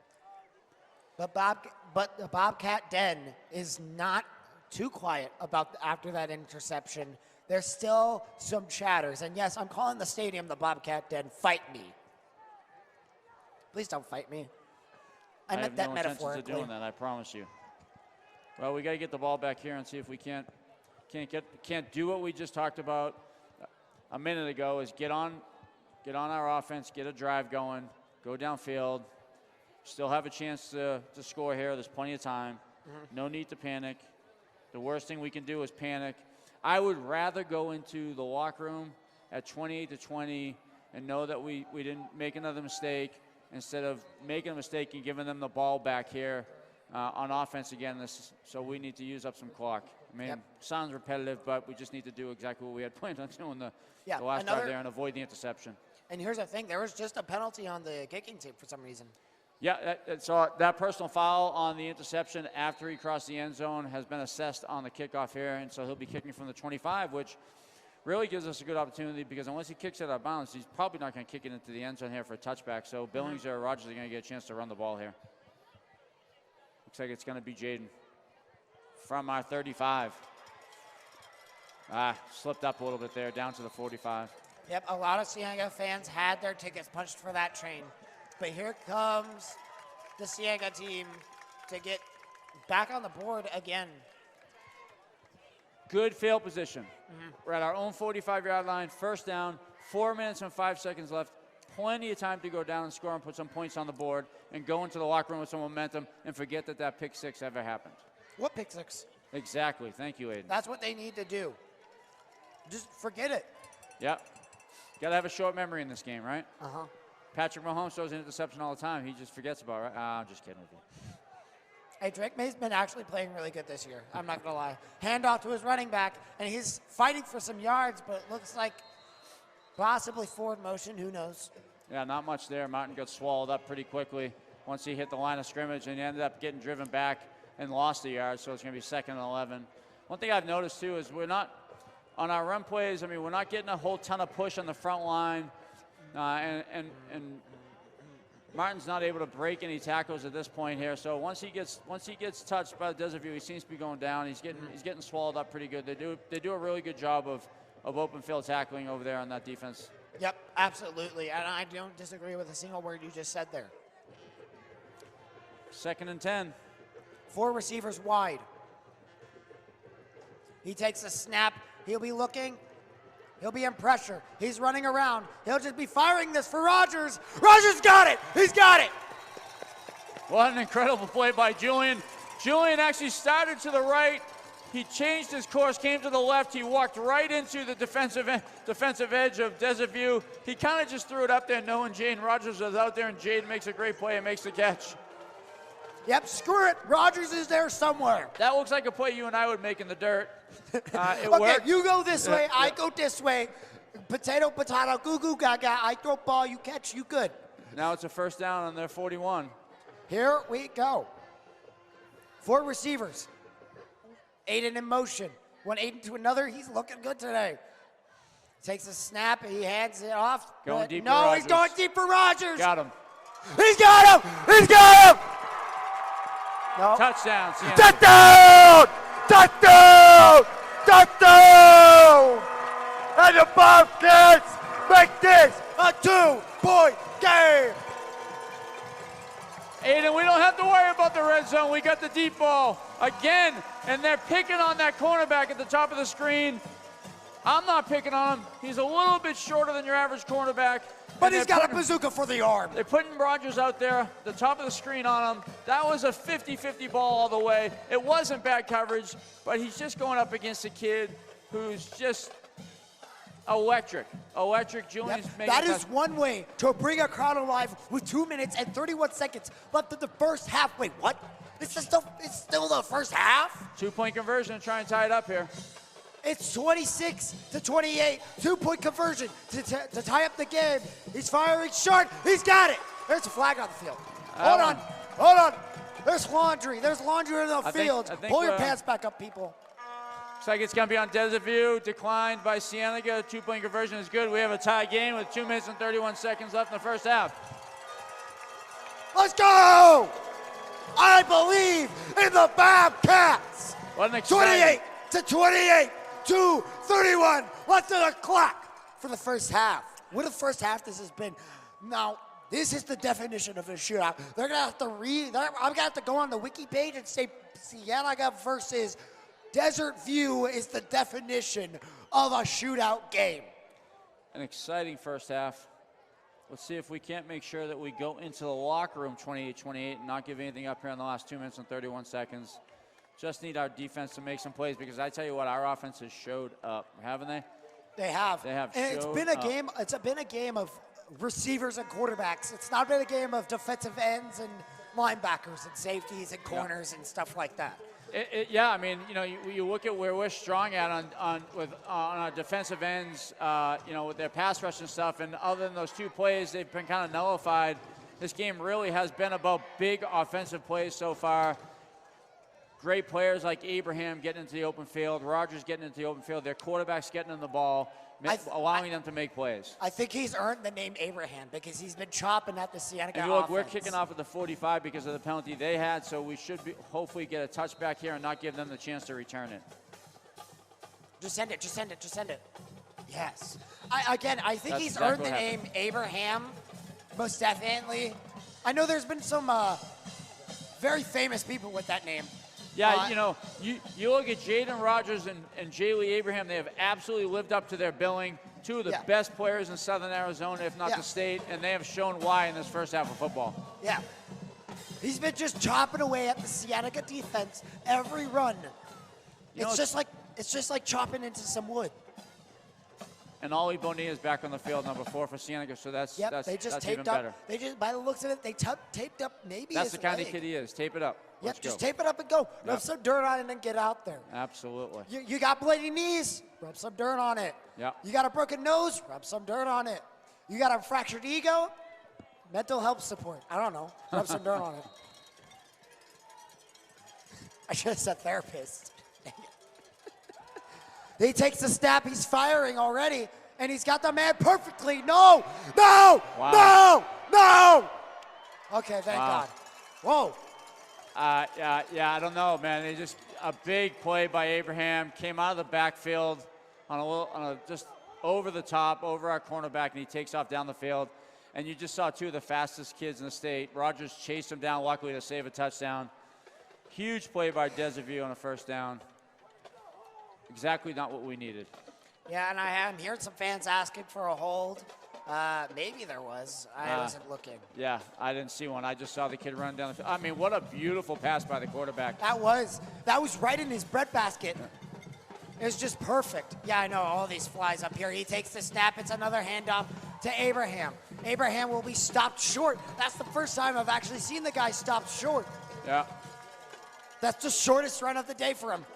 But the Bobcat Den is not too quiet about after that interception. There's still some chatters, and yes, I'm calling the stadium the Bobcat Den. Fight me. Please don't fight me. I meant that metaphorically. I have no intentions of doing that, I promise you. Well, we got to get the ball back here and see if we can't do what we just talked about a minute ago, is get on our offense, get a drive going, go downfield, still have a chance to score here. There's plenty of time. No need to panic. The worst thing we can do is panic. I would rather go into the locker room at 28-20 and know that we didn't make another mistake instead of making a mistake and giving them the ball back here on offense again. So we need to use up some clock. I mean, sounds repetitive, but we just need to do exactly what we had planned on doing the last drive there and avoid the interception. And here's the thing. There was just a penalty on the kicking team for some reason. Yeah, so that personal foul on the interception after he crossed the end zone has been assessed on the kickoff here, and so he'll be kicking from the 25, which really gives us a good opportunity because unless he kicks it out of bounds, he's probably not going to kick it into the end zone here for a touchback. So Billings or Rogers are going to get a chance to run the ball here. Looks like it's going to be Jaden from our 35. Slipped up a little bit there, down to the 45. Yep, a lot of Cienega fans had their tickets punched for that train. But here comes the Cienega team to get back on the board again. Good field position. We're at our own 45-yard line, first down, 4 minutes and 5 seconds left. Plenty of time to go down and score and put some points on the board and go into the locker room with some momentum and forget that pick six ever happened. What pick six? Exactly. Thank you, Aiden. That's what they need to do. Just forget it. Yep. Got to have a short memory in this game, right? Uh-huh. Patrick Mahomes throws an interception all the time. He just forgets about it, right? I'm just kidding with you. Hey, Drake May's been actually playing really good this year. I'm not going to lie. Handoff to his running back, and he's fighting for some yards, but it looks like possibly forward motion. Who knows? Yeah, not much there. Martin got swallowed up pretty quickly once he hit the line of scrimmage, and he ended up getting driven back and lost a yard, so it's going to be 2nd and 11. One thing I've noticed, too, is we're not, on our run plays, I mean, we're not getting a whole ton of push on the front line, and Martin's not able to break any tackles at this point here. So once he gets touched by the Desert View, he seems to be going down. He's getting swallowed up pretty good. They do a really good job of open field tackling over there on that defense. Yep, absolutely. And I don't disagree with a single word you just said there. 2nd and 10. 4 receivers wide. He takes a snap. He'll be looking. He'll be in pressure. He's running around. He'll just be firing this for Rogers. Rogers got it. He's got it. What an incredible play by Julian. Julian actually started to the right. He changed his course, came to the left. He walked right into the defensive edge of Desert View. He kind of just threw it up there knowing Jaden Rogers was out there, and Jaden makes a great play and makes the catch. Yep, screw it. Rogers is there somewhere. That looks like a play you and I would make in the dirt. It Okay, worked. you go this way, I go this way. Potato, potato, goo goo gaga. I throw ball, you catch, you good. Now it's a first down on their 41. Here we go. 4 receivers. Aiden in motion. One Aiden to another. He's looking good today. Takes a snap. He hands it off. Going deep for No, Rogers. he's going deep for Rogers. Got him. He's got him. He's got him. No. Touchdown. Cienega. Touchdown! Touchdown! Touchdown! And the Bobcats make this a 2-point game. Aiden, we don't have to worry about the red zone. We got the deep ball again, and they're picking on that cornerback at the top of the screen. I'm not picking on him. He's a little bit shorter than your average cornerback. But he's got a bazooka for the arm. They're putting Rogers out there, the top of the screen on him. That was a 50-50 ball all the way. It wasn't bad coverage, but he's just going up against a kid who's just electric. Julian's making that is one way to bring a crowd alive with 2 minutes and 31 seconds left in the first half. Wait, what? It's still the first half? 2-point conversion and try and tie it up here. It's 26-28, 2-point conversion to tie up the game. He's firing short. He's got it. There's a flag on the field. Hold on. There's laundry. There's laundry in the field. I think Pull your pants back up, people. Looks like it's going to be on Desert View. Declined by Cienega. 2-point conversion is good. We have a tie game with 2 minutes and 31 seconds left in the first half. Let's go! I believe in the Bobcats. What an exciting 28-28. 2:31 left on the clock for the first half. What a first half this has been. Now, this is the definition of a shootout. They're gonna have to I'm gonna have to go on the wiki page and say Cienega versus Desert View is the definition of a shootout game. An exciting first half. Let's see if we can't make sure that we go into the locker room 28-28 and not give anything up here in the last 2 minutes and 31 seconds. Just need our defense to make some plays because I tell you what, our offense has showed up, haven't they? They have. And it's been a game. It's been a game of receivers and quarterbacks. It's not been a game of defensive ends and linebackers and safeties and corners and stuff like that. Yeah, I mean, you look at where we're strong at on our defensive ends, with their pass rush and stuff, and other than those 2 plays, they've been kind of nullified. This game really has been about big offensive plays so far. Great players like Abraham getting into the open field, Rogers getting into the open field, their quarterbacks getting in the ball, allowing them to make plays. I think he's earned the name Abraham because he's been chopping at the Cienega And look, offense. we're kicking off at the 45 because of the penalty they had, so we should hopefully get a touchback here and not give them the chance to return it. Just send it, just send it, just send it. Yes. I think That's he's exactly earned the what name happened. Abraham, most definitely. I know there's been some very famous people with that name. Yeah, you look at Jaden Rogers and Jaylee Abraham, they have absolutely lived up to their billing. Two of the best players in Southern Arizona, if not the state, and they have shown why in this first half of football. Yeah. He's been just chopping away at the Cienega defense every run. It's just like chopping into some wood. And Ollie Bonilla is back on the field, number 4 for Cienega, so that's even better. They just, by the looks of it, they taped up maybe That's his the kind leg. of kid he is. Tape it up. Yep, Let's just go. tape it up and go. Rub some dirt on it and get out there. Absolutely. You got bloody knees, rub some dirt on it. Yep. You got a broken nose, rub some dirt on it. You got a fractured ego, mental health support. I don't know, rub some dirt on it. I should have said therapist. He takes the snap, he's firing already, and he's got the man perfectly. No, no, Wow. no. Okay, thank Wow. God. Whoa. Yeah, I don't know, man. They just a big play by Abraham, came out of the backfield on just over the top, over our cornerback, and he takes off down the field. And you just saw 2 of the fastest kids in the state. Rogers chased him down, luckily to save a touchdown. Huge play by Desiree on a first down. Exactly not what we needed. Yeah, and I'm hearing some fans asking for a hold. Maybe there was. I wasn't looking. Yeah, I didn't see one. I just saw the kid run down the field. I mean, what a beautiful pass by the quarterback. That was right in his breadbasket. It was just perfect. Yeah, I know, all these flies up here. He takes the snap. It's another handoff to Abraham. Abraham will be stopped short. That's the first time I've actually seen the guy stopped short. Yeah. That's the shortest run of the day for him.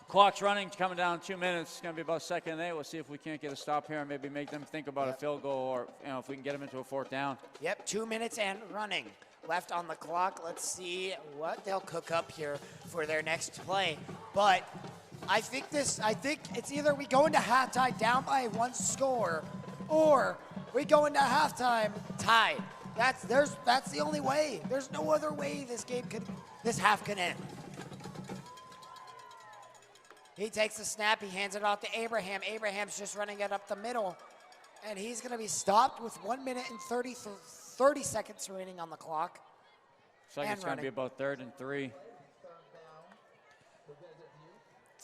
Clock's running, coming down 2 minutes. It's going to be about 2nd and 8. We'll see if we can't get a stop here and maybe make them think about a field goal or if we can get them into a 4th down. Yep, 2 minutes and running left on the clock. Let's see what they'll cook up here for their next play. But I think it's either we go into halftime down by 1 score or we go into halftime tied. That's the only way. There's no other way this half can end. He takes the snap, he hands it off to Abraham. Abraham's just running it up the middle, and he's going to be stopped with 1 minute and 30 seconds remaining on the clock. Looks like it's going to be about 3rd and 3.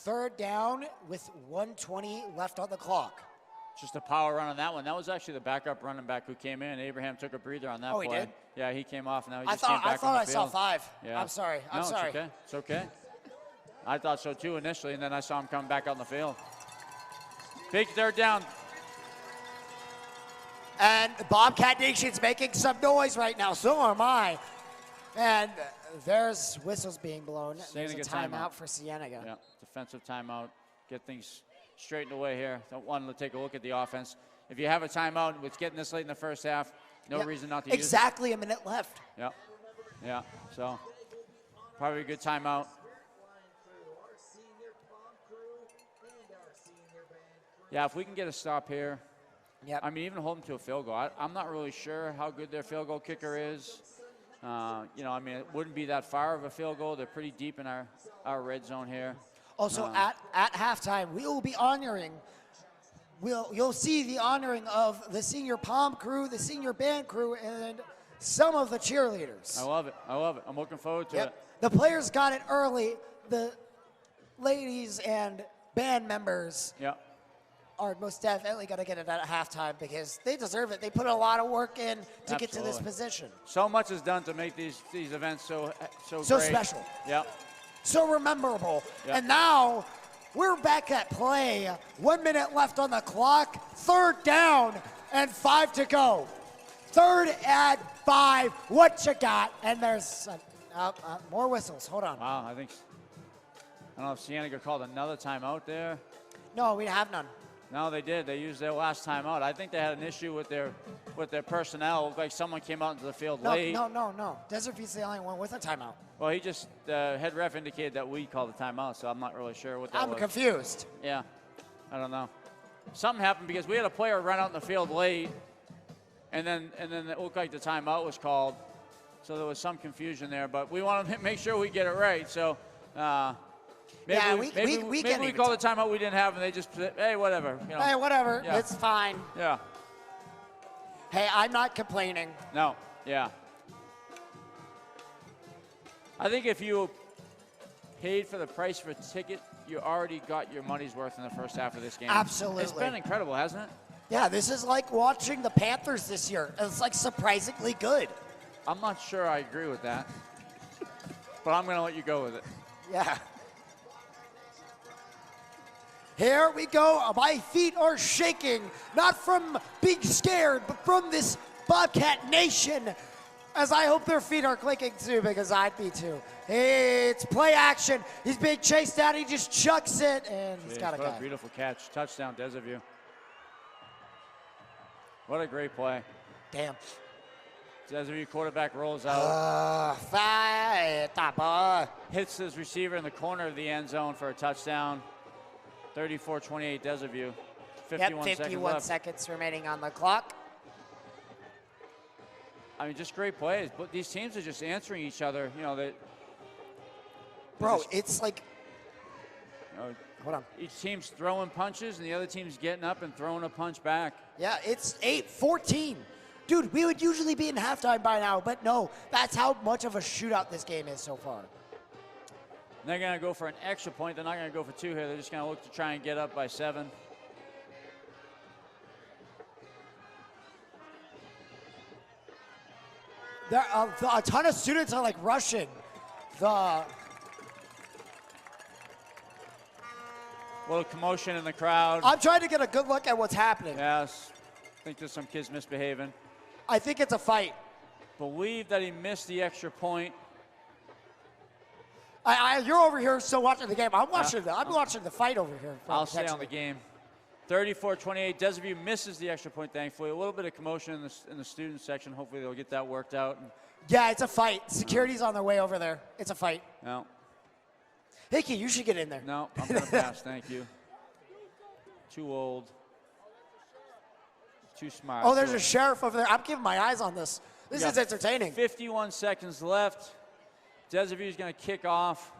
3rd down with 1:20 left on the clock. Just a power run on that one. That was actually the backup running back who came in. Abraham took a breather on that play. Oh, he did? Yeah, he came off, and now he I just came back on the thought I saw field. 5. Yeah. I'm sorry. No, it's okay. It's okay. I thought so too initially, and then I saw him come back on the field. Big 3rd down. And Bobcat Nation's making some noise right now. So am I. And there's whistles being blown. There's a timeout for Cienega. Yeah, defensive timeout. Get things straightened away here. Don't want to take a look at the offense. If you have a timeout, it's getting this late in the first half. No reason not to use it. Exactly a minute left. Yeah. So probably a good timeout. Yeah, if we can get a stop here. Yep. I mean, even hold them to a field goal. I'm not really sure how good their field goal kicker is. I mean, it wouldn't be that far of a field goal. They're pretty deep in our red zone here. Also, at halftime, we will be honoring. You'll see the honoring of the senior pom crew, the senior band crew, and some of the cheerleaders. I love it. I'm looking forward to it. The players got it early. The ladies and band members are most definitely going to get it at halftime because they deserve it. They put a lot of work in to get to this position. So much is done to make these events so great. Special. Yep. So rememberable. Yep. And now we're back at play. 1 minute left on the clock. 3rd down and 5 to go. 3rd and 5. What you got? And there's more whistles. Hold on. Wow, I don't know if Cienega called another timeout there. No, we have none. No, they did. They used their last timeout. I think they had an issue with their personnel. It looked like someone came out into the field late. No. Desert View's the only one with a timeout. Well, he just, the head ref indicated that we called the timeout, so I'm not really sure what that was. I'm confused. Yeah, I don't know. Something happened because we had a player run out in the field late, and then it looked like the timeout was called. So there was some confusion there, but we want to make sure we get it right. So maybe we called the timeout we didn't have, and they just said, hey, whatever. You know. Hey, whatever. Yeah. It's fine. Yeah. Hey, I'm not complaining. No. Yeah. I think if you paid for the price of a ticket, you already got your money's worth in the first half of this game. Absolutely. It's been incredible, hasn't it? Yeah, this is like watching the Panthers this year. It's like surprisingly good. I'm not sure I agree with that, but I'm going to let you go with it. Yeah. Here we go. My feet are shaking, not from being scared, but from this Bobcat Nation. As I hope their feet are clicking too, because I'd be too. It's play action. He's being chased down. He just chucks it, and he's got a guy. What a beautiful catch. Touchdown, Desaview. What a great play. Damn. Desaview quarterback rolls out. Hits his receiver in the corner of the end zone for a touchdown. 34-28 Desaview. 51 seconds remaining on the clock. I mean, just great plays. But these teams are just answering each other. You know, Bro, it's like, hold on. Each team's throwing punches, and the other team's getting up and throwing a punch back. Yeah, it's 8-14. Dude, we would usually be in halftime by now, but no, that's how much of a shootout this game is so far. They're going to go for an extra point. They're not going to go for two here. They're just going to look to try and get up by 7. There, a ton of students are like rushing. A little commotion in the crowd. I'm trying to get a good look at what's happening. Yes. I think there's some kids misbehaving. I think it's a fight. Believe that he missed the extra point. You're over here still watching the game. I'm watching the fight over here. I'll stay on the game. 34-28. Desaview misses the extra point, thankfully. A little bit of commotion in the student section. Hopefully they'll get that worked out. Yeah, it's a fight. Security's on their way over there. It's a fight. No. Hickey, you should get in there. No, I'm going to pass. Thank you. Too old. Too smart. Oh, there's a sheriff over there. I'm keeping my eyes on this. This is entertaining. 51 seconds left. Desaview's going to kick off.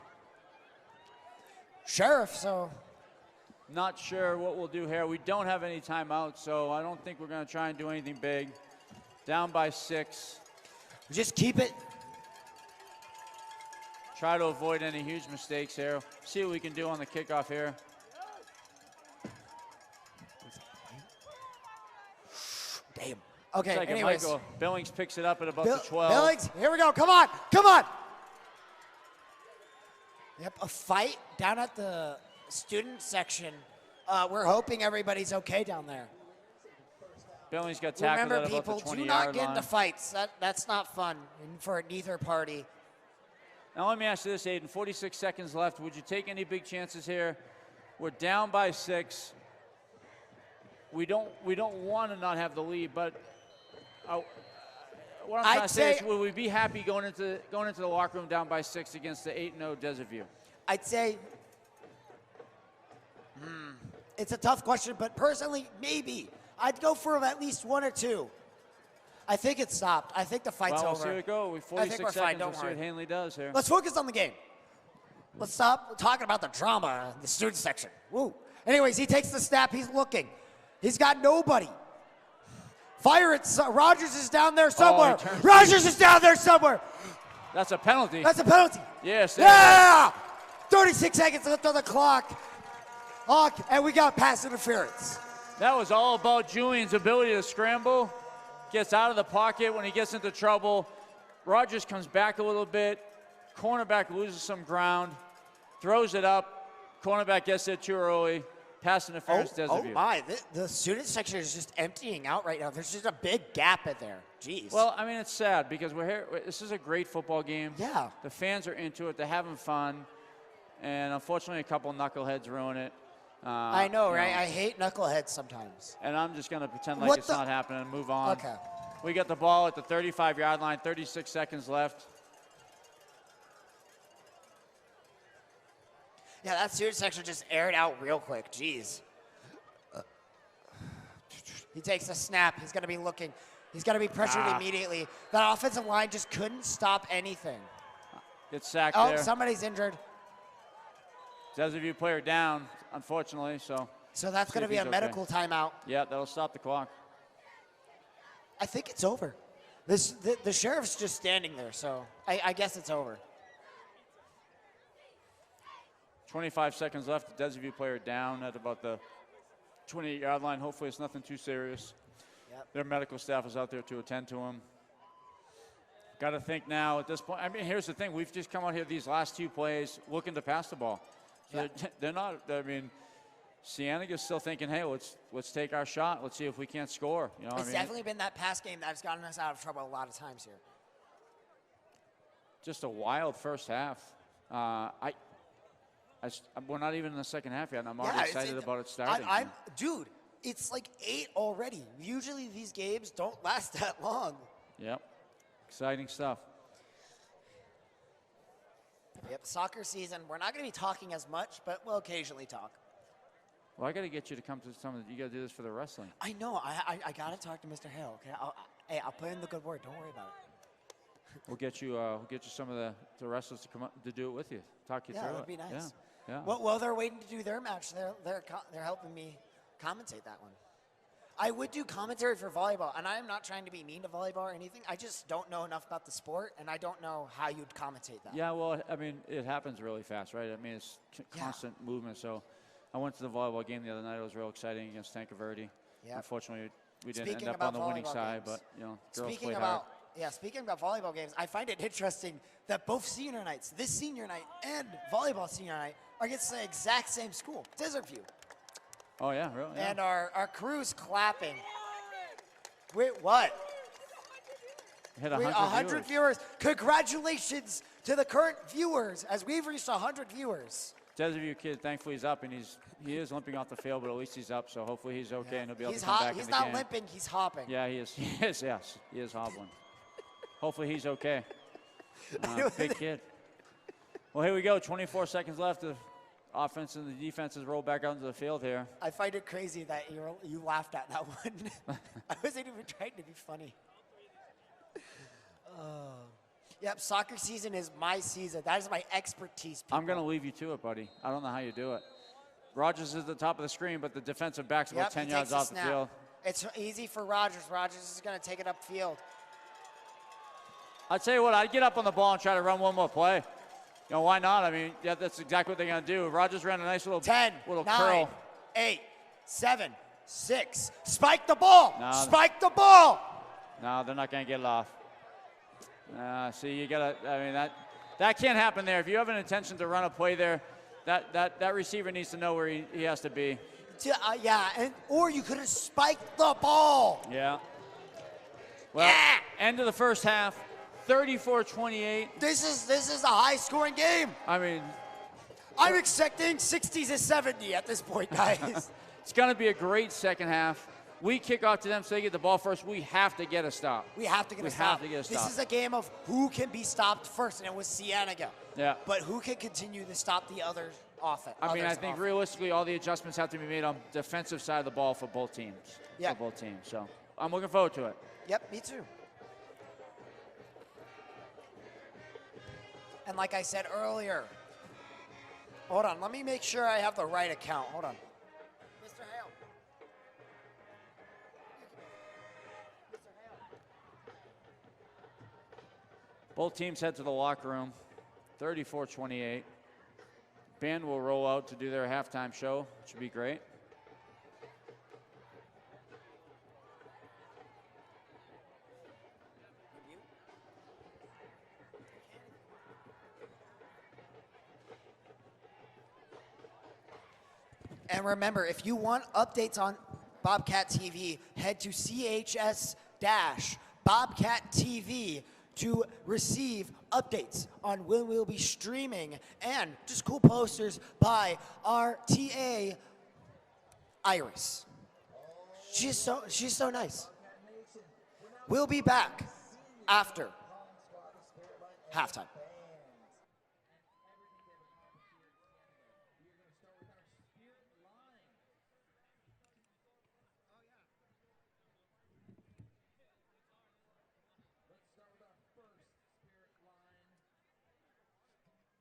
Sheriff, so. Not sure what we'll do here. We don't have any timeouts, so I don't think we're going to try and do anything big. Down by 6. Just keep it. Try to avoid any huge mistakes here. See what we can do on the kickoff here. Damn. Okay, Like anyways. Billings picks it up at about the 12. Billings, here we go. Come on. Come on. Yep, a fight down at the student section. We're hoping everybody's okay down there. Billings got tackled Remember, at about the people, 20-yard do not line. get into fights. That's not fun for neither party. Now let me ask you this, Aiden. 46 seconds left. Would you take any big chances here? We're down by 6. We don't want to not have the lead, but what I'm trying to say is, will we be happy going into the locker room down by 6 against the 8-0 Desaview? I'd say it's a tough question, but personally, maybe. I'd go for at least 1 or 2. I think it stopped. I think the fight's We'll over. see how it go. 46 seconds. We'll see what Hanley does here. Let's focus on the game. Let's stop talking about the drama in the student section. Woo. Anyways, he takes the snap. He's looking. He's got nobody. Fire it. Rogers is down there somewhere. Rogers is down there somewhere. That's a penalty. That's a penalty. Yes. Yeah. 36 seconds left on the clock. And we got pass interference. That was all about Julian's ability to scramble. Gets out of the pocket when he gets into trouble. Rogers comes back a little bit. Cornerback loses some ground. Throws it up. Cornerback gets there too early. Pass interference, Desaview. Oh my, the student section is just emptying out right now. There's just a big gap in there. Jeez. Well, I mean, it's sad because we're here. This is a great football game. Yeah. The fans are into it. They're having fun. And unfortunately, a couple knuckleheads ruin it. I know, you right? I hate knuckleheads sometimes. And I'm just going to pretend like What it's the- not happening and move on. Okay. We got the ball at the 35-yard line, 36 seconds left. Yeah, that student section just aired out real quick. Jeez. He takes a snap. He's going to be looking. He's going to be pressured immediately. That offensive line just couldn't stop anything. Gets sacked Oh, there. somebody's injured. Desert player down, unfortunately. So So that's see going to if be he's a medical timeout. Yeah, that'll stop the clock. I think it's over. The sheriff's just standing there, so I guess it's over. 25 seconds left. The Desert player down at about the 28-yard line. Hopefully it's nothing too serious. Yep. Their medical staff is out there to attend to him. Got to think now at this point. I mean, here's the thing. We've just come out here these last 2 plays looking to pass the ball. So they're not, I mean, Cienega's still thinking, hey, let's take our shot. Let's see if we can't score. You know, It's definitely been that pass game that's gotten us out of trouble a lot of times here. Just a wild first half. We're not even in the second half yet, and I'm already excited about it starting. Dude, it's like 8 already. Usually these games don't last that long. Yep. Exciting stuff. Yep, soccer season. We're not going to be talking as much, but we'll occasionally talk. Well, I got to get you to come to some of the, you got to do this for the wrestling. I know. I got to talk to Mr. Hale. Okay, I'll put in the good word. Don't worry about it. We'll get you some of the wrestlers to come up to do it with you. Talk you through it. Yeah, that'd be nice. Yeah. Well, they're waiting to do their match. They're helping me commentate that one. I would do commentary for volleyball, and I am not trying to be mean to volleyball or anything. I just don't know enough about the sport, and I don't know how you'd commentate that. Yeah, well, I mean, it happens really fast, right? I mean, it's constant movement. So I went to the volleyball game the other night. It was real exciting against Tankerverde. Yep. Unfortunately, we didn't Speaking end up on the about winning volleyball side, games. but, you know, girls played hard. Speaking about volleyball games, I find it interesting that both senior nights, this senior night and volleyball senior night, are against the exact same school, Desert View. Oh, yeah, really? Yeah. And our crew's clapping. Wait, what? Hit 100 viewers. Congratulations to the current viewers as we've reached 100 viewers. Desert kid, thankfully he's up, and he is limping off the field, but at least he's up, so hopefully he's okay, and he'll be able to come back in the game. He's not limping, he's hopping. Yeah, he is. He is, yes. He is hobbling. Hopefully he's okay. Big kid. Well, here we go. 24 seconds left. The offense and the defense has rolled back out into the field here. I find it crazy that you laughed at that one. I wasn't even trying to be funny. Yep, soccer season is my season. That is my expertise, people. I'm going to leave you to it, buddy. I don't know how you do it. Rogers is at the top of the screen, but the defensive back's about 10 yards off the field. It's easy for Rogers. Rogers is going to take it upfield. I'll tell you what, I'd get up on the ball and try to run one more play. You know, why not? I mean, yeah, that's exactly what they're going to do. Rogers ran a nice little 10, little 9, curl. 8, 7, 6. Spike the ball. No, Spike the ball. No, they're not going to get it off. See, you got to, I mean, that can't happen there. If you have an intention to run a play there, that receiver needs to know where he has to be. Or you could have spiked the ball. Yeah. Well, end of the first half, 34-28. This is a high-scoring game. I mean, I'm expecting 60 to 70 at this point, guys. It's going to be a great second half. We kick off to them so they get the ball first. We have to get a stop. We have to get a stop. This is a game of who can be stopped first, and it was Cienega. Yeah. But who can continue to stop the other offense? I mean, I think realistically all the adjustments have to be made on the defensive side of the ball for both teams. Yeah. For both teams. So I'm looking forward to it. Yep, me too. And like I said earlier, hold on, let me make sure I have the right account. Hold on. Mr. Hale. Both teams head to the locker room, 34-28. Band will roll out to do their halftime show. It should be great. And remember, if you want updates on Bobcat TV, head to CHS-Bobcat TV to receive updates on when we'll be streaming and just cool posters by our TA, Iris. She's so nice. We'll be back after halftime. Let's start with our first spirit line.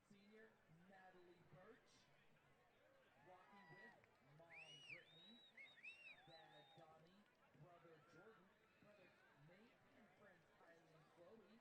Senior Natalie Birch, walking with mom Brittany, dad Donnie, brother Jordan, brothers Nate, and friends Kylie and Chloe.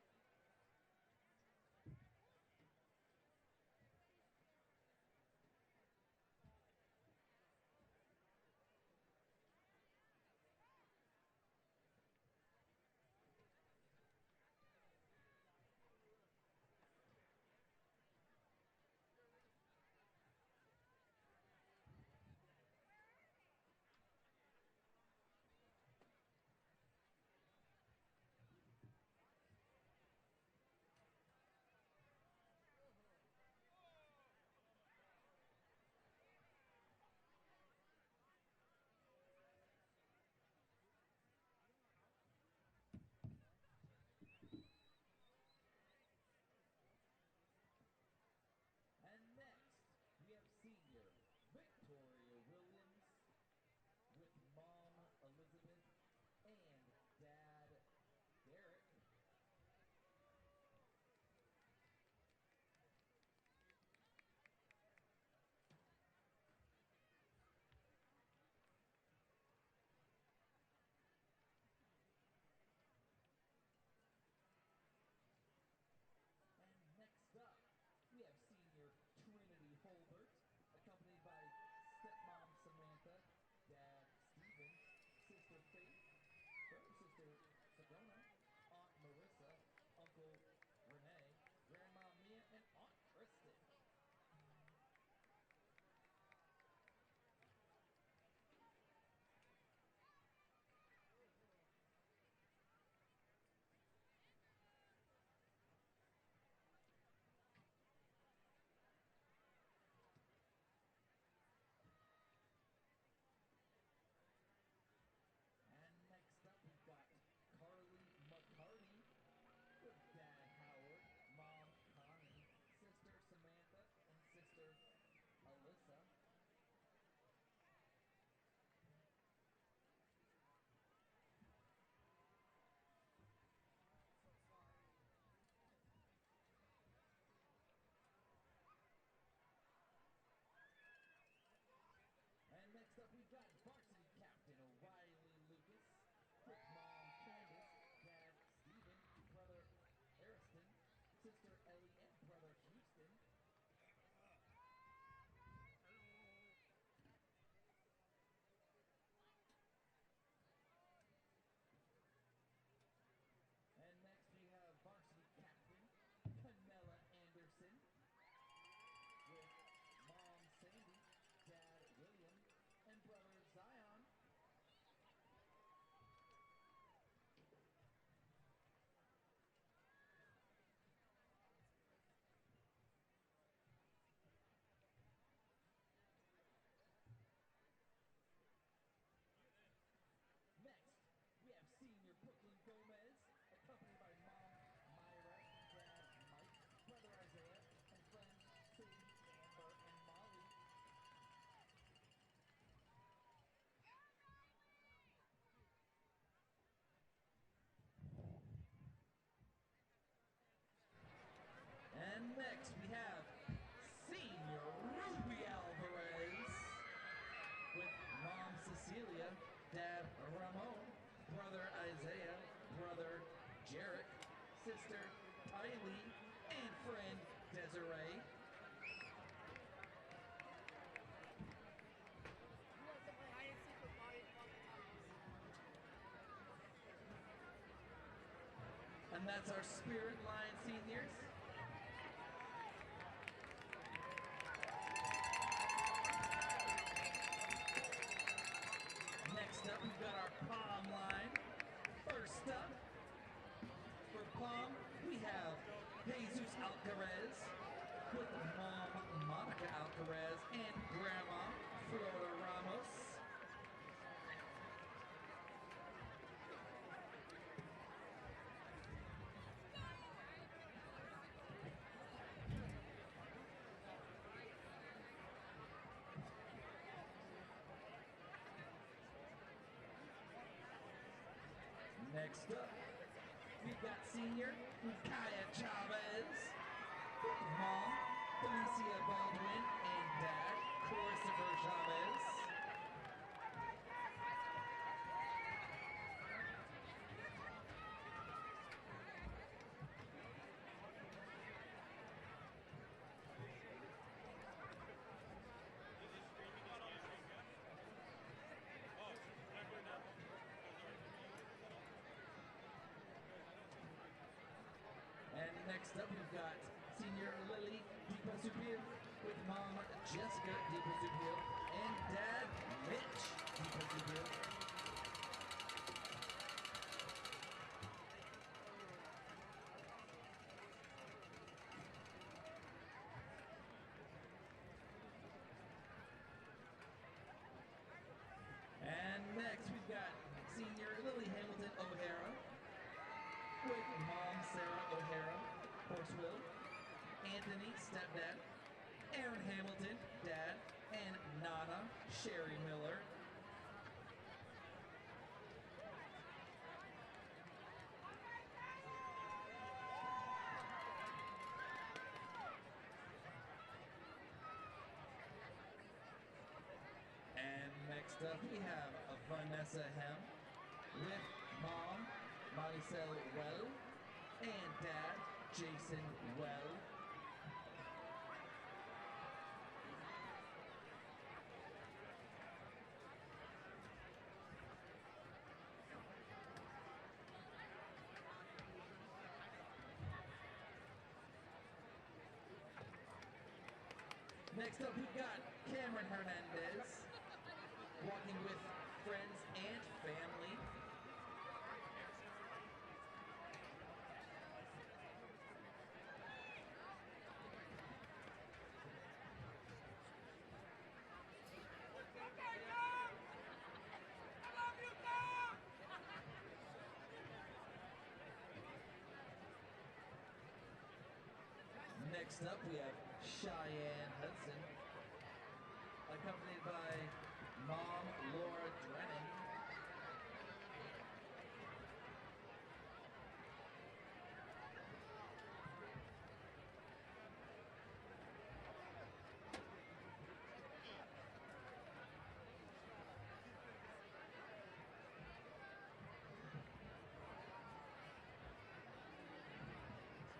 And next, we have senior Victoria Williams with mom Elizabeth and dad Derek. And next up, we have senior Trinity Holbert, accompanied by stepmom Samantha, dad Stephen, sister Faith, brother sister Sedona, aunt Marissa, uncle Renee, grandma Mia, and aunt Kristen. And next up, we've got Carly McCarty with dad Howard, mom Connie, sister Samantha, and sister Alyssa. And next up, we've got varsity captain Riley Lucas with mom Candace, dad Stephen, brother Ariston, sister Ellie, and brother Houston. And next we have varsity captain Canella Anderson with mom Sandy, dad William, and brother Zion. Next, we have senior Brooklyn Gomez, accompanied by mom Myra, dad Mike, brother Isaiah, and friends Sadie, Amber, and Molly. And next we have senior Ruby Alvarez with mom Cecilia, dad Ramon, brother Isaiah, brother Jarek, sister Kylie, and friend Desiree. And that's our Spirit Line seniors. Next up, we've got our Palm line. First up, for Palm, we have Jesus Alcaraz with mom Monica Alcaraz and grandma Flora Ramos. next up, we've got senior Kaya Chavez with mom Felicia Baldwin and dad Christopher Chavez. And next up, we've got senior Lily DiPasupil with mom Jessica DiPasupil and dad Mitch DiPasupil. And next, we've got senior Lily Hamilton O'Hara with mom Sarah O'Hara, Horseville, Anthony, stepdad, Aaron Hamilton, dad, and Nana Sherry Miller. And next up we have Vanessa Hem with mom Maricel Well and dad Jason Well. Next up, we've got Cameron Hernandez walking with friends and family. Next up, we have Cheyenne Hudson, accompanied by mom Laura Drennan.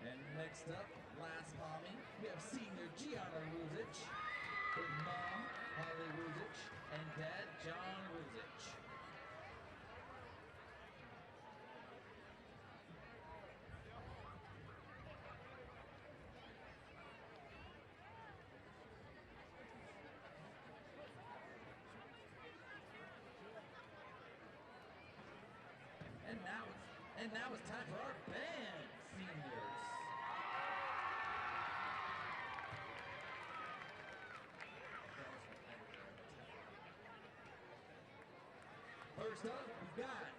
And next up, last mommy, we have senior Gianna Ruzich with mom Holly Ruzich and dad John Ruzich. And now it's time for our band, seniors. First up, we've got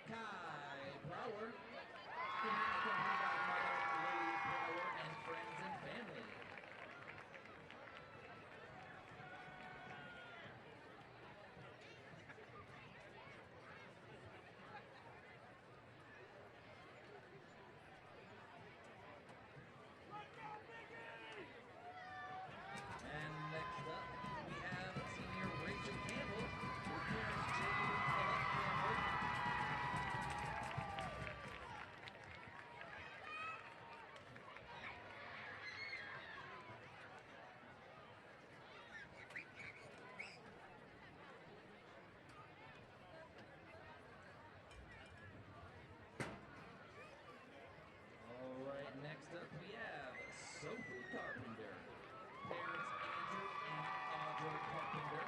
Kai Brower, accompanied by mother Lily Brower and friends and family. And next up, we have senior Rachel Campbell with parents Jacob and Ellen Campbell. All right, next up we have Sophie Carpenter. Parents Andrew and Audrey Carpenter.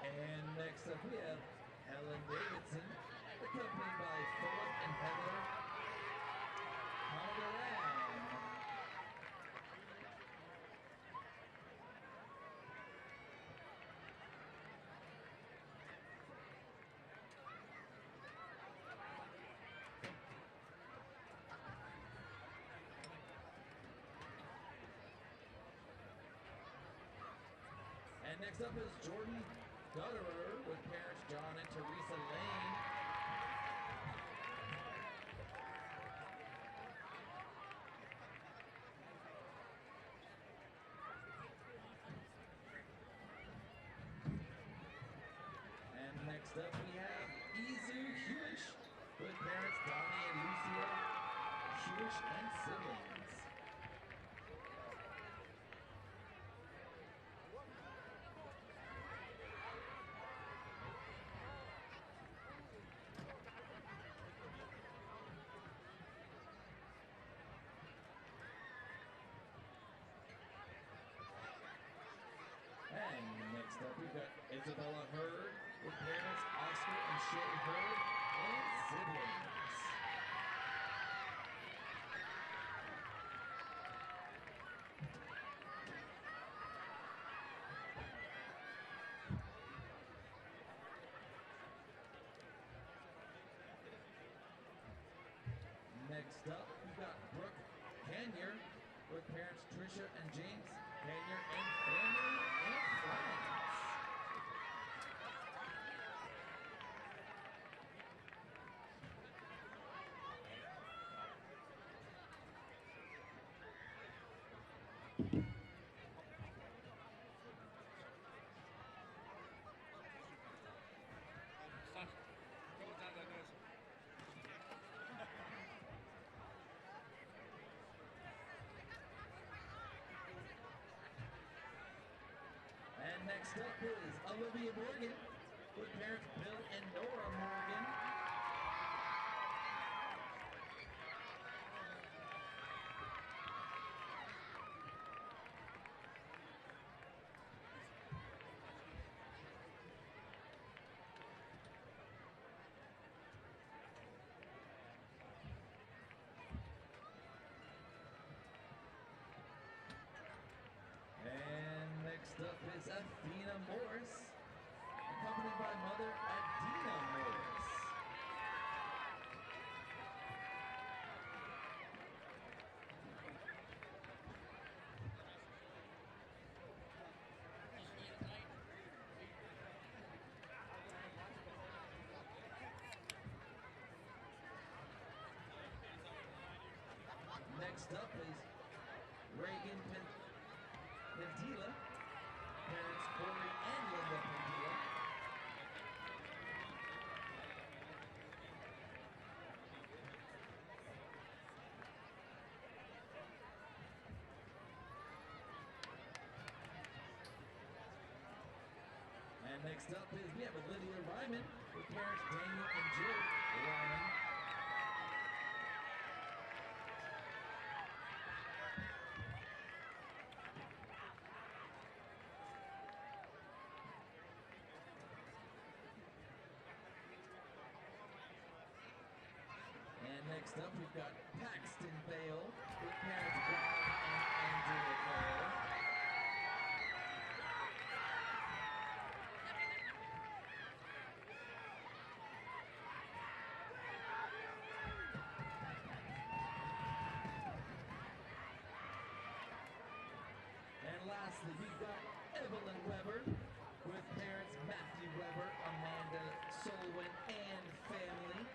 And next up we have Helen Davidson, accompanied by Philip and Heather Hondaran. Next up is Jordan Gutterer with parents John and Teresa Lane. And next up we have Izu Hewish with parents Donnie and Lucia Hewish and siblings. And next up we've got Isabella Hurd with parents Oscar and Shay Hurd and siblings. Next up we've got Brooke Canyer with parents Trisha and James Canyer and family and friends. And next up is Olivia Morgan with parents Bill and Nora Morgan. And next up is Athena Morris, accompanied by mother Adina Morris. Next up is Reagan Pentila, parents Corey and Linda Pentila. And next up is we have Olivia Ryman with parents Daniel and Jill Ryman. And next up, we've got Paxton Bale with parents Bob and Andrea Bale. And lastly, we've got Evelyn Weber with parents Matthew Weber, Amanda Solwyn, and family.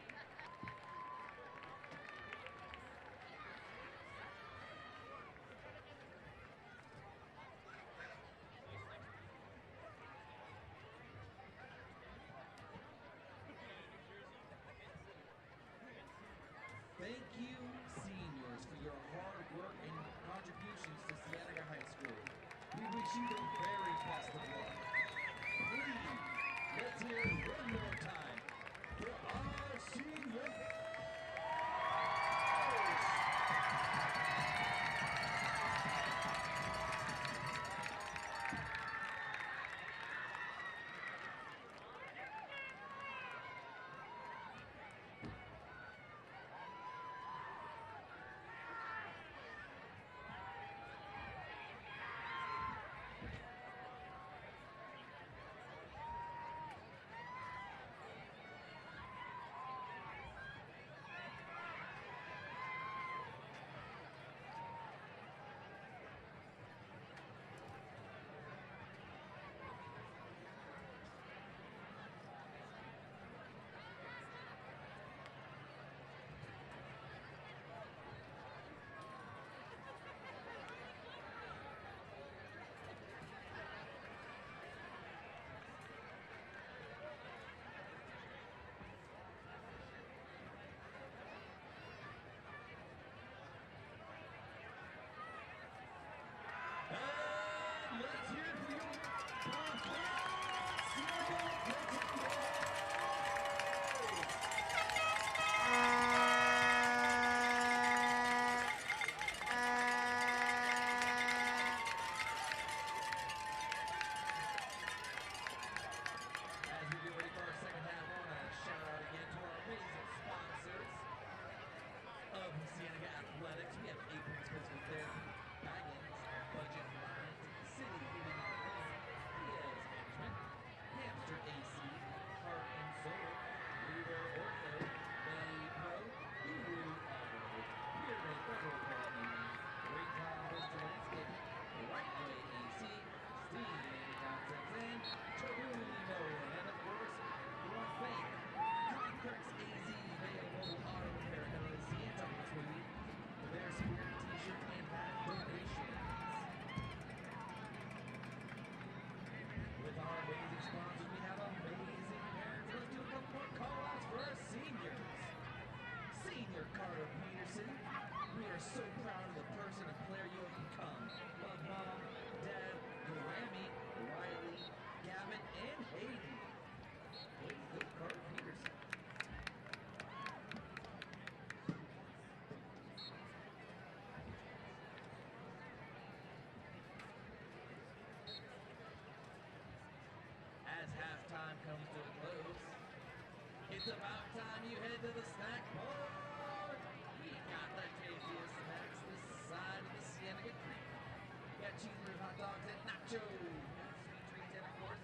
It's about time you head to the snack bar. We got the tastiest snacks this side of the Cienega Creek. We got cheeseburgers, hot dogs, and nachos. Sweet treats, and of course,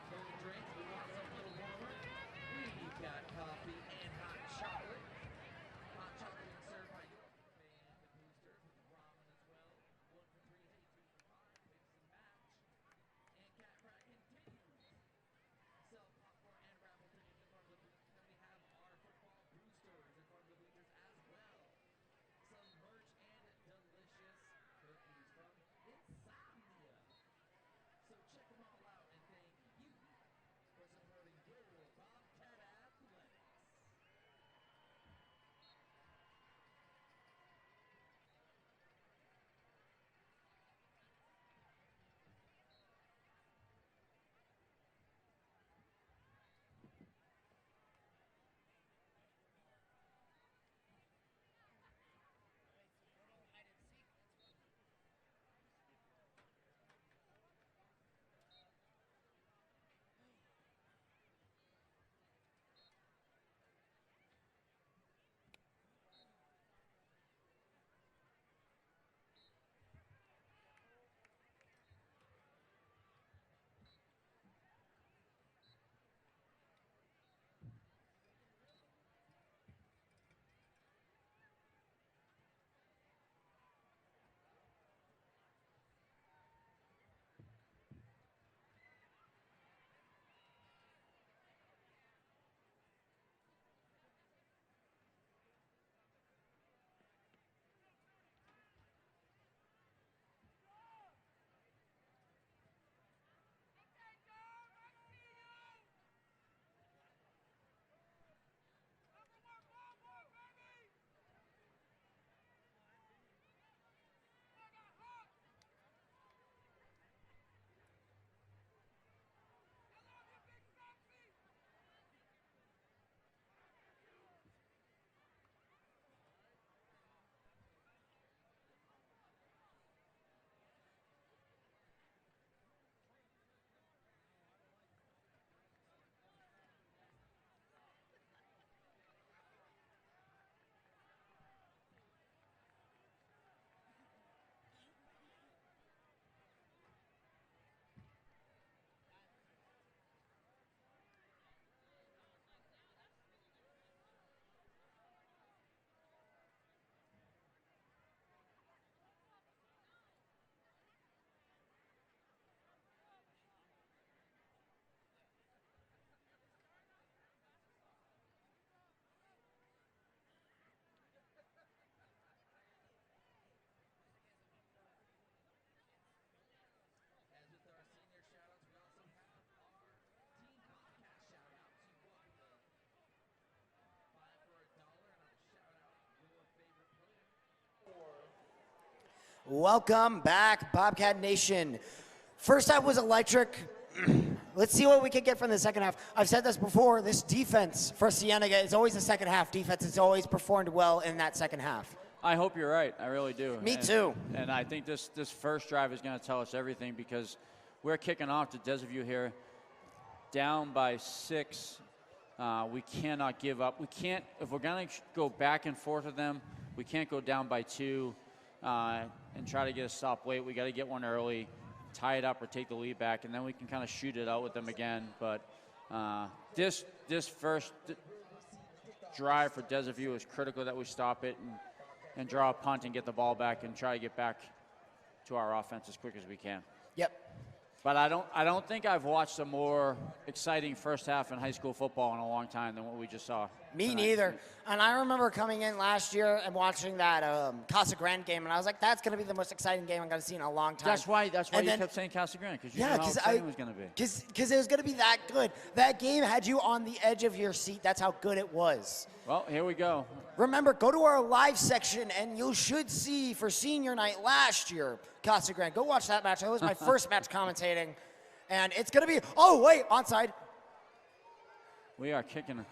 cold drinks. We want something a little warmer. We've got coffee and hot chocolate. Hot chocolate being served by your band of boosters with ramen as well. 1 for 3, hey, 2 for 5, mix and match. And Cat Crack continues. Sell popcorn and raffle tickets in front of the booth. And we have our football boosters in front of the bleachers as well. Some merch and delicious cookies from Insomnia. So check them all out and thank you for supporting your Bobcat Athletics. As with our senior shoutouts, we also have our Team Bobcat shoutouts. You walk the 5 for $1 and I'll shout out your favorite player. Welcome back, Bobcat Nation. First half was electric. Let's see what we can get from the second half. I've said this before, this defense for Cienega is always the second half. Defense has always performed well in that second half. I hope you're right. I really do. Me too. And I think this first drive is going to tell us everything because we're kicking off to Desaview here down by 6. We cannot give up. We can't, if we're going to go back and forth with them, we can't go down by 2 and try to get a stop late. We got to get one early, tie it up or take the lead back, and then we can kind of shoot it out with them again. But this first drive for Desaview is critical that we stop it and draw a punt and get the ball back and try to get back to our offense as quick as we can. Yep. But I don't think I've watched a more exciting first half in high school football in a long time than what we just saw. Me tonight. neither. And I remember coming in last year and watching that Casa Grande game, and I was like, that's going to be the most exciting game I'm going to see in a long time. That's why And you then- kept saying Casa Grande, because you Yeah, knew how exciting it was going to be. Because it was going to be that good. That game had you on the edge of your seat. That's how good it was. Well, here we go. Remember, go to our live section, and you should see for senior night last year, Casa Grande. Go watch that match. That was my first match commentating. And it's going to be, oh, wait, onside. We are kicking.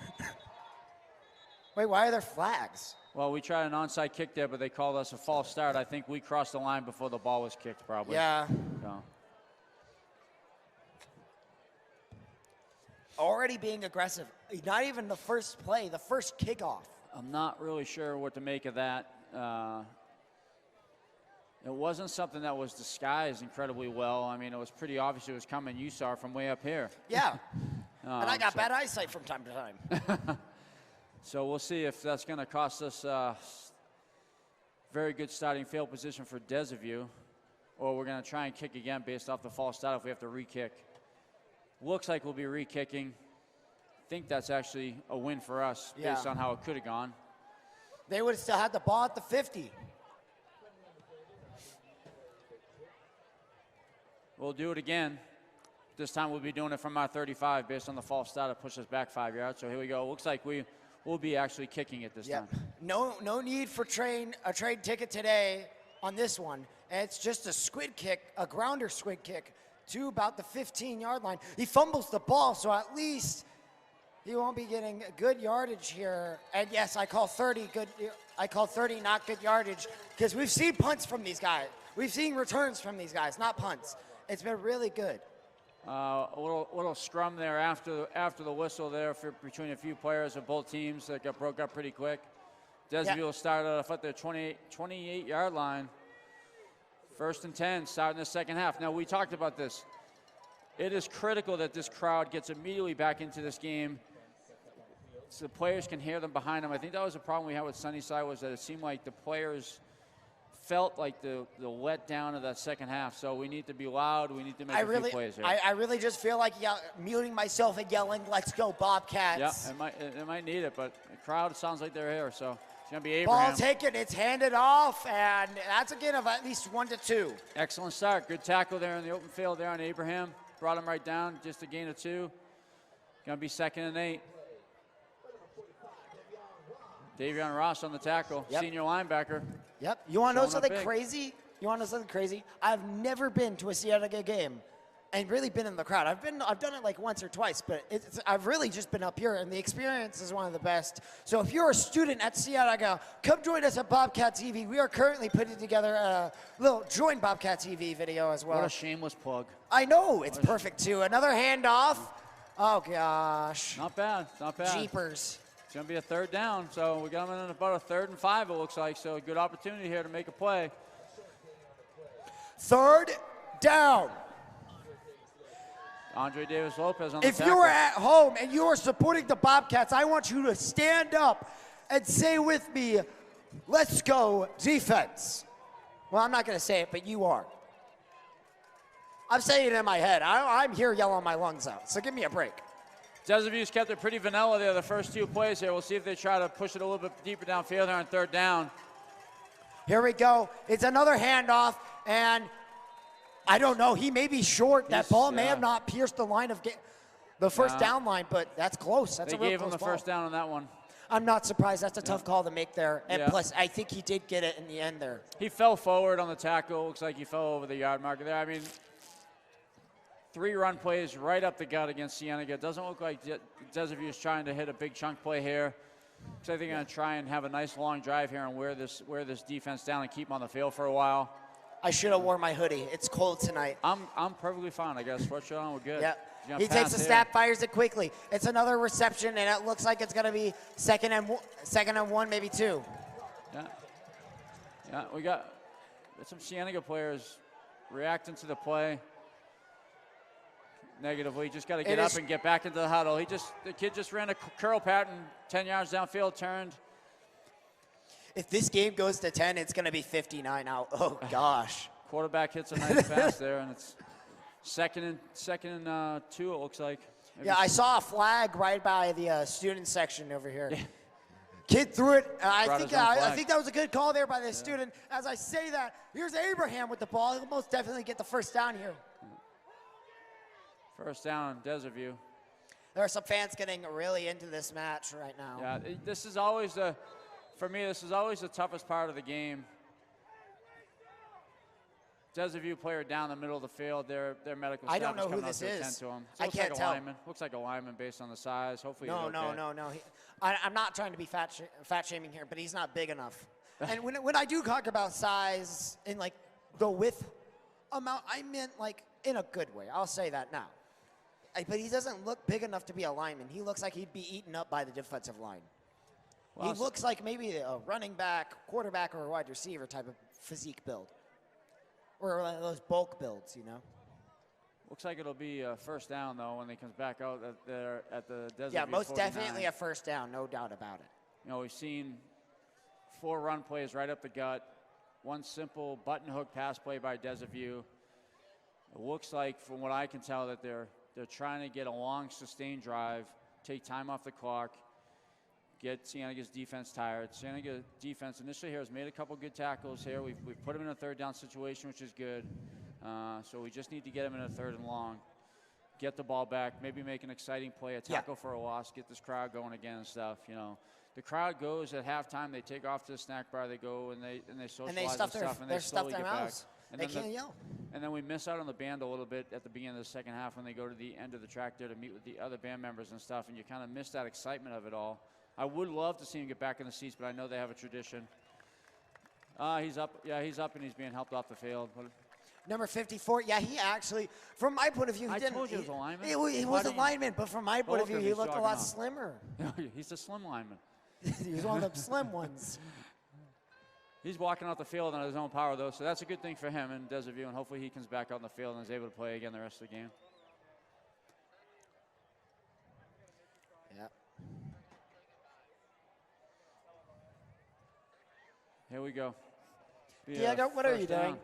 Wait, why are there flags? Well, we tried an onside kick there, but they called us a false start. I think we crossed the line before the ball was kicked, probably. Yeah. So. Already being aggressive. Not even the first play, the first kickoff. I'm not really sure what to make of that. It wasn't something that was disguised incredibly well. I mean, it was pretty obvious it was coming. You saw it from way up here. Yeah. And I got bad eyesight from time to time. So we'll see if that's going to cost us very good starting field position for Desaview, or we're going to try and kick again based off the false start if we have to re-kick. Looks like we'll be re-kicking. I think that's actually a win for us based on how it could have gone. They would have still had the ball at the 50. We'll do it again. This time we'll be doing it from our 35 based on the false start to push us back 5 yards. So here we go. Looks like we'll be actually kicking it this time. No need for a trade ticket today on this one. And it's just a squid kick, a grounder squid kick to about the 15-yard line. He fumbles the ball, so at least he won't be getting good yardage here. And yes, I call 30 good. I call 30 not good yardage because we've seen punts from these guys. We've seen returns from these guys, not punts. It's been really good. A little scrum there after the whistle there between a few players of both teams that got broke up pretty quick. Desaview started off at their 28-yard line. 1st and 10, starting the second half. Now, we talked about this. It is critical that this crowd gets immediately back into this game so the players can hear them behind them. I think that was the problem we had with Sunnyside, was that it seemed like the players felt like the letdown of that second half. So we need to be loud. We need to make a few plays here. I really just feel like muting myself and yelling, "Let's go Bobcats." Yeah, it might need it, but the crowd sounds like they're here. So it's going to be Abraham. Ball taken, it's handed off, and that's a gain of at least 1 to 2. Excellent start. Good tackle there in the open field there on Abraham. Brought him right down, just a gain of 2. Going to be 2nd and 8. Davion Ross on the tackle, senior linebacker. Yep. You want to know something crazy? I've never been to a Cienega game and really been in the crowd. I've done it like once or twice, but I've really just been up here, and the experience is one of the best. So if you're a student at Cienega, come join us at Bobcat TV. We are currently putting together a little Join Bobcat TV video as well. What a shameless plug. I know, it's perfect too. Another handoff. Oh gosh. Not bad, not bad. Jeepers. It's going to be a 3rd down, so we got them in about a 3rd and 5, it looks like. So a good opportunity here to make a play. 3rd down. Andre Davis Lopez on the tackle. If you're at home and you are supporting the Bobcats, I want you to stand up and say with me, "Let's go defense." Well, I'm not going to say it, but you are. I'm saying it in my head. I'm here yelling my lungs out, so give me a break. Desaview's kept it pretty vanilla there the first 2 plays here. We'll see if they try to push it a little bit deeper downfield there on 3rd down. Here we go. It's another handoff, and I don't know. He may be short. That ball may have not pierced the line of the first down line, but that's close. That's they a real gave him close the ball. first down on that one. I'm not surprised. That's a tough call to make there. And plus, I think he did get it in the end there. He fell forward on the tackle. Looks like he fell over the yard marker there. I mean, 3 run plays right up the gut against Cienega. Doesn't look like Desaview is trying to hit a big chunk play here. So I think they're going to try and have a nice long drive here and wear this defense down and keep them on the field for a while. I should have worn my hoodie. It's cold tonight. I'm perfectly fine, I guess. Sweatshirt on, we're good. Yeah. He takes a snap, fires it quickly. It's another reception, and it looks like it's going to be second and 1, maybe 2. Yeah, we got some Cienega players reacting to the play negatively. Just got to get up and get back into the huddle. The kid just ran a curl pattern 10 yards downfield, turned. If this game goes to 10, it's going to be 59 out. Oh, gosh. Quarterback hits a nice pass there, and it's second and 2, it looks like. Maybe I saw a flag right by the student section over here. Yeah. Kid threw it. I think that was a good call there by the student. As I say that, here's Abraham with the ball. He'll most definitely get the first down here. First down, Desaview. There are some fans getting really into this match right now. Yeah, this is always for me, this is always the toughest part of the game. Desaview player down the middle of the field. Their medical staff I don't know who coming this out to is. attend to him. I can't tell. Lineman. Looks like a lineman based on the size. Hopefully he's okay. No. I'm not trying to be fat shaming here, but he's not big enough. And when I do talk about size in like the width amount, I meant like in a good way. I'll say that now. But he doesn't look big enough to be a lineman. He looks like he'd be eaten up by the defensive line. Well, He looks like maybe a running back, quarterback, or a wide receiver type of physique build. Or one of those bulk builds, you know? Looks like it'll be a first down, though, when he comes back out at the Desert Yeah, View most 49. definitely a first down, no doubt about it. You know, we've seen 4 run plays right up the gut, 1 simple button hook pass play by Desert View. It looks like, from what I can tell, that they're trying to get a long, sustained drive, take time off the clock, get Cienega's defense tired. Cienega defense initially here has made a couple good tackles here. We've put him in a third down situation, which is good. So we just need to get him in a third and long, get the ball back, maybe make an exciting play, a tackle for a loss, get this crowd going again and stuff. You know, the crowd goes at halftime. They take off to the snack bar. They go and they socialize And they stuff and stuff, and their they stuff slowly their get back. mouths. And They then can't yell. And then we miss out on the band a little bit at the beginning of the second half when they go to the end of the track there to meet with the other band members and stuff, and you kind of miss that excitement of it all. I would love to see him get back in the seats, but I know they have a tradition. He's up. Yeah, he's up, and he's being helped off the field. But Number 54, yeah, he actually, from my point of view, he I didn't. told you he was a lineman. He Why was a didn't you- lineman, but from my point of view, Bulker, he he's looked a jogging lot on. slimmer. he's a slim lineman. He was one of the slim ones. He's walking out the field on his own power, though, so that's a good thing for him and Desert View, and hopefully he comes back out on the field and is able to play again the rest of the game. Yeah. Here we go. Diego, what are you first down. doing?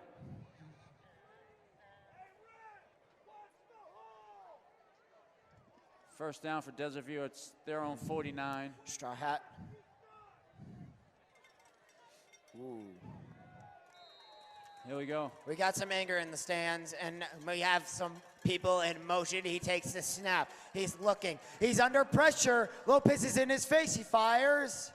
First down for Desert View. It's their own 49. Straw hat. Ooh. Here we go. We got some anger in the stands, and we have some people in motion. He takes the snap. He's looking. He's under pressure. Lopez is in his face. He fires.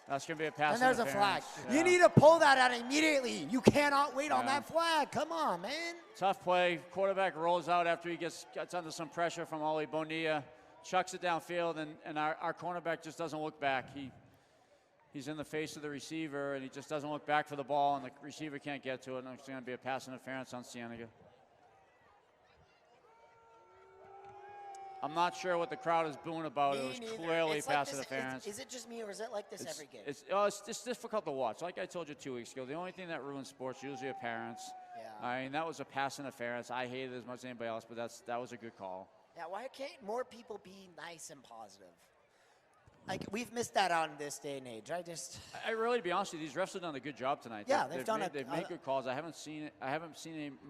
That's going to be a pass And there's a flag. interference. You Yeah. need to pull that out immediately. You cannot wait on Yeah. that flag. Come on, man. Tough play. Quarterback rolls out after he gets under some pressure from Oli Bonilla, chucks it downfield, and our cornerback just doesn't look back. He's in the face of the receiver, and he just doesn't look back for the ball, and the receiver can't get to it, and it's going to be a pass interference on Cienega. I'm not sure what the crowd is booing about. It was Me neither. clearly It's like pass this- interference. Is it just me, or is it like this every game? It's just difficult to watch. Like I told you 2 weeks ago, the only thing that ruins sports usually are parents. Yeah. I mean, that was a pass interference. I hated it as much as anybody else, but that was a good call. Yeah, why can't more people be nice and positive? Like, we've missed that out in this day and age. I really, to be honest with you, these refs have done a good job tonight. Yeah, they've done They've made good calls. I haven't seen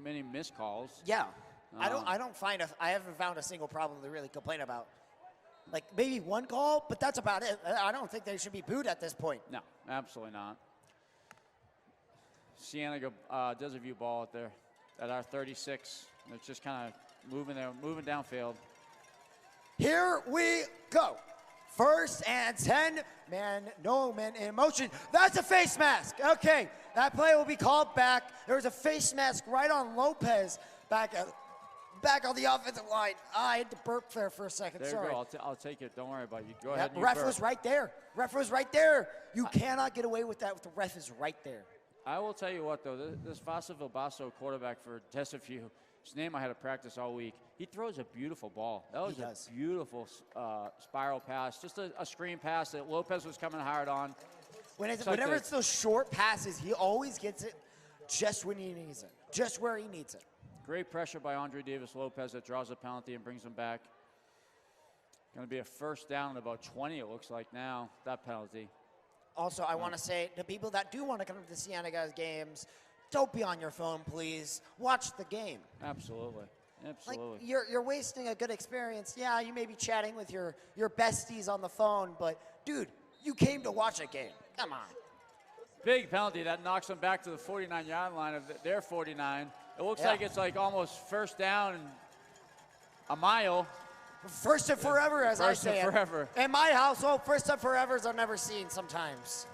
many missed calls. Yeah. I haven't found a single problem to really complain about. Like, maybe one call, but that's about it. I don't think they should be booed at this point. No, absolutely not. Cienega Desert View ball out there at our 36. It's just kind of moving downfield. Here we go. First and 10. No man in motion. That's a face mask. Okay, that play will be called back. There was a face mask right on Lopez back on the offensive line. I had to burp there for a second. There Sorry. you go. I'll take it. Don't worry about it. You go Yep, ahead and you ref burp. was right there. Ref was right there. You cannot get away with that. The ref is right there. I will tell you what, though. This Vasa Vilbaso quarterback for Desert View, his name I had to practice all week. He throws a beautiful ball. That was a beautiful spiral pass. Just a screen pass that Lopez was coming hard on. Whenever it's those short passes, he always gets it just when he needs it. Just where he needs it. Great pressure by Andre Davis Lopez that draws a penalty and brings him back. Going to be a first down at about 20, it looks like now, that penalty. Also, I want to say to people that do want to come to the Cienega games, don't be on your phone, please. Watch the game. Absolutely. Absolutely. Like, you're wasting a good experience. Yeah, you may be chatting with your besties on the phone, but dude, you came to watch a game. Come on. Big penalty that knocks them back to the 49-yard line of their 49. It looks like it's like almost first down and a mile. First and forever, as I First say. and forever. In my household, first and forevers are never seen sometimes.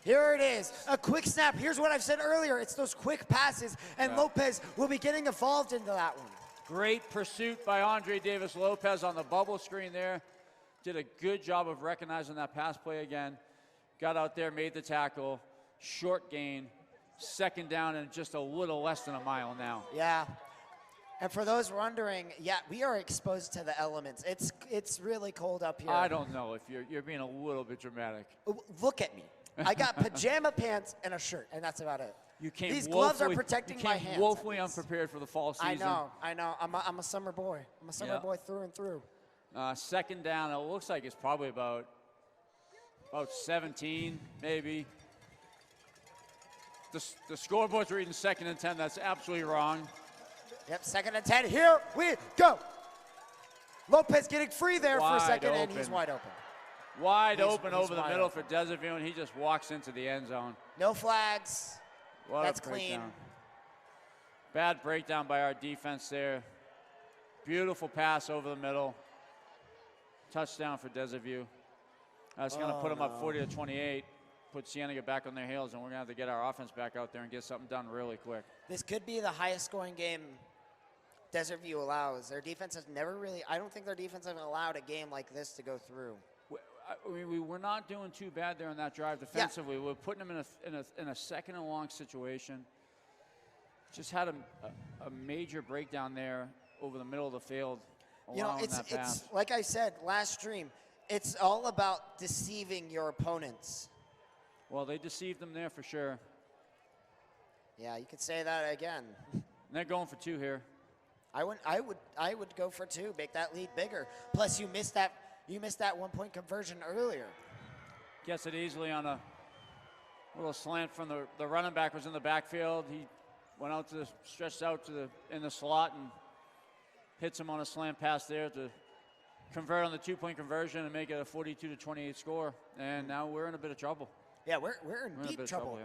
Here it is, a quick snap. Here's what I've said earlier. It's those quick passes, and Lopez will be getting involved into that one. Great pursuit by Andre Davis Lopez on the bubble screen there. Did a good job of recognizing that pass play again. Got out there, made the tackle. Short gain. Second down and just a little less than a mile now. Yeah. And for those wondering, yeah, we are exposed to the elements. It's really cold up here. I don't know if you're being a little bit dramatic. Look at me. I got pajama pants and a shirt, and that's about it. You came These gloves are protecting my you came hands. woefully unprepared for the fall season. I know. I'm a summer boy. I'm a summer boy through and through. Second down, it looks like it's probably about 17, maybe. The scoreboard's reading 2nd and 10. That's absolutely wrong. Yep, 2nd and 10. Here we go. Lopez getting free there for a second, and he's wide open. Wide open he's over the wide middle open. for Desaville, and he just walks into the end zone. No flags. What That's a clean. breakdown. Bad breakdown by our defense there. Beautiful pass over the middle. Touchdown for Desaville. That's going to put them up 40-28. Put Cienega back on their heels, and we're going to have to get our offense back out there and get something done really quick. This could be the highest scoring game Desert View allows. Their defense has never really, I don't think their defense has allowed a game like this to go through. We were not doing too bad there on that drive defensively. Yeah. We're putting them in a second and long situation. Just had a major breakdown there over the middle of the field. You know, that pass. It's like I said last stream, it's all about deceiving your opponents. Well, they deceived them there for sure. Yeah, you could say that again. And they're going for 2 here. I would go for 2, make that lead bigger. Plus, you missed that 1-point conversion earlier. Gets it easily on a little slant from the running back was in the backfield. He went out stretched out in the slot and hits him on a slant pass there to convert on the 2-point conversion and make it a 42-28 score. And now we're in a bit of trouble. Yeah, we're in deep trouble.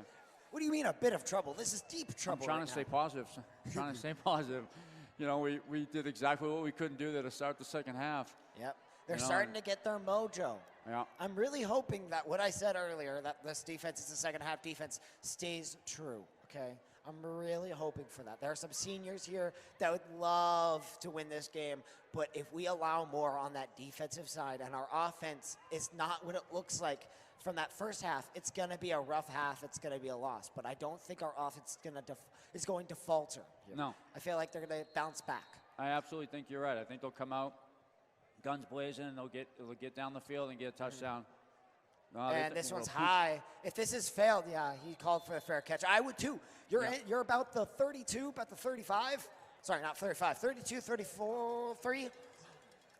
What do you mean a bit of trouble? This is deep trouble. I'm trying to stay positive. Trying to stay positive. You know, we did exactly what we couldn't do there to start the second half. Yep. They're starting to get their mojo. Yeah. I'm really hoping that what I said earlier, that this defense is the second half defense, stays true, okay? I'm really hoping for that. There are some seniors here that would love to win this game, but if we allow more on that defensive side and our offense is not what it looks like from that first half, it's going to be a rough half. It's going to be a loss. But I don't think our offense is going to falter here. No. I feel like they're going to bounce back. I absolutely think you're right. I think they'll come out, guns blazing, and they'll get down the field and get a touchdown. And this one's high. If this is failed, yeah, he called for a fair catch. I would too. You're about the 32, about the 35. Sorry, not 35. 32, 34, 3.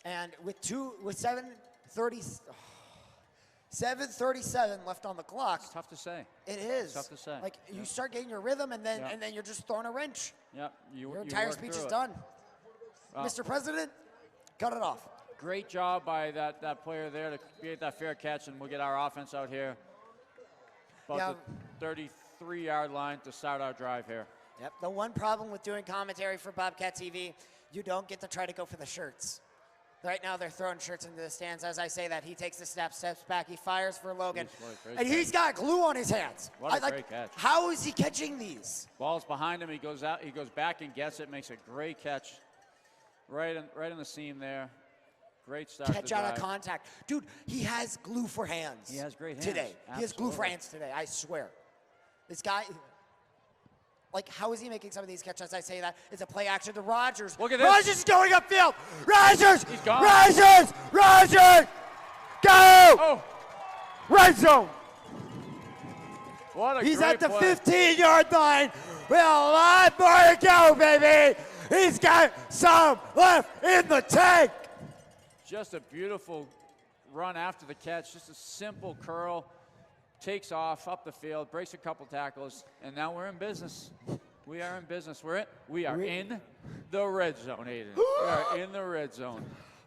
And with 7:37 left on the clock. It's tough to say. It is. It's tough to say. Like you start getting your rhythm, and then you're just throwing a wrench. Yep. Your entire speech is done. Mr. President, cut it off. Great job by that player there to create that fair catch, and we'll get our offense out here about the 33-yard line to start our drive here. Yep. The one problem with doing commentary for Bobcat TV, you don't get to try to go for the shirts. Right now, they're throwing shirts into the stands. As I say that, he takes the steps back. He fires for Logan. And he's got glue on his hands. What a great catch. How is he catching these? Ball's behind him. He goes out. He goes back and gets it. Makes a great catch right in the seam there. Great start. Catch out of contact. Dude, he has glue for hands. He has great hands. Today. Absolutely. He has glue for hands today, I swear. This guy, like, how is he making some of these catches? As I say that, it's a play action to Rogers. Look at this. Rogers is going upfield. Rogers! He's gone. Rogers! Rogers! Go! Oh! Red zone! What a He's great at the play. 15-yard line. With a lot more to go, baby. He's got some left in the tank. Just a beautiful run after the catch. Just a simple curl. Takes off up the field, breaks a couple tackles, and now we're in business. We are in business. We are in the red zone, Aiden. We are in the red zone.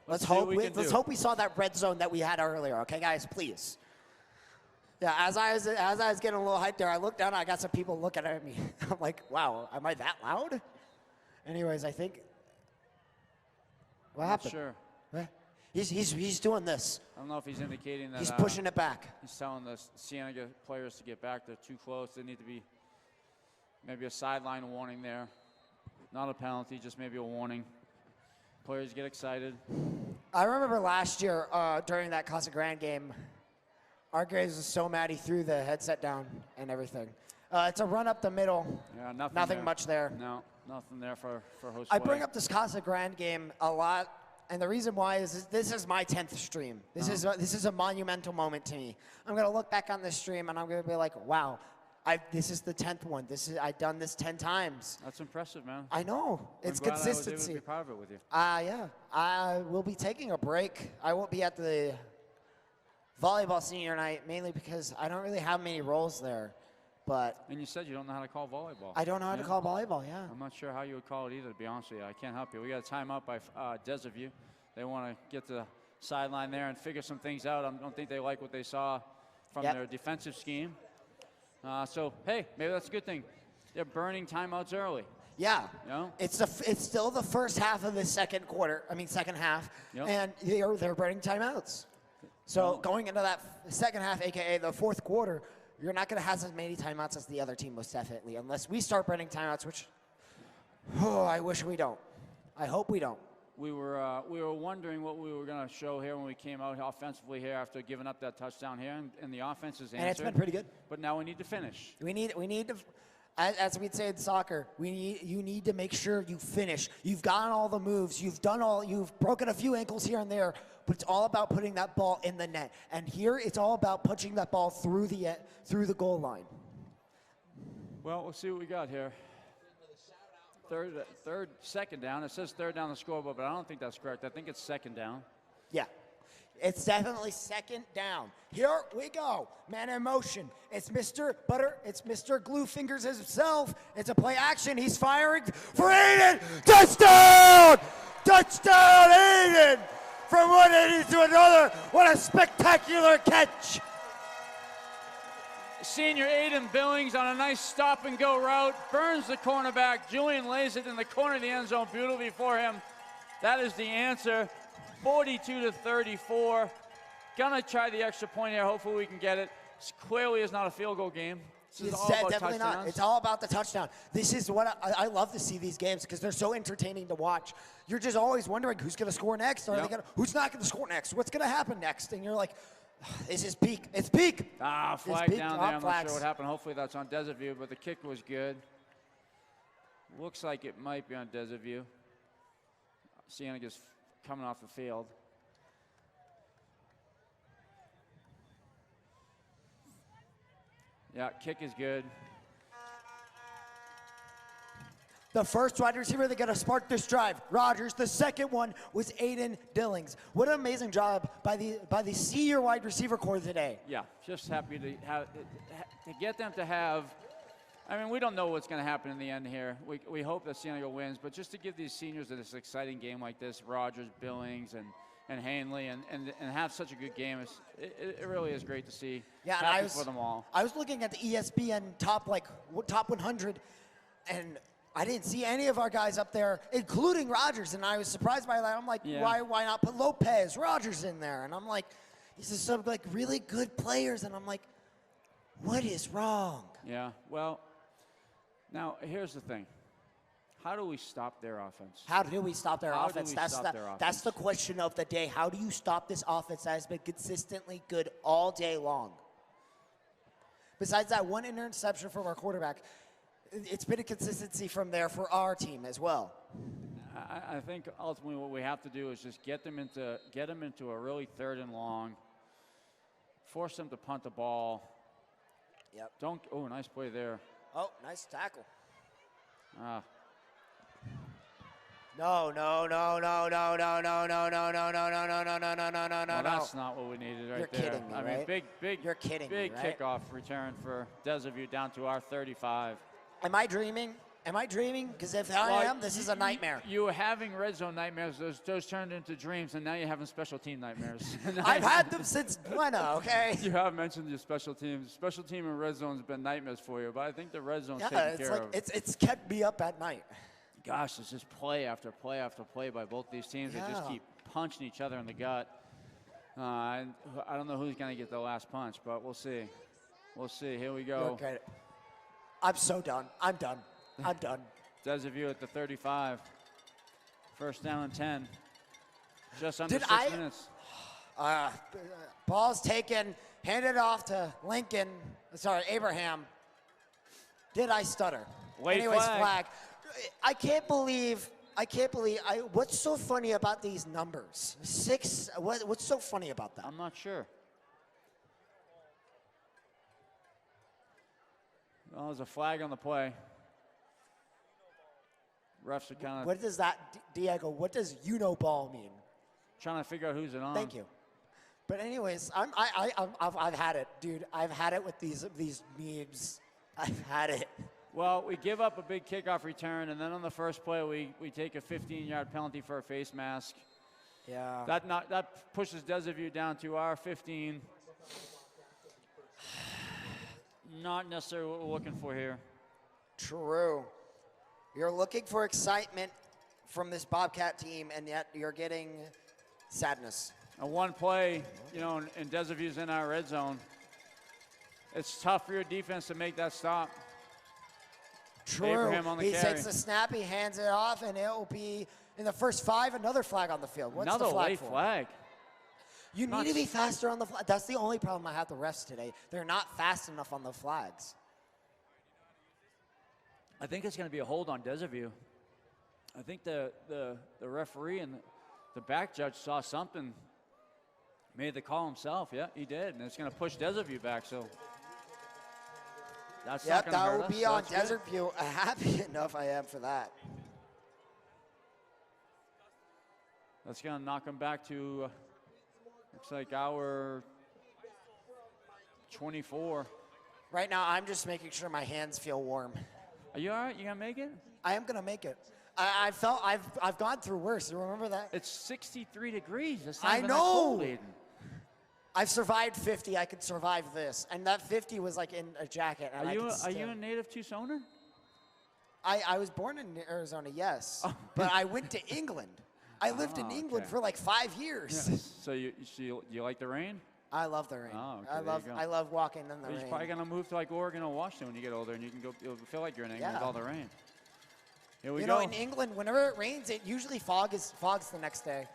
Let's hope we saw that red zone that we had earlier. Okay, guys, please. Yeah, as I was getting a little hyped there, I looked down. I got some people looking at me. I'm like, wow, am I that loud? Anyways, I think. What happened? Sure. What? He's doing this. I don't know if he's indicating that. He's pushing it back. He's telling the Cienega players to get back. They're too close. They need to be maybe a sideline warning there. Not a penalty, just maybe a warning. Players get excited. I remember last year during that Casa Grande game, Argraves was so mad he threw the headset down and everything. It's a run up the middle. Yeah, Nothing there. much there. No. Nothing there for host. I bring up this Casa Grande game a lot, and the reason why is this is my 10th stream. This is a monumental moment to me. I'm gonna look back on this stream and I'm gonna be like, wow, this is the 10th one. I've done this 10 times. That's impressive, man. I know. It's I'm glad consistency. I was able to be part of it with you. Yeah. I will be taking a break. I won't be at the volleyball senior night, mainly because I don't really have many roles there. But And you said you don't know how to call volleyball. I don't know how to call volleyball, yeah. I'm not sure how you would call it either, to be honest with you. I can't help you. We got a timeout by Desaview. They want to get to the sideline there and figure some things out. I don't think they like what they saw from their defensive scheme. So, hey, maybe that's a good thing. They're burning timeouts early. Yeah. You know? It's still the first half of the second half, Yep. and they're burning timeouts. So going into that second half, a.k.a. the fourth quarter, you're not going to have as many timeouts as the other team, most definitely, unless we start burning timeouts, which, I wish we don't. I hope we don't. We were wondering what we were going to show here when we came out offensively here after giving up that touchdown here, and the offense is answered. And it's been pretty good. But now we need to finish. We need to, as we'd say in soccer, you need to make sure you finish. You've gotten all the moves. You've broken a few ankles here and there, but it's all about putting that ball in the net. And here it's all about punching that ball through the goal line. Well, we'll see what we got here. Second down. It says third down the scoreboard, but I don't think that's correct. I think it's second down. Yeah. It's definitely second down. Here we go. Man in motion. It's Mr. Glue Fingers himself. It's a play action. He's firing for Aiden. Touchdown! Touchdown, Aiden! From one end to another. What a spectacular catch. Senior Aiden Billings on a nice stop-and-go route. Burns the cornerback. Julian lays it in the corner of the end zone beautifully for him. That is the answer. 42-34. Gonna try the extra point here. Hopefully we can get it. This clearly is not a field goal game. This is all about definitely touchdowns. not. It's all about the touchdown. This is what I love to see these games because they're so entertaining to watch. You're just always wondering who's going to score next. Who's not going to score next? What's going to happen next? And you're like, this is peak. It's peak. Flag down there. I'm not sure what happened. Hopefully that's on Desaview, but the kick was good. Looks like it might be on Desaview. Cienega's coming off the field. Yeah, kick is good. The first wide receiver that got to spark this drive, Rogers. The second one was Aiden Billings. What an amazing job by the senior wide receiver core today. Yeah, just happy to get them to have. I mean, we don't know what's going to happen in the end here. We hope that Cienega wins, but just to give these seniors this exciting game like this, Rogers, Billings, and Hanley, and have such a good game, it really is great to see. Yeah, happy and for them all. I was looking at the ESPN top 100, and I didn't see any of our guys up there, including Rogers, and I was surprised by that. I'm like, why not put Lopez, Rogers in there? And I'm like, these are some really good players, and I'm like, what is wrong? Yeah, well, now here's the thing. How do we stop their offense? How do we stop their offense? Offense? That's the question of the day. How do you stop this offense that has been consistently good all day long? Besides that one interception from our quarterback, it's been a consistency from there for our team as well. I think ultimately what we have to do is just get them into a really third and long, force them to punt the ball. Yep. Oh, nice play there. Oh, nice tackle. Ah. No. Well, that's not what we needed right there. You're kidding me, I right? mean, big. You're kidding me, right? Kickoff return for Desaview down to our 35. Am I dreaming? Because if I am, this is a nightmare. You were having red zone nightmares. Those turned into dreams, and now you're having special team nightmares. I've had them since Buena, okay? You have mentioned your special teams. Special team and red zone has been nightmares for you, but I think the red zone's taken care of. It's kept me up at night. Gosh, it's just play after play after play by both these teams. Yeah. They just keep punching each other in the gut. I don't know who's going to get the last punch, but we'll see. We'll see. Here we go. Okay. I'm so done. I'm done. Desaview at the 35. First down and 10. Just under 6 minutes. Ball's taken, handed off to Abraham. Did I stutter? Late Anyways, flag. I can't believe. What's so funny about these numbers? 6. What's so funny about that? I'm not sure. Well, there's a flag on the play. Refs are kind of What does that, Diego? What does ball mean? trying to figure out who's it on. Thank you. But anyways, I've had it, dude. I've had it with these memes. I've had it. Well, we give up a big kickoff return, and then on the first play, we take a 15-yard penalty for a face mask. Yeah. That pushes Desaview down to our 15. Not necessarily what we're looking for here. True. You're looking for excitement from this Bobcat team, and yet you're getting sadness. A one play, and Desaview's in our red zone. It's tough for your defense to make that stop. True. Abraham on the he carry. takes the snap, he hands it off, and it will be in the first 5, another flag on the field. What's Another the flag late for? flag. You need to be faster on the flag. That's the only problem I have with the refs today. They're not fast enough on the flags. I think it's going to be a hold on Desaview. I think the referee and the back judge saw something, made the call himself. Yeah, he did, and it's going to push Desaview back. So that's not Yep, going to hurt that will us. be So on that's good. Desert View. Happy enough I am for that. That's going to knock him back to looks like our 24. Right now, I'm just making sure my hands feel warm. Are you all right? You going to make it? I am going to make it. I've gone through worse. You remember that? It's 63 degrees. That's not I even that know. cold, Aiden. I've survived 50. I could survive this. And that 50 was like in a jacket. And Are I you could are you still- a native Tucsoner? I was born in Arizona, yes. But I went to England. I lived in Oh, England okay. for like 5 years. So you like the rain? I love the rain. Oh, okay, there you go. I love walking in the Well, you're rain. probably gonna move to like Oregon or Washington when you get older, and you can go. You'll feel like you're in England with Yeah. all the rain. Here we You go. know, in England, whenever it rains, it usually fogs the next day.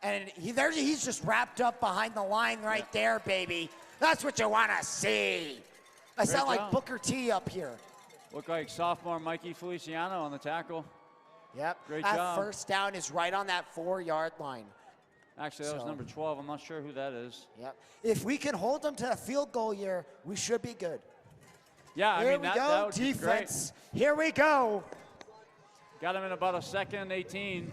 And he's just wrapped up behind the line right there, baby. That's what you want to see. I sound like job. Booker T up here. Look like sophomore Mikey Feliciano on the tackle. Yep. Great that job. first down is right on that 4-yard line. Actually, that was So- number 12. I'm not sure who that is. Yep. If we can hold them to a field goal here, we should be good. Yeah, I Here mean we that go, would be great. defense. Here we go. Got him in about a second and 18.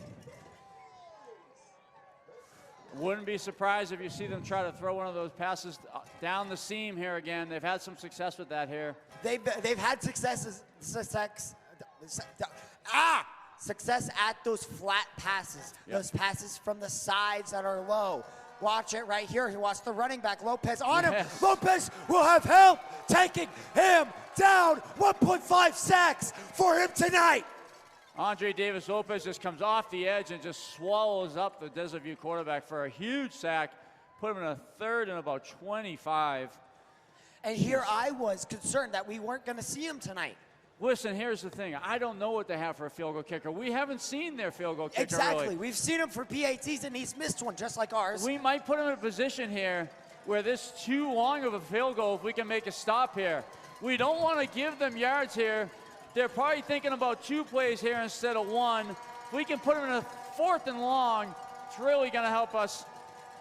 Wouldn't be surprised if you see them try to throw one of those passes down the seam here again. They've had some success with that here. They've had success at those flat passes, Yep. those passes from the sides that are low. Watch it right here. He watched the running back, Lopez, on him. Yes. Lopez will have help taking him down. 1.5 sacks for him tonight. Andre Davis Lopez just comes off the edge and just swallows up the Desaview quarterback for a huge sack. Put him in a third and about 25. And here I was concerned that we weren't going to see him tonight. Listen, here's the thing. I don't know what they have for a field goal kicker. We haven't seen their field goal kicker. Exactly. Really. We've seen him for PATs, and he's missed one just like ours. We might put him in a position here where this too long of a field goal if we can make a stop here. We don't want to give them yards here. They're probably thinking about 2 plays here instead of 1. If we can put them in a 4th and long, it's really going to help us.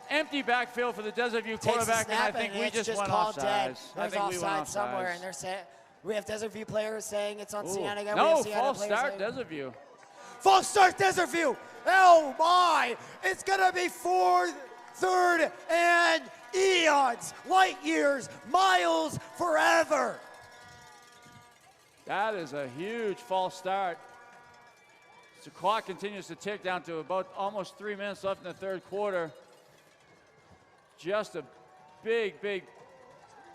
Empty backfield for the Desaview Takes the quarterback, and I snap, think we it's just went called offsides. dead. I There's think we went offside somewhere, offsides. and they're saying we have Desert View players saying it's on Ooh. Cienega. We No, have Cienega false players start, saying- Desaview. False start, Desert View. Oh my! It's gonna be 4th and eons, light years, miles, forever. That is a huge false start. The clock continues to tick down to about almost 3 minutes left in the third quarter. Just a big, big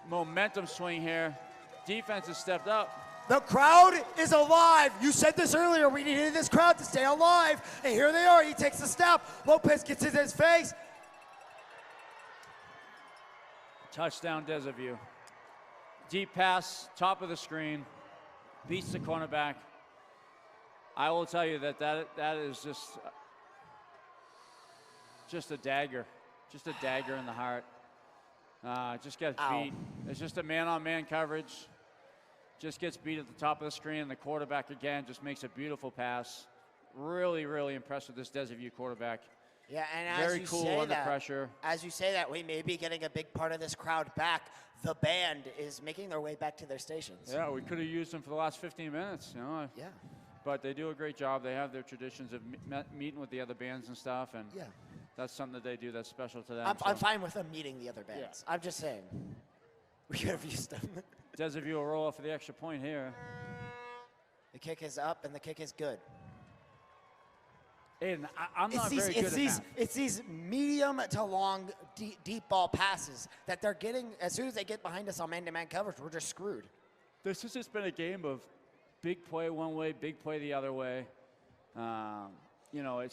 momentum swing here. Defense has stepped up. The crowd is alive. You said this earlier. We needed this crowd to stay alive. And here they are. He takes the snap. Lopez gets in his face. Touchdown, Desaview. Deep pass, top of the screen, beats the cornerback. I will tell you that is just a dagger in the heart. Just gets Ow. beat. It's just a man-on-man coverage. just gets beat at the top of the screen, and the quarterback again just makes a beautiful pass. Really, really impressed with this Desaview quarterback. Yeah, and Very cool under pressure. As you say that, we may be getting a big part of this crowd back. The band is making their way back to their stations. Yeah, we could have used them for the last 15 minutes, you know. Yeah. But they do a great job. They have their traditions of meeting with the other bands and stuff, and Yeah. that's something that they do that's special to them. I'm fine with them meeting the other bands. I'm just saying. We could have used them. Desaview will roll off for the extra point here. The kick is up, and the kick is good. Aiden, I'm not very good at math. It's these medium to long deep ball passes that they're getting. As soon as they get behind us on man-to-man coverage, we're just screwed. This has just been a game of big play one way, big play the other way. You know,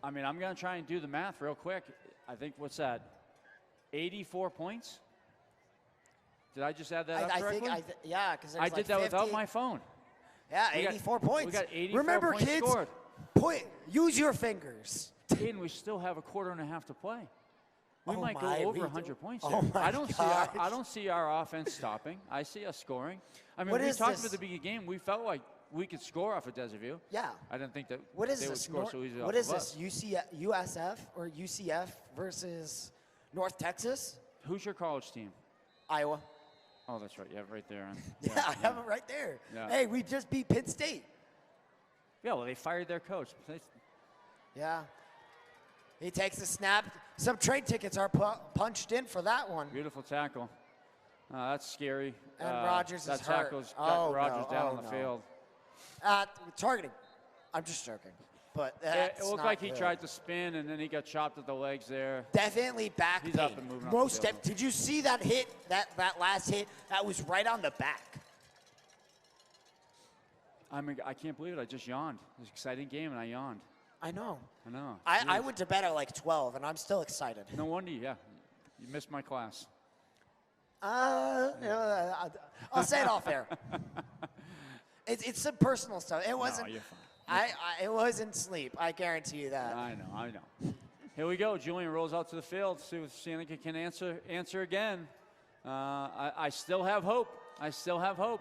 I'm going to try and do the math real quick. I think, what's that, 84 points? Did I just add that up correctly? Yeah, because I did that without my phone. Yeah, 84 points. We got 84 Remember, points kids, scored. Use your fingers. Aiden, we still have a quarter and a half to play. We might go over 100 points here. Oh my I don't see our offense stopping. I see us scoring. I mean, we talked about the beginning of the game. We felt like we could score off of Desaview. Yeah. I didn't think that What is they would this? score so easily What off is of this? us. USF or UCF versus North Texas? Who's your college team? Iowa. Oh, that's right. You have it right there. Yeah, I have it right there. Yeah. Hey, we just beat Penn State. Yeah, well, they fired their coach. Yeah. He takes the snap. Some trade tickets are punched in for that one. Beautiful tackle. That's scary. And Rogers that is hurt. tackle's got Rogers down on the no. field. Targeting. I'm just joking. But It that's looked not like he good. tried to spin, and then he got chopped at the legs there. Definitely back He's pain. up and moving up the field. Did you see that hit, that last hit? That was right on the back. I mean, I can't believe it. I just yawned. It was an exciting game, and I yawned. I know. I know. I Jeez. went to bed at like 12, and I'm still excited. No wonder, yeah. You missed my class. I'll say it off air. It's some personal stuff. It wasn't. No, you're fine. It wasn't sleep. I guarantee you that. I know. Here we go. Julian rolls out to the field. See if Cienega can answer again. I still have hope.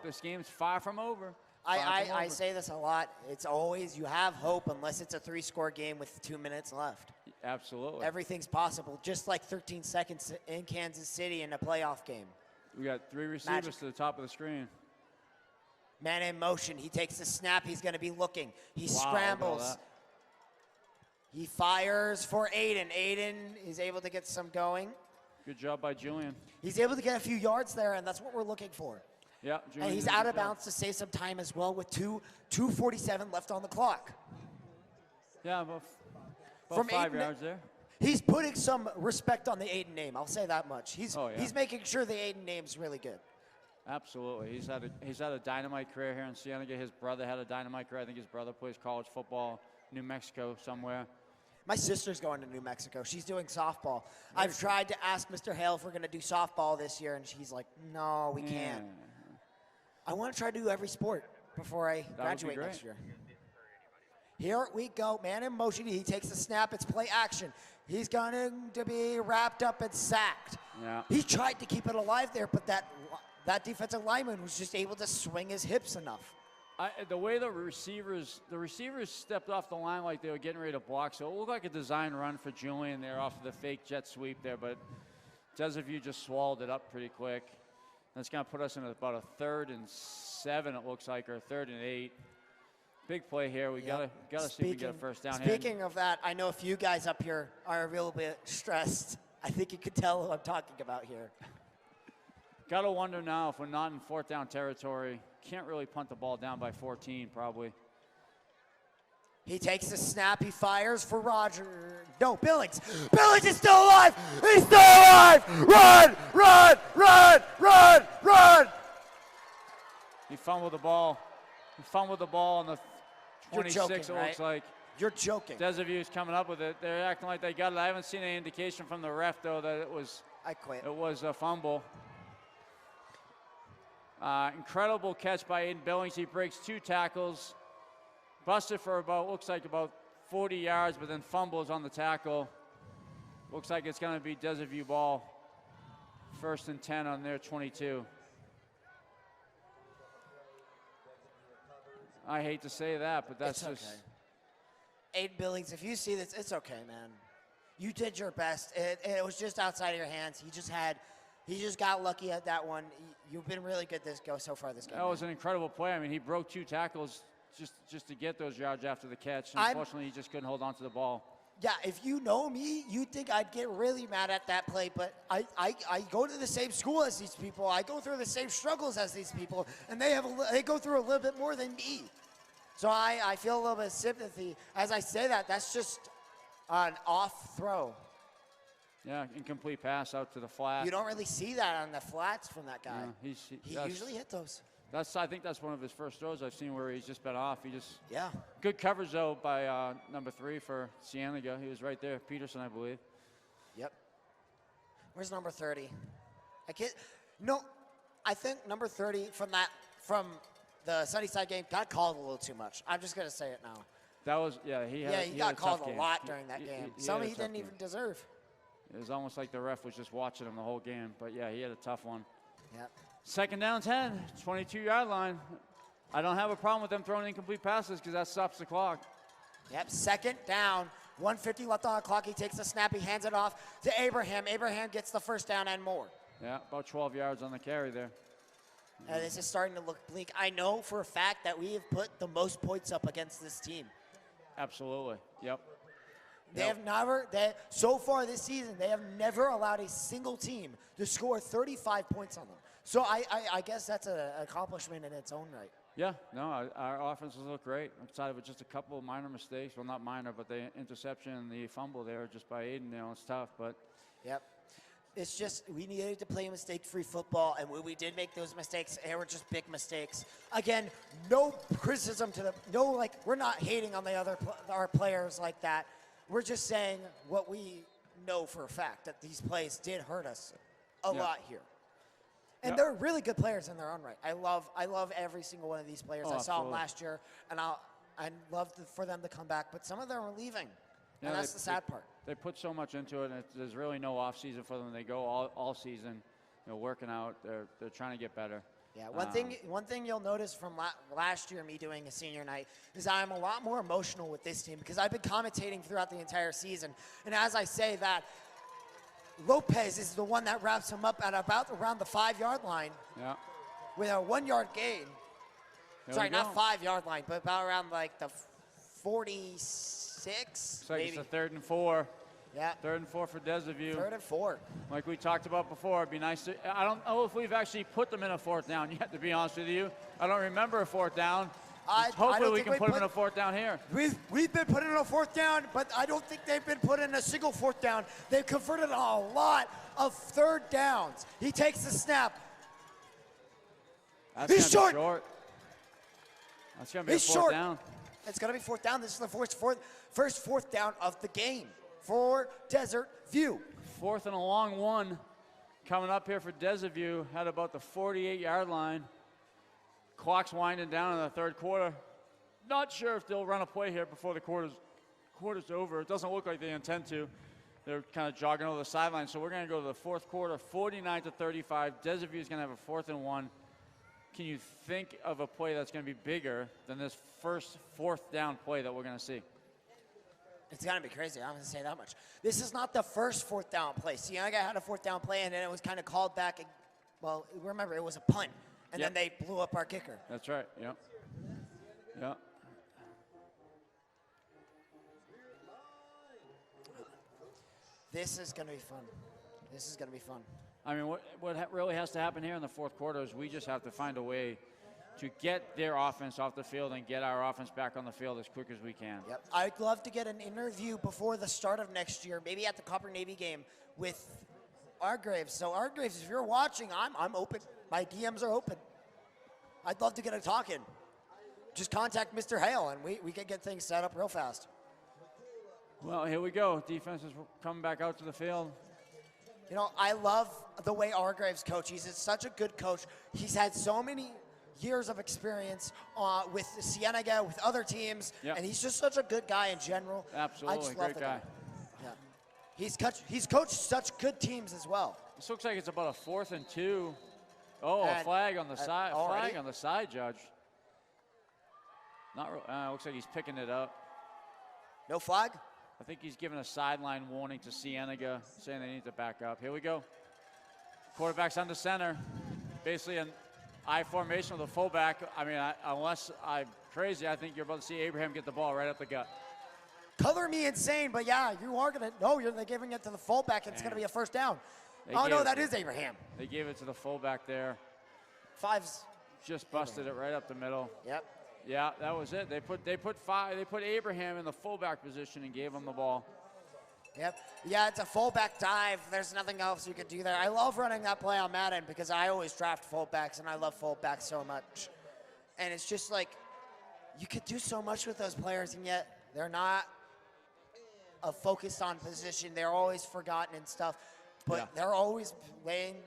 This game's far from over. I say this a lot. It's always you have hope unless it's a 3-score game with 2 minutes left. Absolutely. Everything's possible. Just like 13 seconds in Kansas City in a playoff game. We got 3 receivers Magic. to the top of the screen. Man in motion. He takes the snap. He's going to be looking. He Wow, scrambles. look at all that. He fires for Aiden. Aiden is able to get some going. Good job by Julian. He's able to get a few yards there, and that's what we're looking for. Yeah, Julian. And he's out of bounds to save some time as well with 2:47 left on the clock. Yeah, about From 5 Aiden- yards there. He's putting some respect on the Aiden name. I'll say that much. He's Oh, yeah. he's making sure the Aiden name's really good. Absolutely. He's had a dynamite career here in Cienega. His brother had a dynamite career. I think his brother plays college football, New Mexico somewhere. My sister's going to New Mexico. She's doing softball. I've tried to ask Mr. Hale if we're going to do softball this year, and she's like, no, we can't. I want to try to do every sport before I graduate great. next year. Here we go. Man in motion. He takes the snap. It's play action. He's going to be wrapped up and sacked. Yeah. He tried to keep it alive there, but that defensive lineman was just able to swing his hips enough. The way the receivers stepped off the line like they were getting ready to block, so it looked like a design run for Julian there off of the fake jet sweep there, but Desaview just swallowed it up pretty quick. That's going to put us in about a 3rd and 7, it looks like, or 3rd and 8. Big play here. We gotta see if we can get a first down here. Speaking of that, I know a few guys up here are a little bit stressed. I think you could tell who I'm talking about here. Gotta wonder now if we're not in 4th down territory. Can't really punt the ball down by 14, probably. He takes the snap. He fires for Roger. No, Billings. Billings is still alive. He's still alive. Run, run, run, run, run. He fumbled the ball. On the 26, joking, it right? looks like. You're joking. Desaview's coming up with it. They're acting like they got it. I haven't seen any indication from the ref, though, that I quit. it was a fumble. Incredible catch by Aiden Billings. He breaks 2 tackles. Busted for looks like about 40 yards, but then fumbles on the tackle. Looks like it's going to be Desaview ball. 1st and 10 on their 22. I hate to say that, but that's It's just. okay. Aiden Billings, if you see this, it's okay, man. You did your best. It was just outside of your hands. He just got lucky at that one. You've been really good so far this game. That was an incredible play. I mean, he broke 2 tackles just to get those yards after the catch. Unfortunately, he just couldn't hold on to the ball. Yeah, if you know me, you'd think I'd get really mad at that play, but I go to the same school as these people. I go through the same struggles as these people, and they go through a little bit more than me. So I feel a little bit of sympathy. As I say that, that's just an off throw. Yeah, incomplete pass out to the flat. You don't really see that on the flats from that guy. Yeah, he usually hit those. I think that's one of his first throws I've seen where he's just been off. Yeah. Good coverage, though, by number 3 for Cienega. He was right there. Peterson, I believe. Yep. Where's number 30? I think number 30 from the Sunnyside game got called a little too much. I'm just going to say it now. That was, yeah, he got called a a lot during that game. Some he didn't even deserve. It was almost like the ref was just watching him the whole game. But, yeah, he had a tough one. Yep. Second down 10, 22-yard line. I don't have a problem with them throwing incomplete passes because that stops the clock. Yep, second down, 1:50 left on the clock. He takes the snap, he hands it off to Abraham. Abraham gets the first down and more. Yeah, about 12 yards on the carry there. This is starting to look bleak. I know for a fact that we have put the most points up against this team. Absolutely, yep. So far this season, they have never allowed a single team to score 35 points on them. So I guess that's an accomplishment in its own right. Yeah, no, our offenses look great. Outside of just a couple of minor mistakes. Well, not minor, but the interception and the fumble there just by Aiden, it's tough. But yep. It's just we needed to play mistake-free football, and when we did make those mistakes, they were just big mistakes. Again, no criticism to them. We're not hating on our players like that. We're just saying what we know for a fact, that these plays did hurt us a lot here. And they're really good players in their own right. I love every single one of these players. I saw them last year, and I'd love for them to come back. But some of them are leaving, and that's the sad part. They put so much into it, and there's really no off season for them. They go all season, working out. They're trying to get better. Yeah, one thing you'll notice from last year, me doing a senior night, is I'm a lot more emotional with this team because I've been commentating throughout the entire season. And as I say that, Lopez is the one that wraps him up at around the 5-yard line with a 1-yard gain. Sorry, not 5-yard line, but about around like the 46. Looks like it's a 3rd and 4. Yeah. 3rd and 4 for Desaview. 3rd and 4. Like we talked about before, it'd be nice to. I don't know if we've actually put them in a 4th down yet, to be honest with you. I don't remember a 4th down. Hopefully we can put them in a 4th down here. We've been put in a 4th down, but I don't think they've been put in a single 4th down. They've converted a lot of 3rd downs. He takes the snap. He's short. That's going to be a 4th down. It's going to be 4th down. This is the first 4th down of the game for Desert View. 4th and a long one coming up here for Desaview at about the 48-yard line. Clock's winding down in the 3rd quarter. Not sure if they'll run a play here before the quarter's over. It doesn't look like they intend to. They're kind of jogging over the sideline. So we're going to go to the 4th quarter, 49-35. Desaview is going to have a 4th and 1. Can you think of a play that's going to be bigger than this first 4th down play that we're going to see? It's going to be crazy. I'm going to say that much. This is not the first 4th down play. Cienega had a 4th down play, and then it was kind of called back. Well, remember, it was a punt, and then they blew up our kicker. That's right. Yep. Yep. This is going to be fun. This is going to be fun. I mean, what really has to happen here in the 4th quarter is we just have to find a way to get their offense off the field and get our offense back on the field as quick as we can. Yep. I'd love to get an interview before the start of next year, maybe at the Copper Navy game with Argraves. So Argraves, if you're watching, I'm open. My DMs are open. I'd love to get a talk in. Just contact Mr. Hale, and we can get things set up real fast. Well, here we go. Defense is coming back out to the field. I love the way Argraves coach. He's such a good coach. He's had so many years of experience with Cienega, with other teams, and he's just such a good guy in general. Absolutely, I just love great guy. Yeah. He's coached such good teams as well. This looks like it's about a 4th and 2. Oh, a flag on the side. Flag on the side, Judge. Looks like he's picking it up. No flag? I think he's giving a sideline warning to Cienega, saying they need to back up. Here we go. Quarterback's under center. Basically an I formation with a fullback. I mean, unless I'm crazy, I think you're about to see Abraham get the ball right up the gut. Color me insane, but yeah, you are going to. No, they're giving it to the fullback, and it's going to be a first down. Oh, no, that is Abraham. They gave it to the fullback there. Five's. Just busted it right up the middle. Yep. Yeah, that was it. They put Abraham in the fullback position and gave him the ball. Yep. Yeah, it's a fullback dive. There's nothing else you could do there. I love running that play on Madden because I always draft fullbacks, and I love fullbacks so much. And it's just like, you could do so much with those players, and yet they're not focused on position. They're always forgotten and stuff, but they're always laying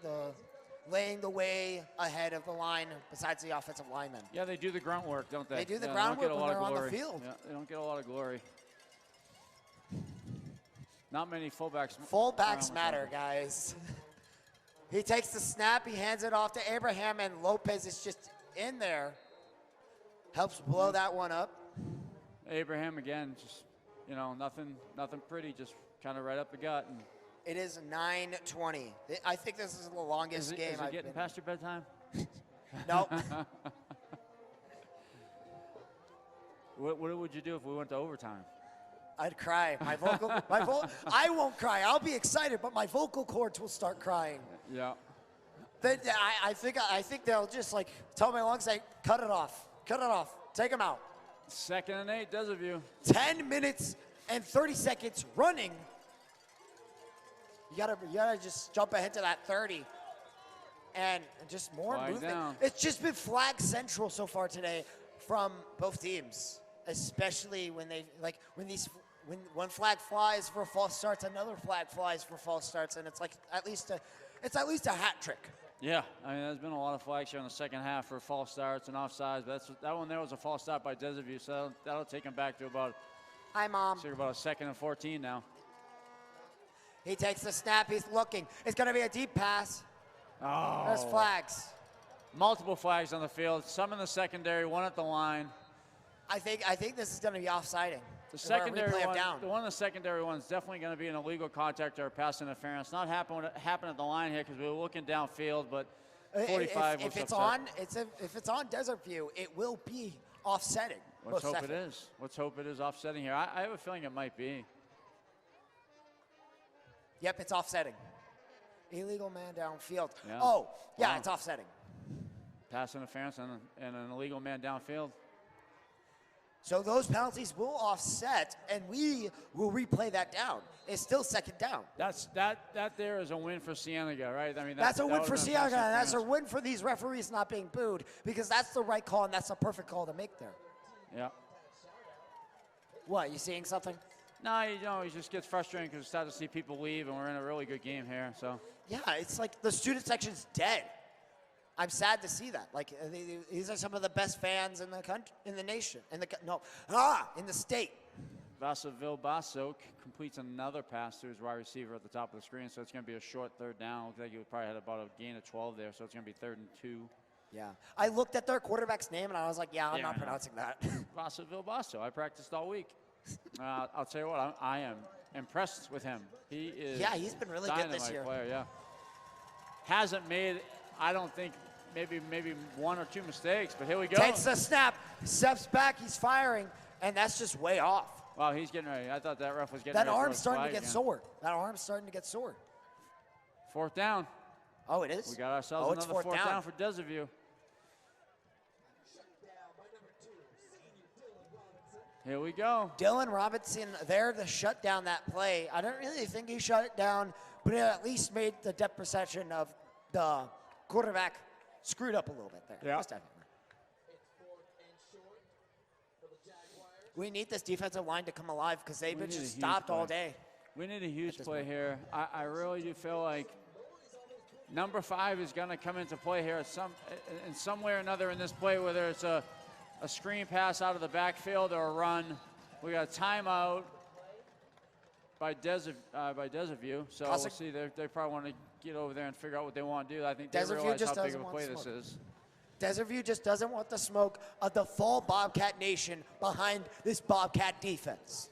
the way ahead of the line besides the offensive linemen. Yeah, they do the grunt work, don't they? They do the groundwork when they're on the field. Yeah, they don't get a lot of glory. Not many fullbacks. Fullbacks matter, guys. He takes the snap, he hands it off to Abraham, and Lopez is just in there. Helps blow that one up. Abraham, again, just, nothing pretty, just kind of right up the gut. And it is 9:20. I think this is the longest game I've been. Is it getting past your bedtime? Nope. What would you do if we went to overtime? I'd cry. I won't cry. I'll be excited, but my vocal cords will start crying. Yeah. I think they'll just like tell my lungs, say, cut it off, take them out. 2nd and 8, Desert View. 10 minutes and 30 seconds running. You gotta just jump ahead to that 30. And just more Flag movement. down. It's just been flag central so far today from both teams, especially when when one flag flies for false starts, another flag flies for false starts, and it's like at least a hat trick. Yeah, I mean, there's been a lot of flags here in the second half for false starts and offsides. But that one there was a false start by Desert View, so that'll take him back to about. Hi, Mom. So about a 2nd and 14 now. He takes the snap. He's looking. It's going to be a deep pass. Oh. There's flags. Multiple flags on the field. Some in the secondary, one at the line. I think this is going to be offsiding. The secondary one, down. the one of the secondary ones, definitely going to be an illegal contact or pass interference. Not happened at the line here because we were looking downfield, but 45 if it's on Desert View, it will be offsetting. Let's hope it is. Let's hope it is offsetting here. I have a feeling it might be. Yep, it's offsetting. Illegal man downfield. Yeah. Oh, yeah, Wow. it's offsetting. Pass interference and an illegal man downfield. So those penalties will offset, and we will replay that down. It's still 2nd down. That there is a win for Cienega, right? I mean, that's a win for Cienega, and that's a win for these referees not being booed, because that's the right call, and that's the perfect call to make there. Yeah. What, you seeing something? No, he just gets frustrated because we start to see people leave, and we're in a really good game here. So. Yeah, it's like the student section's dead. I'm sad to see that. Like, these are some of the best fans in the country, in the nation, in the state. Vassaville Basso completes another pass to his wide receiver at the top of the screen, so it's going to be a short 3rd down. Looks like he probably had about a gain of 12 there, so it's going to be 3rd and 2. Yeah. I looked at their quarterback's name, and I was like, I'm not pronouncing that. Vassaville Basso. I practiced all week. I'll tell you what, I am impressed with him. He is. Yeah, he's been really good this year. Player, yeah. Hasn't made, I don't think, maybe 1 or 2 mistakes, but here we go. Takes the snap, steps back, he's firing, and that's just way off. Wow, he's getting ready. I thought that ref was getting ready. That arm's starting to get sore. That arm's starting to get sore. 4th down. Oh, it is? We got ourselves another 4th down for Desert View. Here we go. Dylan Robinson there to shut down that play. I don't really think he shut it down, but it at least made the depth perception of the quarterback screwed up a little bit there. Yeah. We need this defensive line to come alive because they've been just stopped all day. We need a huge play here. I really do feel like number 5 is going to come into play here in some way or another in this play, whether it's a screen pass out of the backfield or a run. We got a timeout by Desert View, so we'll see. They probably want to get over there and figure out what they want to do. I think they realize how big of a play this is. Desert View just doesn't want the smoke of the full Bobcat Nation behind this Bobcat defense.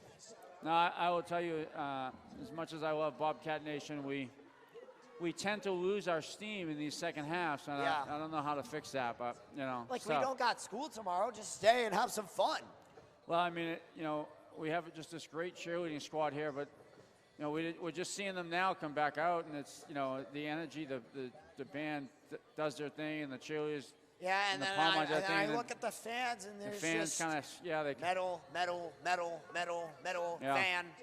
No, I will tell you, as much as I love Bobcat Nation, we tend to lose our steam in these second halves, and Yeah. I don't know how to fix that, but, you know. Like, so- we don't got school tomorrow. Just stay and have some fun. Well, I mean, you know, we have just this great cheerleading squad here, but, you know, we're just seeing them now come back out, and it's, you know, the energy, the band does their thing, and the cheerleaders. Yeah, and the then palm I, on their and then thing, I and look at the fans, and The there's fans just kind of, yeah, they. metal, metal, metal, metal, metal, Yeah. fan.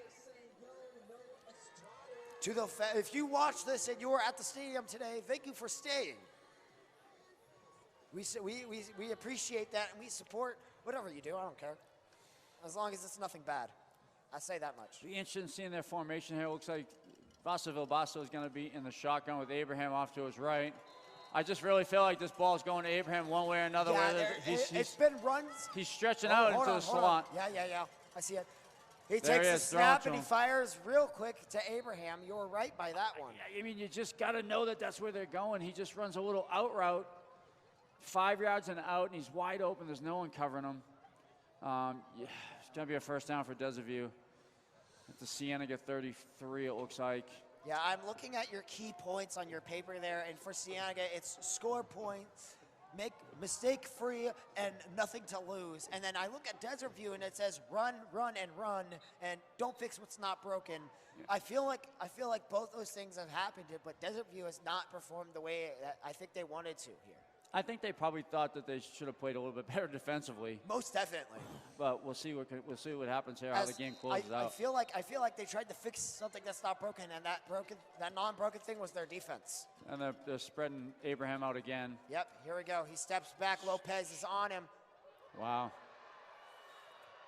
To the if you watch this and you were at the stadium today, thank you for staying. We appreciate that, and we support whatever you do. I don't care, as long as it's nothing bad. I say that much. Be interested in seeing their formation here. It looks like Vassaville is going to be in the shotgun with Abraham off to his right. I just really feel like this ball is going to Abraham one way or another. Yeah, it's been runs. He's stretching out into the slot. Yeah. I see it. He There takes he the is, snap throwing and to he fires real quick to Abraham. You were right by that one. I mean, you just got to know that that's where they're going. He just runs a little out route, 5 yards and out, and he's wide open. There's no one covering him. Yeah, it's going to be a first down for Desert View. At the Cienega 33, it looks like. Yeah, I'm looking at your key points on your paper there, and for Cienega, it's score points, make mistake-free, and nothing to lose. And then I look at Desert View, and it says run, run, and run, and don't fix what's not broken. Yeah. I feel like both those things have happened, but Desert View has not performed the way that I think they wanted to here. I think they probably thought that they should have played a little bit better defensively. Most definitely. But we'll see what happens here, how the game closes out. I feel like they tried to fix something that's not broken, and that non-broken thing was their defense. And they're spreading Abraham out again. Yep, here we go. He steps back. Lopez is on him. Wow.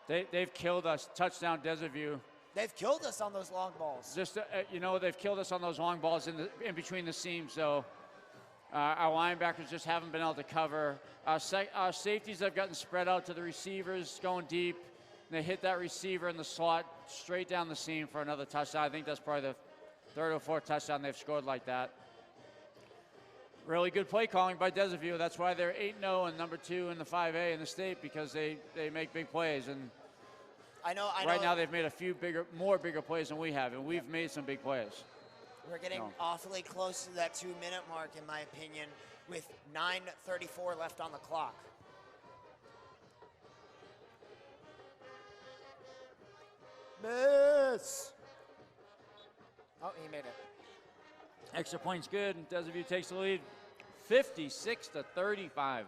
They've killed us. Touchdown, Desert View. They've killed us on those long balls. Just they've killed us on those long balls in between the seams. So. Our linebackers just haven't been able to cover. Our safeties have gotten spread out to the receivers, going deep. And they hit that receiver in the slot straight down the seam for another touchdown. I think that's probably the third or fourth touchdown they've scored like that. Really good play calling by Desert View. That's why they're 8-0 and number 2 in the 5A in the state, because they make big plays. And I know. Right now they've made a few bigger plays than we have, and we've made some big plays. We're getting awfully close to that 2-minute mark, in my opinion, with 9:34 left on the clock. Miss! Oh, he made it. Extra point's good, and Desert View takes the lead, 56-35.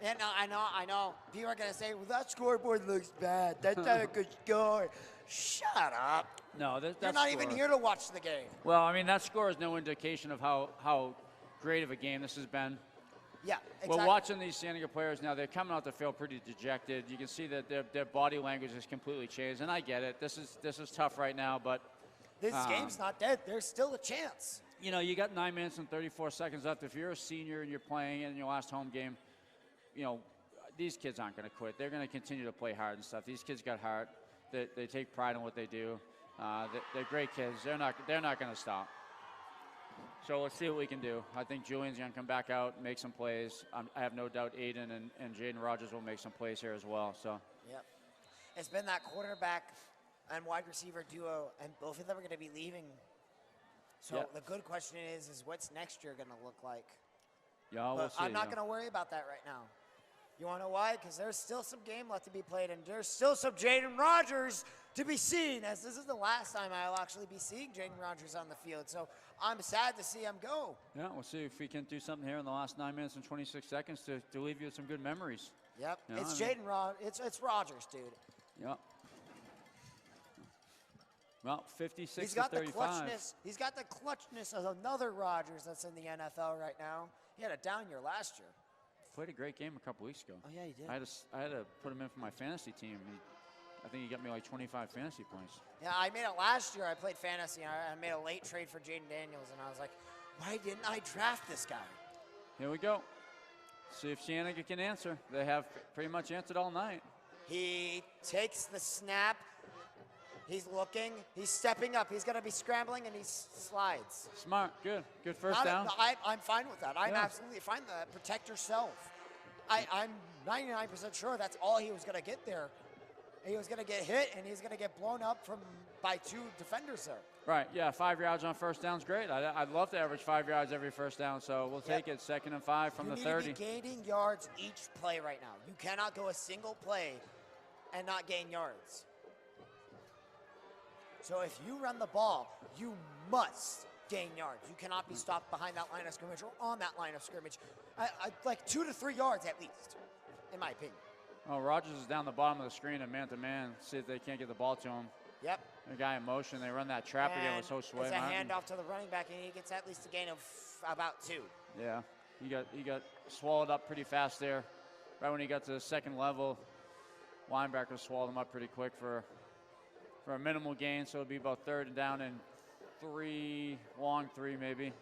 And I know. People are going to say, well, that scoreboard looks bad. That's not a good score. Shut up. No, You're not even here to watch the game. Well, I mean, that score is no indication of how great of a game this has been. Yeah, exactly. We're watching these Cienega players now. They're coming out the field pretty dejected. You can see that their body language has completely changed, and I get it. This is tough right now, but this game's not dead. There's still a chance. You know, you got 9 minutes and 34 seconds left. If you're a senior and you're playing in your last home game, you know, these kids aren't going to quit. They're going to continue to play hard and stuff. These kids got heart. They take pride in what they do. They're great kids. They're not going to stop. So let's see what we can do. I think Julian's going to come back out, make some plays. I have no doubt Aiden and Jaden Rogers will make some plays here as well. So. Yep. It's been that quarterback and wide receiver duo, and both of them are going to be leaving. So the good question is what's next year going to look like? Yeah, we'll see. I'm not going to worry about that right now. You want to know why? Because there's still some game left to be played, and there's still some Jaden Rogers to be seen, as this is the last time I'll actually be seeing Jaden Rogers on the field. So I'm sad to see him go. Yeah, we'll see if we can do something here in the last 9 minutes and 26 seconds to leave you with some good memories. Yep, You know, it's Jaden Rogers. It's Rogers, dude. Yep. Well, 56 He's got to 35. the clutchness. He's got the clutchness of another Rogers that's in the NFL right now. He had a down year last year. Played a great game a couple weeks ago. Oh yeah, he did. I had to put him in for my fantasy team. I think he got me like 25 fantasy points. Yeah, I made it last year. I played fantasy, and I made a late trade for Jaden Daniels, and I was like, why didn't I draft this guy? Here we go. See if Cienega can answer. They have pretty much answered all night. He takes the snap. He's looking. He's stepping up. He's going to be scrambling, and he slides. Smart. Good. Good first down. I'm fine with that. I'm absolutely fine with that. Protect yourself. I'm 99% sure that's all he was going to get there. He was going to get hit, and he's going to get blown up by 2 defenders there. Right, yeah, 5 yards on first down is great. I'd love to average 5 yards every first down, so we'll take it 2nd and 5 from the 30. You need to be gaining yards each play right now. You cannot go a single play and not gain yards. So if you run the ball, you must gain yards. You cannot be stopped behind that line of scrimmage or on that line of scrimmage. Like 2 to 3 yards at least, in my opinion. Oh, Rogers is down the bottom of the screen and man-to-man. See if they can't get the ball to him. Yep. The guy in motion. They run that trap again with Josue It's a Martin. handoff to the running back, and he gets at least a gain of about 2. Yeah, he got swallowed up pretty fast there. Right when he got to the second level, linebacker swallowed him up pretty quick for a minimal gain. So it'll be about 3rd down and 3, long 3 maybe.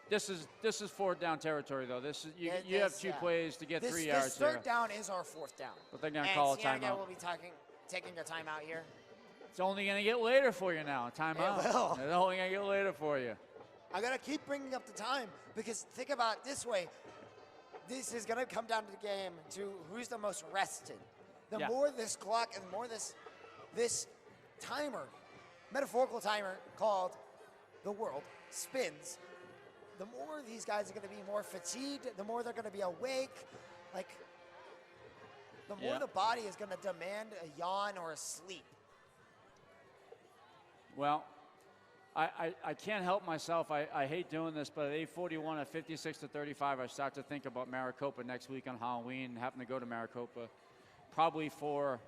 This is 4th down territory though. You have 2 plays to get 3 yards. This 3rd down is our 4th down. But they're gonna call a timeout. Cienega will be taking a timeout here. It's only gonna get later for you now. Timeout. It will. It's only gonna get later for you. I gotta keep bringing up the time because think about it this way. This is gonna come down to the game to who's the most rested. The more this clock and the more this timer, metaphorical timer called the world spins, the more these guys are going to be more fatigued, the more they're going to be awake. Like, the more the body is going to demand a yawn or a sleep. Well, I can't help myself. I hate doing this, but at 8:41 at 56-35, I start to think about Maricopa next week on Halloween. Happen to go to Maricopa, probably for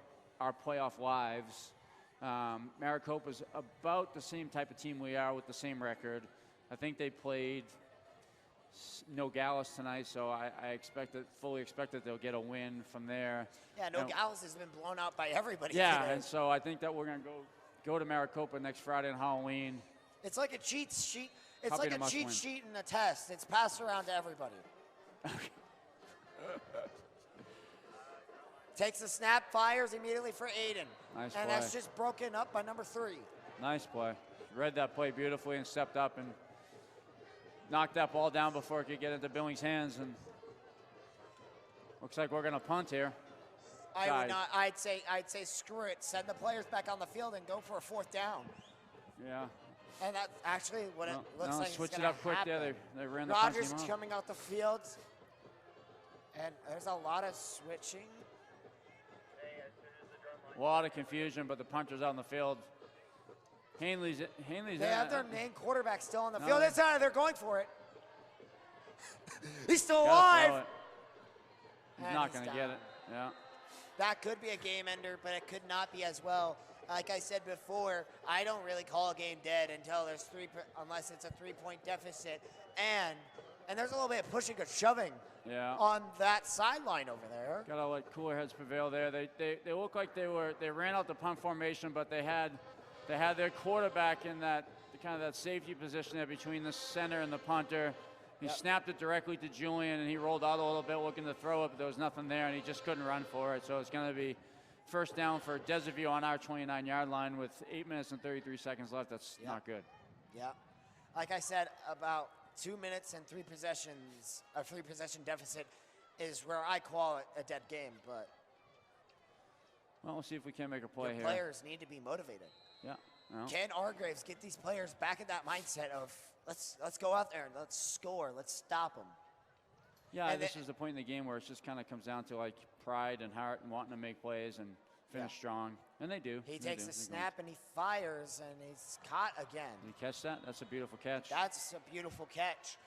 our playoff lives. Maricopa's about the same type of team we are with the same record. I think they played Nogales tonight, so I fully expect that they'll get a win from there. Yeah, Nogales has been blown out by everybody. Yeah, today. and so I think that we're going to go to Maricopa next Friday on Halloween. It's like a cheat sheet. It's Probably like a cheat sheet in a test. It's passed around to everybody. Takes the snap, fires immediately for Aiden. Nice and play. that's just broken up by number 3. Nice play. Read that play beautifully and stepped up and knocked that ball down before it could get into Billings' hands. And looks like we're going to punt here. I would not. I'd say screw it. Send the players back on the field and go for a 4th down. Yeah. And that's actually what it looks like. Switch it's it up quick happen. there. They ran the punt Rogers team out. coming out the field, and there's a lot of switching. A lot of confusion, but the punter's out on the field. Hanley's They have their main quarterback still on the field. They're going for it. He's still alive. He's not going to get it. Yeah. That could be a game ender, but it could not be as well. Like I said before, I don't really call a game dead until there's unless it's a 3-point deficit, and there's a little bit of pushing and shoving. Yeah. On that sideline over there. Gotta let cooler heads prevail there. They look like they ran out the punt formation, but they had their quarterback in that kind of that safety position there between the center and the punter. He snapped it directly to Julian, and he rolled out a little bit looking to throw it, but there was nothing there, and he just couldn't run for it. So it's going to be first down for Desavue on our 29-yard line with 8 minutes and 33 seconds left. That's not good. Yeah. Like I said, about 2 minutes and 3 possessions, a 3-possession deficit is where I call it a dead game, but well, we'll see if we can make a play here. Players need to be motivated. Yeah. Well. Can Hargraves get these players back in that mindset of let's go out there and let's score, let's stop them? Yeah, and this is the point in the game where it just kind of comes down to like pride and heart and wanting to make plays and finish strong, and they do. He takes a snap and he fires and he's caught again. Did you catch that? That's a beautiful catch. That's a beautiful catch.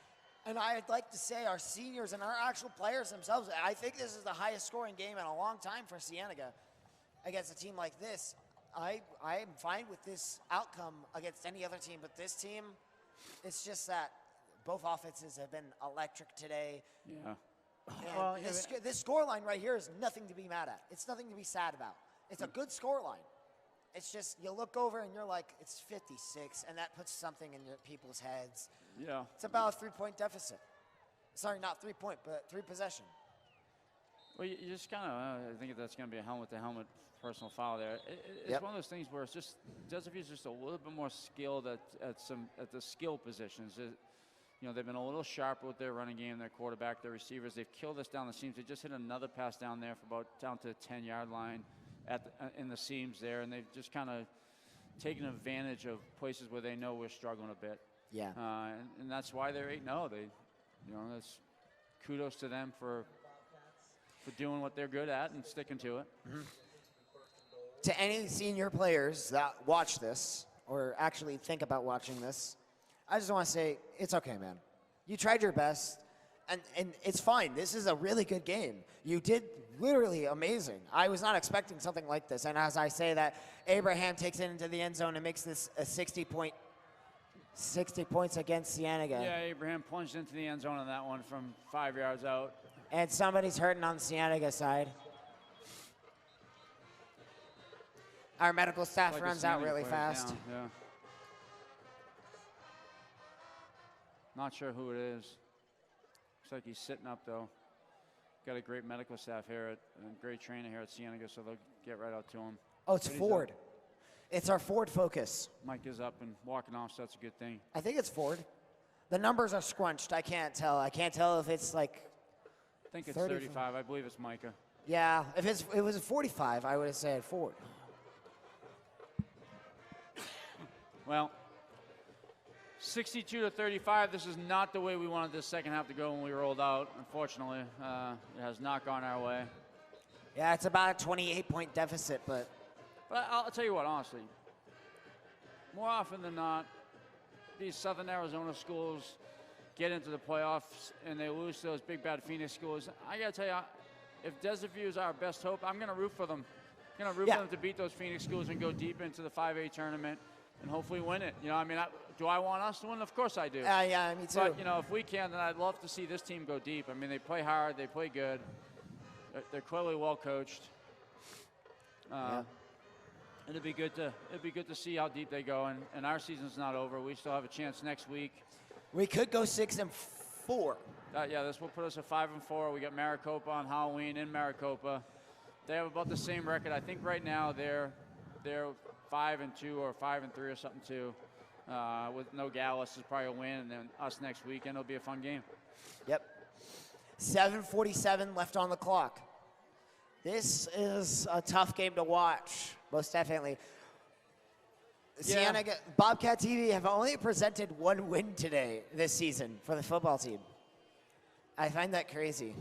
And I'd like to say our seniors and our actual players themselves, I think this is the highest scoring game in a long time for Cienega against a team like this. I am fine with this outcome against any other team, but this team, it's just that both offenses have been electric today. Yeah. Well, this scoreline right here is nothing to be mad at. It's nothing to be sad about. It's a good scoreline. It's just you look over and you're like, it's 56, and that puts something in your people's heads. Yeah. It's about a 3-point deficit. Sorry, not 3-point, but 3 possession. Well, you just kind of, I think that's going to be a helmet-to-helmet personal foul there. It's Yep. one of those things where it's just, Deservier's just a little bit more skilled at the skill positions. You know, they've been a little sharper with their running game, their quarterback, their receivers. They've killed us down the seams. They just hit another pass down there for about down to the 10-yard line in the seams there, and they've just kind of taken advantage of places where they know we're struggling a bit. Yeah. And that's why they're 8-0. That's kudos to them for doing what they're good at and sticking to it. Mm-hmm. To any senior players that watch this or actually think about watching this, I just want to say it's okay, man. You tried your best, and it's fine. This is a really good game. You did literally amazing. I was not expecting something like this. And as I say that, Abraham takes it into the end zone and makes this a 60 points against Cienega. Yeah, Abraham plunged into the end zone on that one from 5 yards out. And somebody's hurting on the Cienega side. Our medical staff Like runs a out Cienega really player fast. down, yeah. Not sure who it is. Looks like he's sitting up, though. Got a great medical staff here, and great trainer here at Cienega, so they'll get right out to him. Oh, it's But he's Ford. up. It's our Ford Focus. Mike is up and walking off, so that's a good thing. I think it's Ford. The numbers are scrunched. I can't tell. I can't tell if it's like, I think it's 35. 35. I believe it's Micah. yeah, if it was a 45, I would have said Ford. Well, 62-35. This is not the way we wanted this second half to go when we rolled out. Unfortunately, it has not gone our way. Yeah, it's about a 28-point deficit, but But I'll tell you what, honestly, more often than not, these Southern Arizona schools get into the playoffs and they lose to those big bad Phoenix schools. I gotta tell you, if Desert View is our best hope, I'm gonna root for them. I'm gonna root Yeah. for them to beat those Phoenix schools and go deep into the 5A tournament and hopefully win it. You know, I mean, do I want us to win? Of course I do. yeah, me too. But, you know, if we can, then I'd love to see this team go deep. I mean, they play hard, they play good. They're clearly well coached. It'd be good to see how deep they go, and our season's not over. We still have a chance next week. We could go 6-4. Yeah, this will put us at 5-4. We got Maricopa on Halloween in Maricopa. They have about the same record. I think right now they're 5-2 or 5-3 or something too. With no Gallus is probably a win, and then us next weekend. It'll be a fun game. Yep. 7:47 left on the clock. This is a tough game to watch, most definitely. Yeah. Cienega, Bobcat TV have only presented one win today this season for the football team. I find that crazy.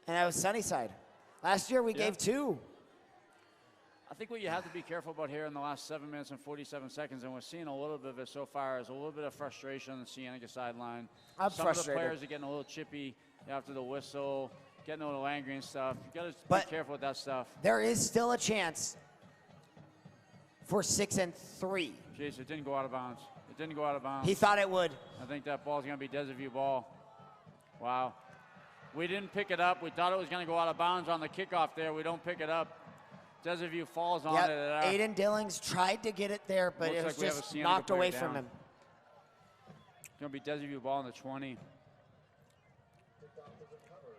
And that was Sunnyside. Last year we gave 2. I think what you have to be careful about here in the last 7 minutes and 47 seconds, and we're seeing a little bit of it so far, is a little bit of frustration on the Cienega sideline. I'm Some frustrated. of the players are getting a little chippy after the whistle, getting a little angry and stuff. You got to But- be careful with that stuff. There is still a chance for 6-3. Jeez, it didn't go out of bounds. It didn't go out of bounds. He thought it would. I think that ball's going to be Desert View ball. Wow. We didn't pick it up. We thought it was going to go out of bounds on the kickoff there. We don't pick it up. Desert View falls on Yep. it. Aiden Dillings tried to get it there, but Looks it was like we have a just Cienega knocked player away from down. him. It's going to be Desert View ball in the 20.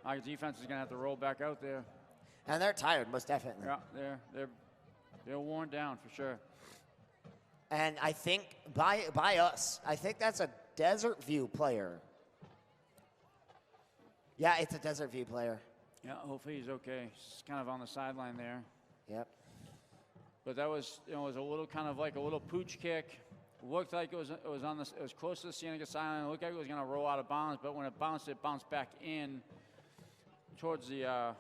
Our defense is going to have to roll back out there. And they're tired, most definitely. Yeah, they're worn down for sure. And I think by us, I think that's a Desert View player. Yeah, it's a Desert View player. Yeah, hopefully he's okay. He's kind of on the sideline there. Yep. But that was, it was a little kind of like a little pooch kick. Looked like it was close to the Cienega sideline. It looked like it was going to roll out of bounds, but when it bounced back in towards the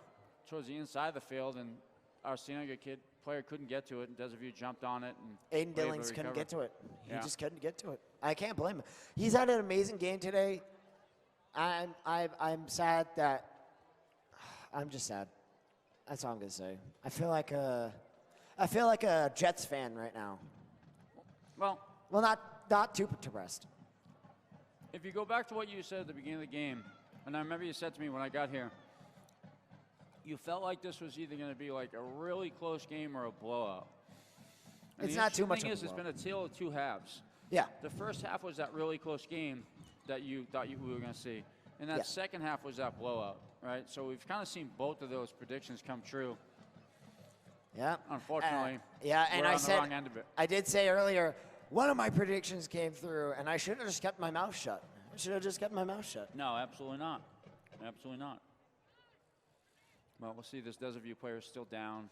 inside of the field, and our Cienega player couldn't get to it, and Desert View jumped on it. And Aiden Dillings couldn't get to it. Yeah. He just couldn't get to it. I can't blame him. He's had an amazing game today. I'm sad that I'm just sad. That's all I'm gonna say. I feel like a Jets fan right now. Well, not too depressed. If you go back to what you said at the beginning of the game, and I remember you said to me when I got here, you felt like this was either going to be like a really close game or a blowout. And It's the not too interesting much thing of a is, it's been blowout. a tale of two halves. Yeah. The first half was that really close game that you thought we were going to see. And that Yeah. second half was that blowout, right? So we've kind of seen both of those predictions come true. Yeah. Unfortunately, yeah, and we're I on said, the wrong end of it. I did say earlier, one of my predictions came through, and I should have just kept my mouth shut. I should have just kept my mouth shut. No, absolutely not. Absolutely not. Well, we'll see. This Desert View player is still down.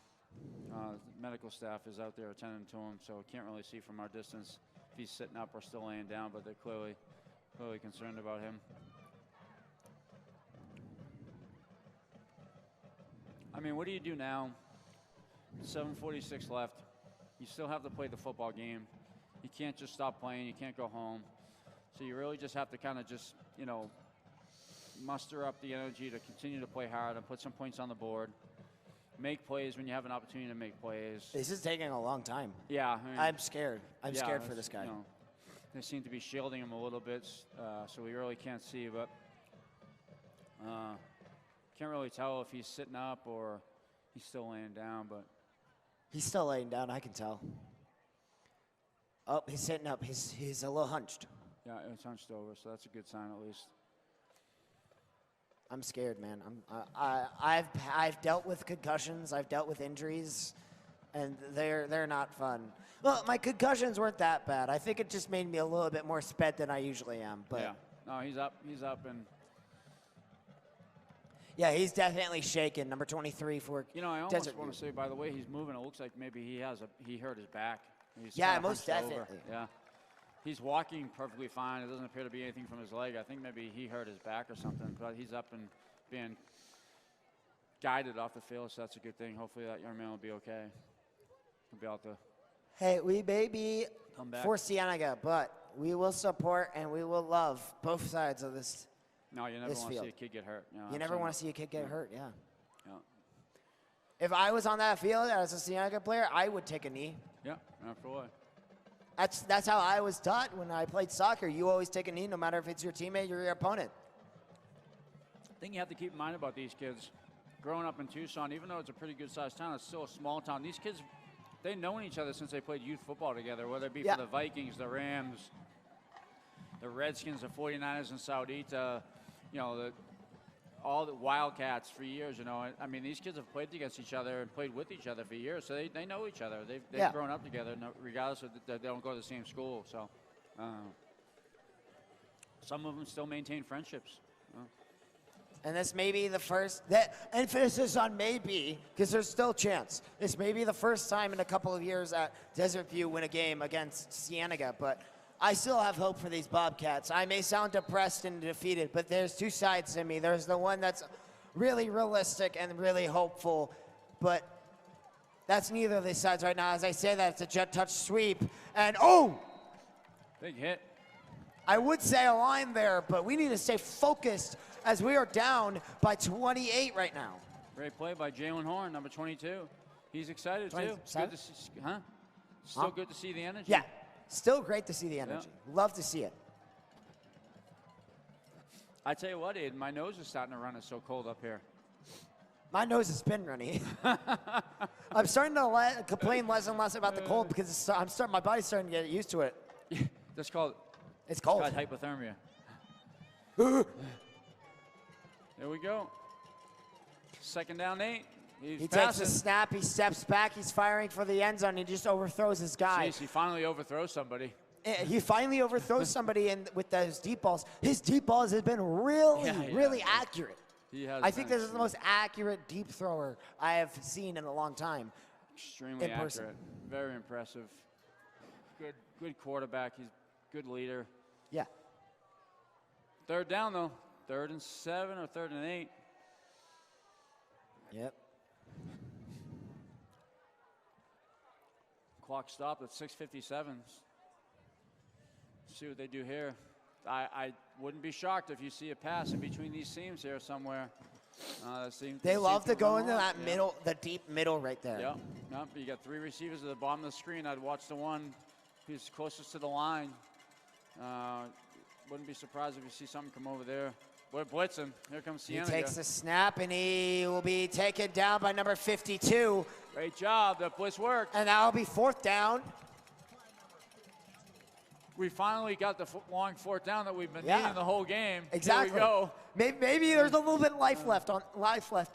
Medical staff is out there attending to him, so can't really see from our distance if he's sitting up or still laying down, but they're clearly concerned about him. I mean, what do you do now? 7:46 left. You still have to play the football game. You can't just stop playing. You can't go home. So you really just have to kind of just, you know, muster up the energy to continue to play hard and put some points on the board. Make plays when you have an opportunity to make plays. This is taking a long time. Yeah. I mean, I'm scared. I'm yeah, scared for this guy. You know, they seem to be shielding him a little bit, so we really can't see, but can't really tell if he's sitting up or he's still laying down, but He's still laying down, I can tell. Oh, he's sitting up. He's a little hunched. yeah, it's hunched over, so that's a good sign at least. I'm scared, man. I've dealt with concussions. I've dealt with injuries, and they're not fun. Well, my concussions weren't that bad. I think it just made me a little bit more sped than I usually am. But Yeah, no, he's up, and yeah, he's definitely shaken. Number 23 for you know, I almost Desert want to View. say, by the way he's moving, it looks like maybe he hurt his back. He's Yeah, kinda most hunched over. definitely. Yeah, he's walking perfectly fine. It doesn't appear to be anything from his leg. I think maybe he hurt his back or something, but he's up and being guided off the field, so that's a good thing. Hopefully that young man will be okay. He'll be able to Hey, we may be come back. for Cienega, but we will support and we will love both sides of this. No, you never this want to see field. a kid get hurt. You never want to see a kid get hurt, yeah. Yeah, If I was on that field as a Cienega player, I would take a knee. yeah, absolutely. That's how I was taught when I played soccer. You always take a knee, no matter if it's your teammate or your opponent. Thing you have to keep in mind about these kids, growing up in Tucson, even though it's a pretty good-sized town, it's still a small town. These kids, they've known each other since they played youth football together, whether it be Yeah. for the Vikings, the Rams, the Redskins, the 49ers in Saudita, you know, all the Wildcats for years, you know. I mean, these kids have played against each other and played with each other for years, so they know each other. They've Yeah. grown up together, regardless of that they don't go to the same school. So some of them still maintain friendships. And this may be the first, that emphasis on maybe, because there's still a chance. This may be the first time in a couple of years that Desert View win a game against Cienega, but I still have hope for these Bobcats. I may sound depressed and defeated, but there's two sides to me. There's the one that's really realistic and really hopeful, but that's neither of these sides right now. As I say that, it's a jet touch sweep, and oh! Big hit. I would say a line there, but we need to stay focused as we are down by 28 right now. Great play by Jalen Horn, number 22. He's excited too. 27? Good to see, huh? Still good to see the energy. Yeah, still great to see the energy. Love to see it. I tell you what, Aiden, my nose is starting to run. It's so cold up here. My nose has been runny. I'm starting to complain less and less about the cold because my body's starting to get used to it. That's called It's cold. hypothermia. There we go. Second down 8. He takes passing. a snap, he steps back, he's firing for the end zone, he just overthrows his guy. Jeez, he finally overthrows somebody. He finally overthrows somebody with those deep balls. His deep balls have been really accurate. He has I think been this is the most accurate deep thrower I have seen in a long time. extremely in person. accurate. Very impressive. Good quarterback. He's a good leader. Yeah. Third down, though. 3rd and 7 or 3rd and 8. Yep. Clock stopped at 6:57. See what they do here. I wouldn't be shocked if you see a pass in between these seams here somewhere. They love to go into run that along. middle, the deep middle right there. Yeah. Yep. You got 3 receivers at the bottom of the screen. I'd watch the one who's closest to the line. Wouldn't be surprised if you see something come over there. We're blitzing. Here comes He Cienega. takes the snap and he will be taken down by number 52. Great job. That blitz worked. And that'll be 4th down. we finally got the long fourth down that we've been Yeah. needing the whole game. Exactly. Here we go. Maybe there's a little bit life left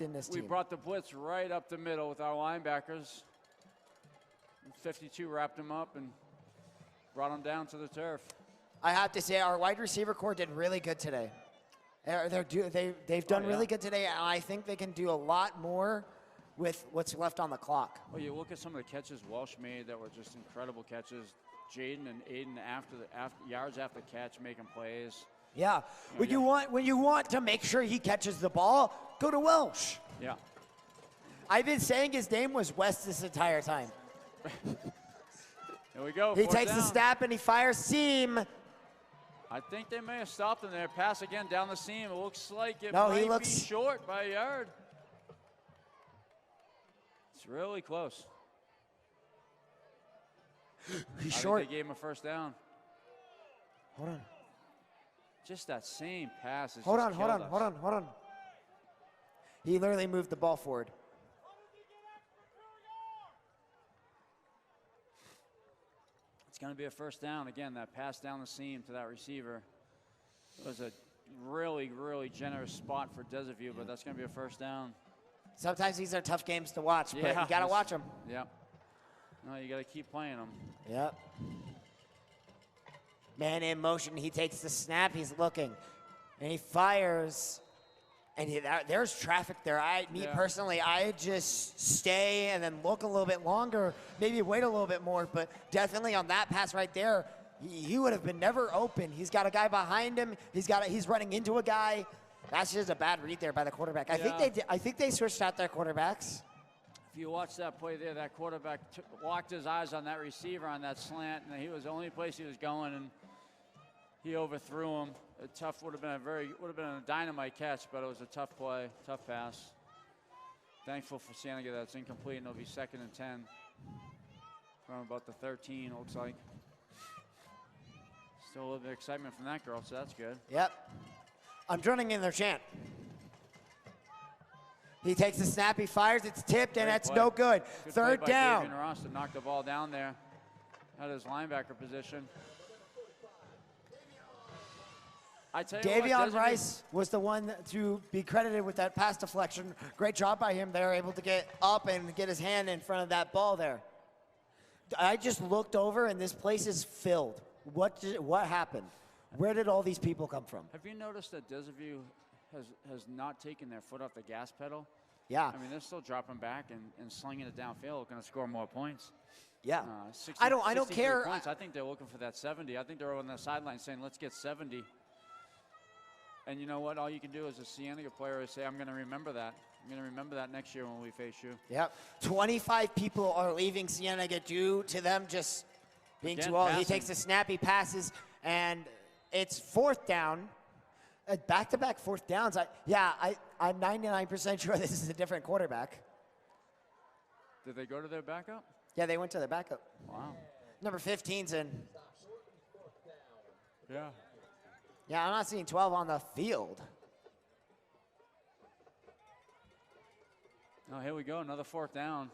in this We team. brought the blitz right up the middle with our linebackers. 52 wrapped them up and brought them down to the turf. I have to say, our wide receiver core did really good today. They've done yeah. really good today, and I think they can do a lot more with what's left on the clock. Well, you look at some of the catches Welsh made that were just incredible catches. Jaden and Aiden after yards after catch making plays. Yeah. When you want to make sure he catches the ball, go to Welsh. Yeah. I've been saying his name was West this entire time. Here we go. He fourth takes the down. snap and he fires seam. I think they may have stopped him there. Pass again down the seam. It looks like it No, might he looks be short by a yard. It's really close. He's I short. think they gave him a first down. Hold on. Just that same pass. has Hold just on, hold killed on, us. hold on. He literally moved the ball forward. It's going to be a first down. Again, that pass down the seam to that receiver. It was a really, really generous spot for Desaview, but that's going to be a first down. Sometimes these are tough games to watch, but you got to this- watch them. Yeah. No, you got to keep playing them. Yep. Man in motion. He takes the snap. He's looking. And he fires. And there's traffic there. Yeah. Personally, I just stay and then look a little bit longer, maybe wait a little bit more. But definitely on that pass right there, he would have been never open. He's got a guy behind him. He's running into a guy. That's just a bad read there by the quarterback. I think they switched out their quarterbacks. If you watch that play there, that quarterback locked his eyes on that receiver on that slant, and he was the only place he was going, and he overthrew him. Would have been a dynamite catch, but it was a tough play, tough pass. Thankful for Cienega that's incomplete, and it'll be 2nd and 10 from about the 13. It looks like. Still a little bit of excitement from that girl, so that's good. Yep. I'm joining in their chant. He takes the snap, he fires, it's tipped, and Great that's play. no good. Good Third play by down. Davian Ross to knock the ball down there. Out of his linebacker position. I tell you what, Davion Desiree- Rice was the one to be credited with that pass deflection. Great job by him there, able to get up and get his hand in front of that ball there. I just looked over, and this place is filled. What happened? Where did all these people come from? Have you noticed that Desaview has not taken their foot off the gas pedal? Yeah, I mean, they're still dropping back and slinging it downfield, going to score more points. yeah. 60, I don't 63 care. Points. I think they're looking for that 70. I think they're on the sideline saying, let's get 70. And you know what? All you can do as a Cienega player is say, I'm going to remember that. I'm going to remember that next year when we face you. Yep. 25 people are leaving Cienega due to them just being Again, too old. He passing. takes the snap, he passes, and it's fourth down. Back-to-back fourth downs. I'm 99% sure this is a different quarterback. Did they go to their backup? Yeah, they went to the backup. Wow. Number 15's in. Yeah. Yeah, I'm not seeing 12 on the field. Oh, here we go. Another fourth down.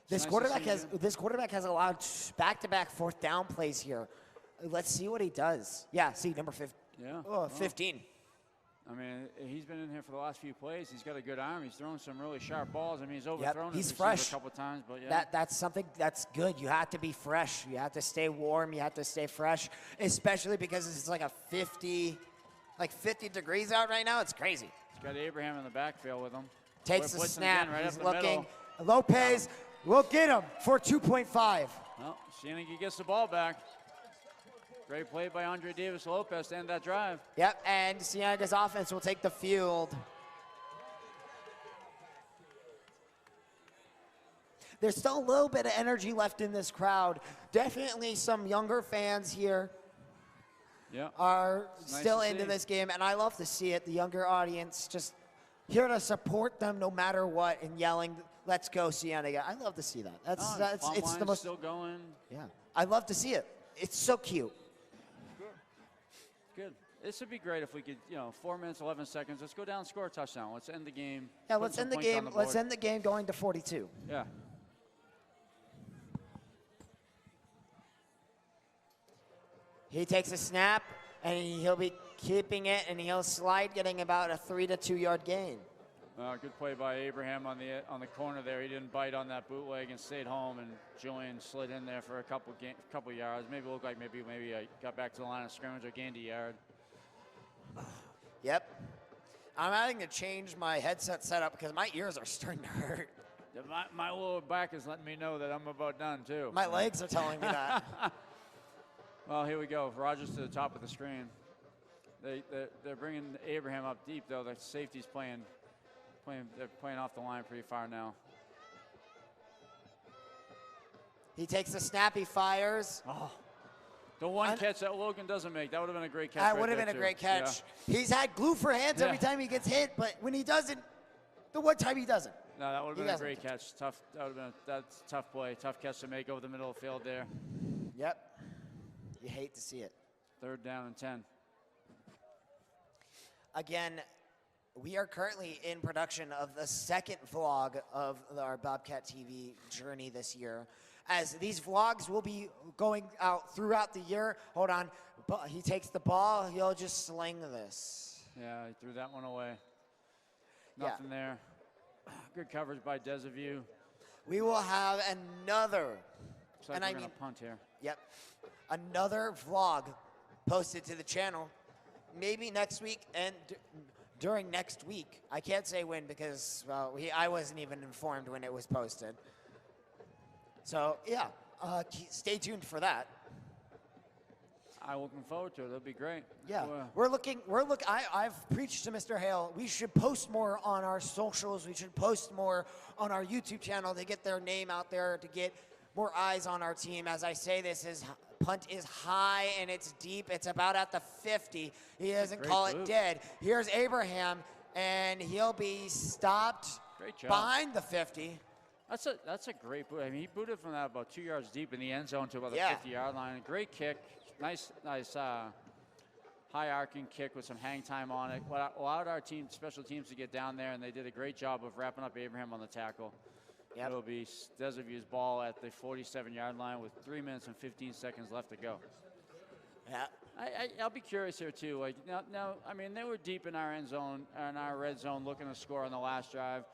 This nice to quarterback see has you. this quarterback has allowed back-to-back fourth down plays here. Let's see what he does. Yeah, see number 15. Yeah. Oh, 15. I mean, he's been in here for the last few plays. He's got a good arm. He's throwing some really sharp balls. I mean, he's overthrown he's his receiver fresh. a couple times, but yeah. That's something that's good. You have to be fresh. You have to stay warm. You have to stay fresh, especially because it's like 50 degrees out right now. It's crazy. He's got Abraham in the backfield with him. Takes We're the blitzing snap. again right He's up the looking. middle. Lopez will get him for 2.5. Well, Cienega gets the ball back. Great play by Andre Davis Lopez to end that drive. Yep, and Cienega's offense will take the field. There's still a little bit of energy left in this crowd. Definitely some younger fans here Yeah. are nice still to into see. this game, and I love to see it. The younger audience just here to support them no matter what and yelling, "Let's go, Cienega!" I love to see that. It's the most. still going. Yeah, I love to see it. It's so cute. Good. This would be great if we could, 4 minutes, 11 seconds. Let's go down and score a touchdown. Let's end the game. Yeah, Put let's some end the points on game. the Let's board. end the game going to 42. Yeah. He takes a snap, and he'll be keeping it, and he'll slide, getting about a 3 to 2 yard gain. Good play by Abraham on the corner there. He didn't bite on that bootleg and stayed home, and Julian slid in there for a couple yards. Maybe it looked like maybe got back to the line of scrimmage or gained a yard. Yep. I'm having to change my headset setup because my ears are starting to hurt. Yeah, my lower back is letting me know that I'm about done, too. My legs are telling me that. Well, here we go. Rogers to the top of the screen. They're bringing Abraham up deep, though. The safety's they're playing off the line pretty far now. He takes the snap, he fires. Oh, the one catch that Logan doesn't make. That would have been a great catch. That would have been a great catch. Yeah. He's had glue for hands every time he gets hit, but when he doesn't, the one time he doesn't. No, that would have been a great catch. Tough. That's a tough play. Tough catch to make over the middle of the field there. Yep. You hate to see it. 3rd down and 10. Again, we are currently in production of the second vlog of our Bobcat TV journey this year. As these vlogs will be going out throughout the year. Hold on. He takes the ball. He'll just sling this. Yeah, he threw that one away. Nothing there. Good coverage by Desaview. We will have another. Looks like we're going to punt here. Yep. Another vlog posted to the channel. Maybe next week and during next week. I can't say when because I wasn't even informed when it was posted. So yeah, stay tuned for that. I'm looking forward to it. It'll be great. Yeah, I've preached to Mr. Hale. We should post more on our socials. We should post more on our YouTube channel to get their name out there, to get more eyes on our team. As I say, punt is high and it's deep. It's about at the 50. He doesn't call it dead. Here's Abraham, and he'll be stopped behind the 50. That's a great boot. I mean, he booted from that about 2 yards deep in the end zone to about the 50-yard line. Great kick. Nice high arcing kick with some hang time on it. Allowed our special teams to get down there, and they did a great job of wrapping up Abraham on the tackle. Yep. It'll be Desaview's ball at the 47-yard line with 3 minutes and 15 seconds left to go. Yeah. I'll be curious here too. Like now, I mean, they were deep in our end zone, in our red zone, looking to score on the last drive.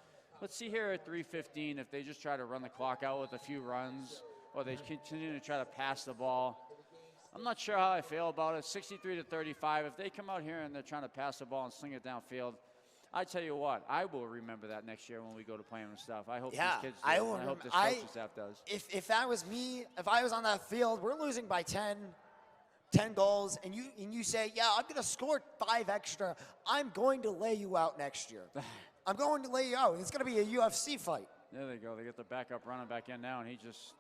Let's see here at 3:15 if they just try to run the clock out with a few runs, or they continue to try to pass the ball. I'm not sure how I feel about it. 63-35. If they come out here and they're trying to pass the ball and sling it downfield, I tell you what, I will remember that next year when we go to play them and stuff. I hope these kids do. I hope this coaching staff does. If that was me, if I was on that field, we're losing by 10 goals, and you say, yeah, I'm going to score 5 extra. I'm going to lay you out next year. I'm going to lay you out. It's going to be a UFC fight. There they go. They get the backup running back in now, and he just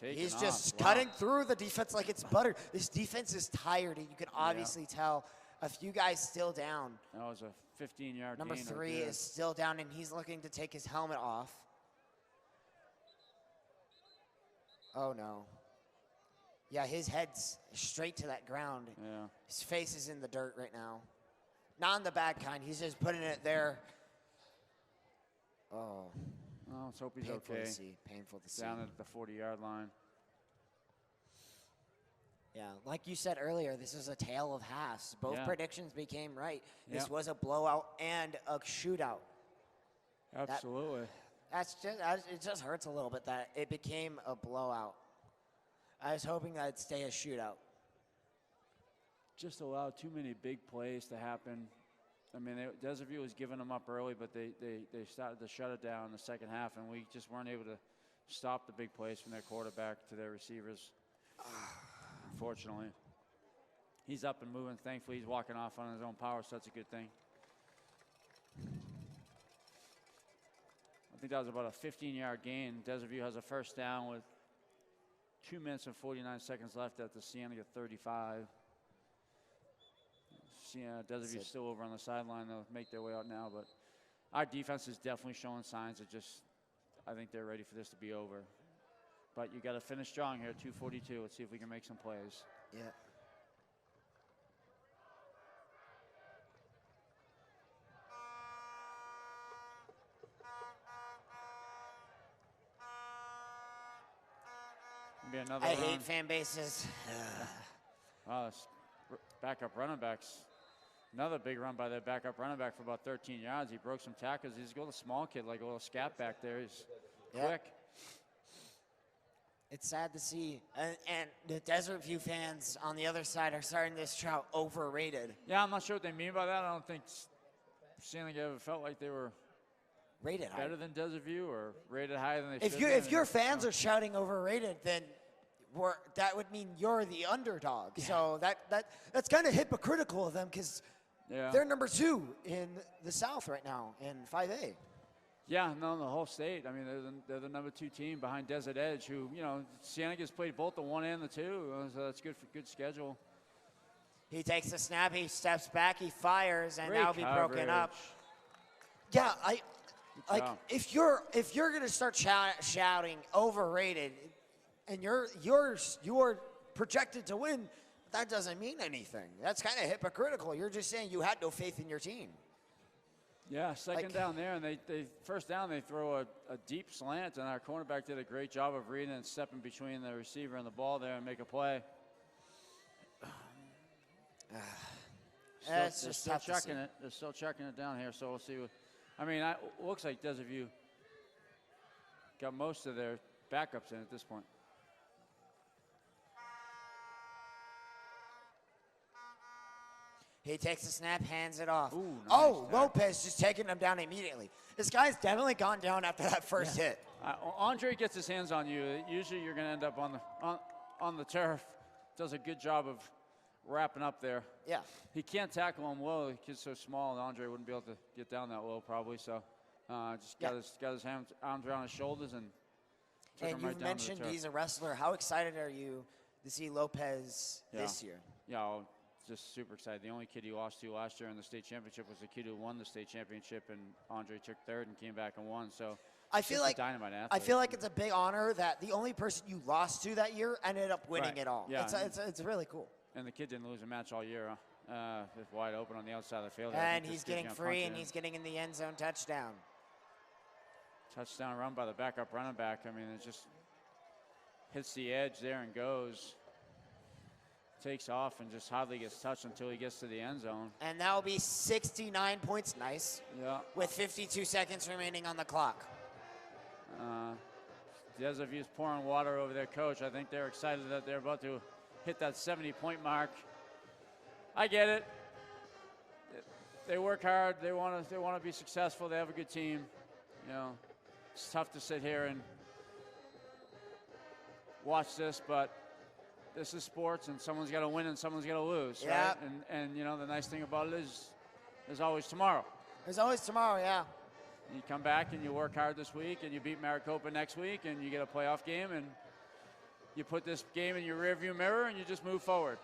taking He's off. just cutting through the defense like it's butter. This defense is tired, and you can obviously tell a few guys still down. That was a 15-yard Number 3 is still down, and he's looking to take his helmet off. Oh, no. Yeah, his head's straight to that ground. Yeah. His face is in the dirt right now. Not in the bad kind. He's just putting it there. Oh. Well, let's hope he's Painful okay. to see. Painful to see. Down at the 40-yard line. Yeah, like you said earlier, this is a tale of halves. Both predictions became right. This was a blowout and a shootout. Absolutely. It just hurts a little bit that it became a blowout. I was hoping that it'd stay a shootout. Just allowed too many big plays to happen. I mean, Desaview was giving them up early, but they started to shut it down in the second half, and we just weren't able to stop the big plays from their quarterback to their receivers. Unfortunately. He's up and moving. Thankfully, he's walking off on his own power, so that's a good thing. I think that was about a 15-yard gain. Desaview has a first down with 2 minutes and 49 seconds left at the Cienega 35. Desaview's still over on the sideline. They'll make their way out now, but our defense is definitely showing signs of I think they're ready for this to be over. But you got to finish strong here, 2:42. Let's see if we can make some plays. Yeah. Be another I run. hate fan bases. Wow, this backup running backs. Another big run by their backup running back for about 13 yards. He broke some tackles. He's a little small kid, like a little scat back there. He's quick. It's sad to see. And the Desert View fans on the other side are starting this trout overrated. Yeah, I'm not sure what they mean by that. I don't think Cienega ever felt like they were Rated high. better than Desert View or rated higher than they should If your fans are shouting overrated, then that would mean you're the underdog. Yeah. So that's kind of hypocritical of them because they're number 2 in the South right now in 5A. Yeah, no, the whole state. I mean, they're the number 2 team behind Desert Edge, who, you know, Cienega's played both the 1 and the 2, so that's good for good schedule. He takes the snap, he steps back, he fires, and Great that'll be broken up. Yeah, if you're gonna start shouting overrated, and you're projected to win, that doesn't mean anything. That's kind of hypocritical. You're just saying you had no faith in your team. Yeah, second down there, and they first down, they throw a deep slant, and our cornerback did a great job of reading and stepping between the receiver and the ball there and make a play. It's just still tough to checking see. it. They're still checking it down here, so we'll see. I mean, it looks like Desert View got most of their backups in at this point. He takes the snap, hands it off. Ooh, nice Lopez just taking him down immediately. This guy's definitely gone down after that first hit. Andre gets his hands on you. Usually you're going to end up on the turf. Does a good job of wrapping up there. Yeah. He can't tackle him low. The kid's so small, and Andre wouldn't be able to get down that low probably. So just got his arms around his shoulders and took him right down to the turf. And you mentioned he's a wrestler. How excited are you to see Lopez this year? Yeah, just super excited. The only kid he lost to last year in the state championship was the kid who won the state championship, and Andre took 3rd and came back and won. So I feel like dynamite athlete. I feel like it's a big honor that the only person you lost to that year ended up winning it all. Yeah, it's really cool. And the kid didn't lose a match all year. It's wide open on the outside of the field. And he's getting free, and he's getting in the end zone touchdown. Touchdown run by the backup running back. I mean, it just hits the edge there and goes. Takes off and just hardly gets touched until he gets to the end zone. And that will be 69 points. Nice. Yeah. With 52 seconds remaining on the clock. Desert View's pouring water over their coach. I think they're excited that they're about to hit that 70-point mark. I get it. They work hard. They want to be successful. They have a good team. You know, it's tough to sit here and watch this, but this is sports, and someone's got to win and someone's got to lose, right? And you know, the nice thing about it is there's always tomorrow. There's always tomorrow, yeah. You come back and you work hard this week, and you beat Maricopa next week, and you get a playoff game, and you put this game in your rearview mirror, and you just move forward.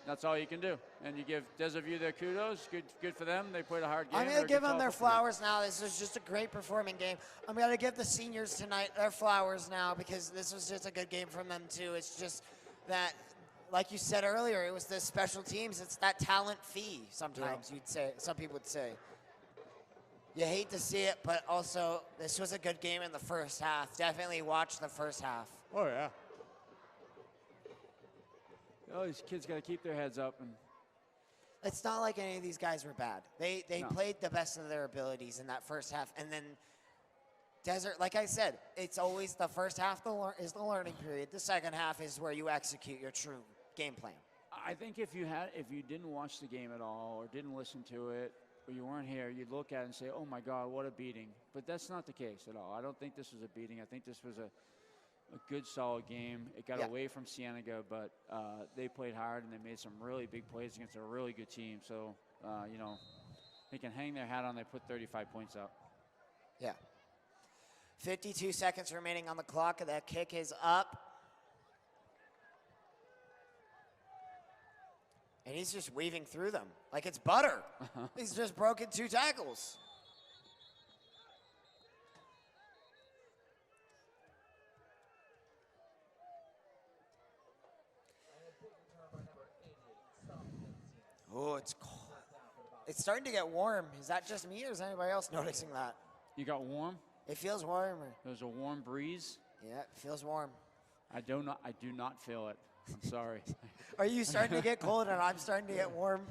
That's all you can do. And you give Desert View their kudos. Good for them. They played a hard game. I'm going to give them their flowers now. This was just a great performing game. I'm going to give the seniors tonight their flowers now because this was just a good game from them, too. It's just that, like you said earlier, it was the special teams. It's that talent fee sometimes, you'd say. Some people would say. You hate to see it, but also this was a good game in the first half. Definitely watch the first half. Oh, yeah. Oh, these kids got to keep their heads up. And it's not like any of these guys were bad. They played the best of their abilities in that first half. And then Desert, like I said, it's always the first half is the learning period. The second half is where you execute your true game plan. I think if you didn't watch the game at all or didn't listen to it or you weren't here, you'd look at it and say, oh, my God, what a beating. But that's not the case at all. I don't think this was a beating. I think this was a good, solid game. It got away from Cienega, but they played hard and they made some really big plays against a really good team. So, you know, they can hang their hat on. They put 35 points up. Yeah. 52 seconds remaining on the clock, and that kick is up. And he's just weaving through them like it's butter. He's just broken 2 tackles. Oh, it's cold. It's starting to get warm. Is that just me, or is anybody else noticing that? You got warm? It feels warmer. There's a warm breeze. Yeah, it feels warm. I do not feel it. I'm sorry. Are you starting to get cold and I'm starting to get warm?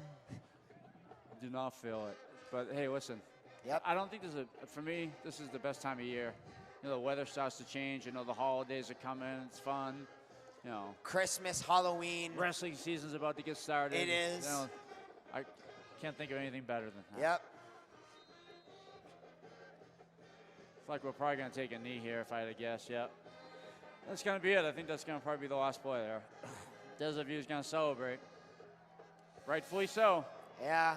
Do not feel it. But hey, listen. Yep. I don't think for me, this is the best time of year. You know, the weather starts to change. You know, the holidays are coming. It's fun. You know, Christmas, Halloween. wrestling season's about to get started. It is. You know, I can't think of anything better than that. Yep. It's like we're probably going to take a knee here if I had to guess. Yep. That's going to be it. I think that's going to probably be the last play there. Desert View's going to celebrate. Rightfully so. Yeah.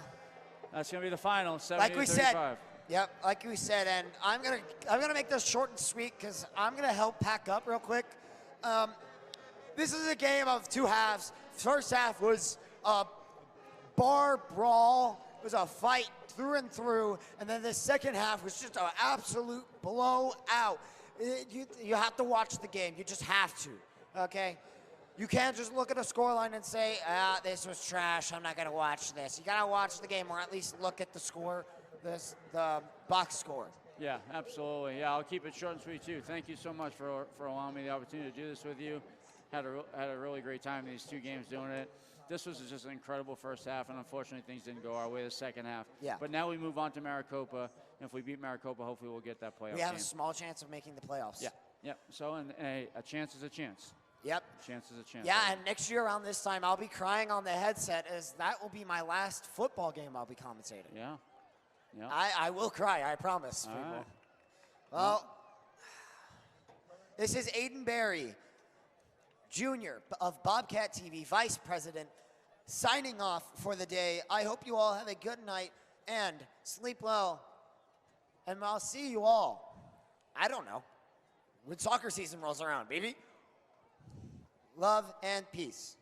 That's going to be the final, 70-35. Like we said. Yep, like we said, and I'm gonna make this short and sweet because I'm gonna help pack up real quick. This is a game of two halves. First half was a bar brawl. It was a fight through and through, and then the second half was just an absolute blowout. You have to watch the game. You just have to. Okay. You can't just look at a scoreline and say, this was trash. I'm not going to watch this. You got to watch the game or at least look at the score, the box score. Yeah, absolutely. Yeah, I'll keep it short and sweet, too. Thank you so much for allowing me the opportunity to do this with you. Had a really great time in these two games doing it. This was just an incredible first half, and unfortunately things didn't go our way the second half. Yeah. But now we move on to Maricopa, and if we beat Maricopa, hopefully we'll get that playoff We have game. a small chance of making the playoffs. Yeah, yeah. So, and a chance is a chance. Yep. A chance is a chance. Yeah, and next year around this time, I'll be crying on the headset as that will be my last football game I'll be commentating. Yeah. Yeah. I will cry, I promise, people. right. Well, this is Aiden Berry, Jr. of Bobcat TV, Vice President, signing off for the day. I hope you all have a good night and sleep well. And I'll see you all, I don't know, when soccer season rolls around, baby. Love and peace.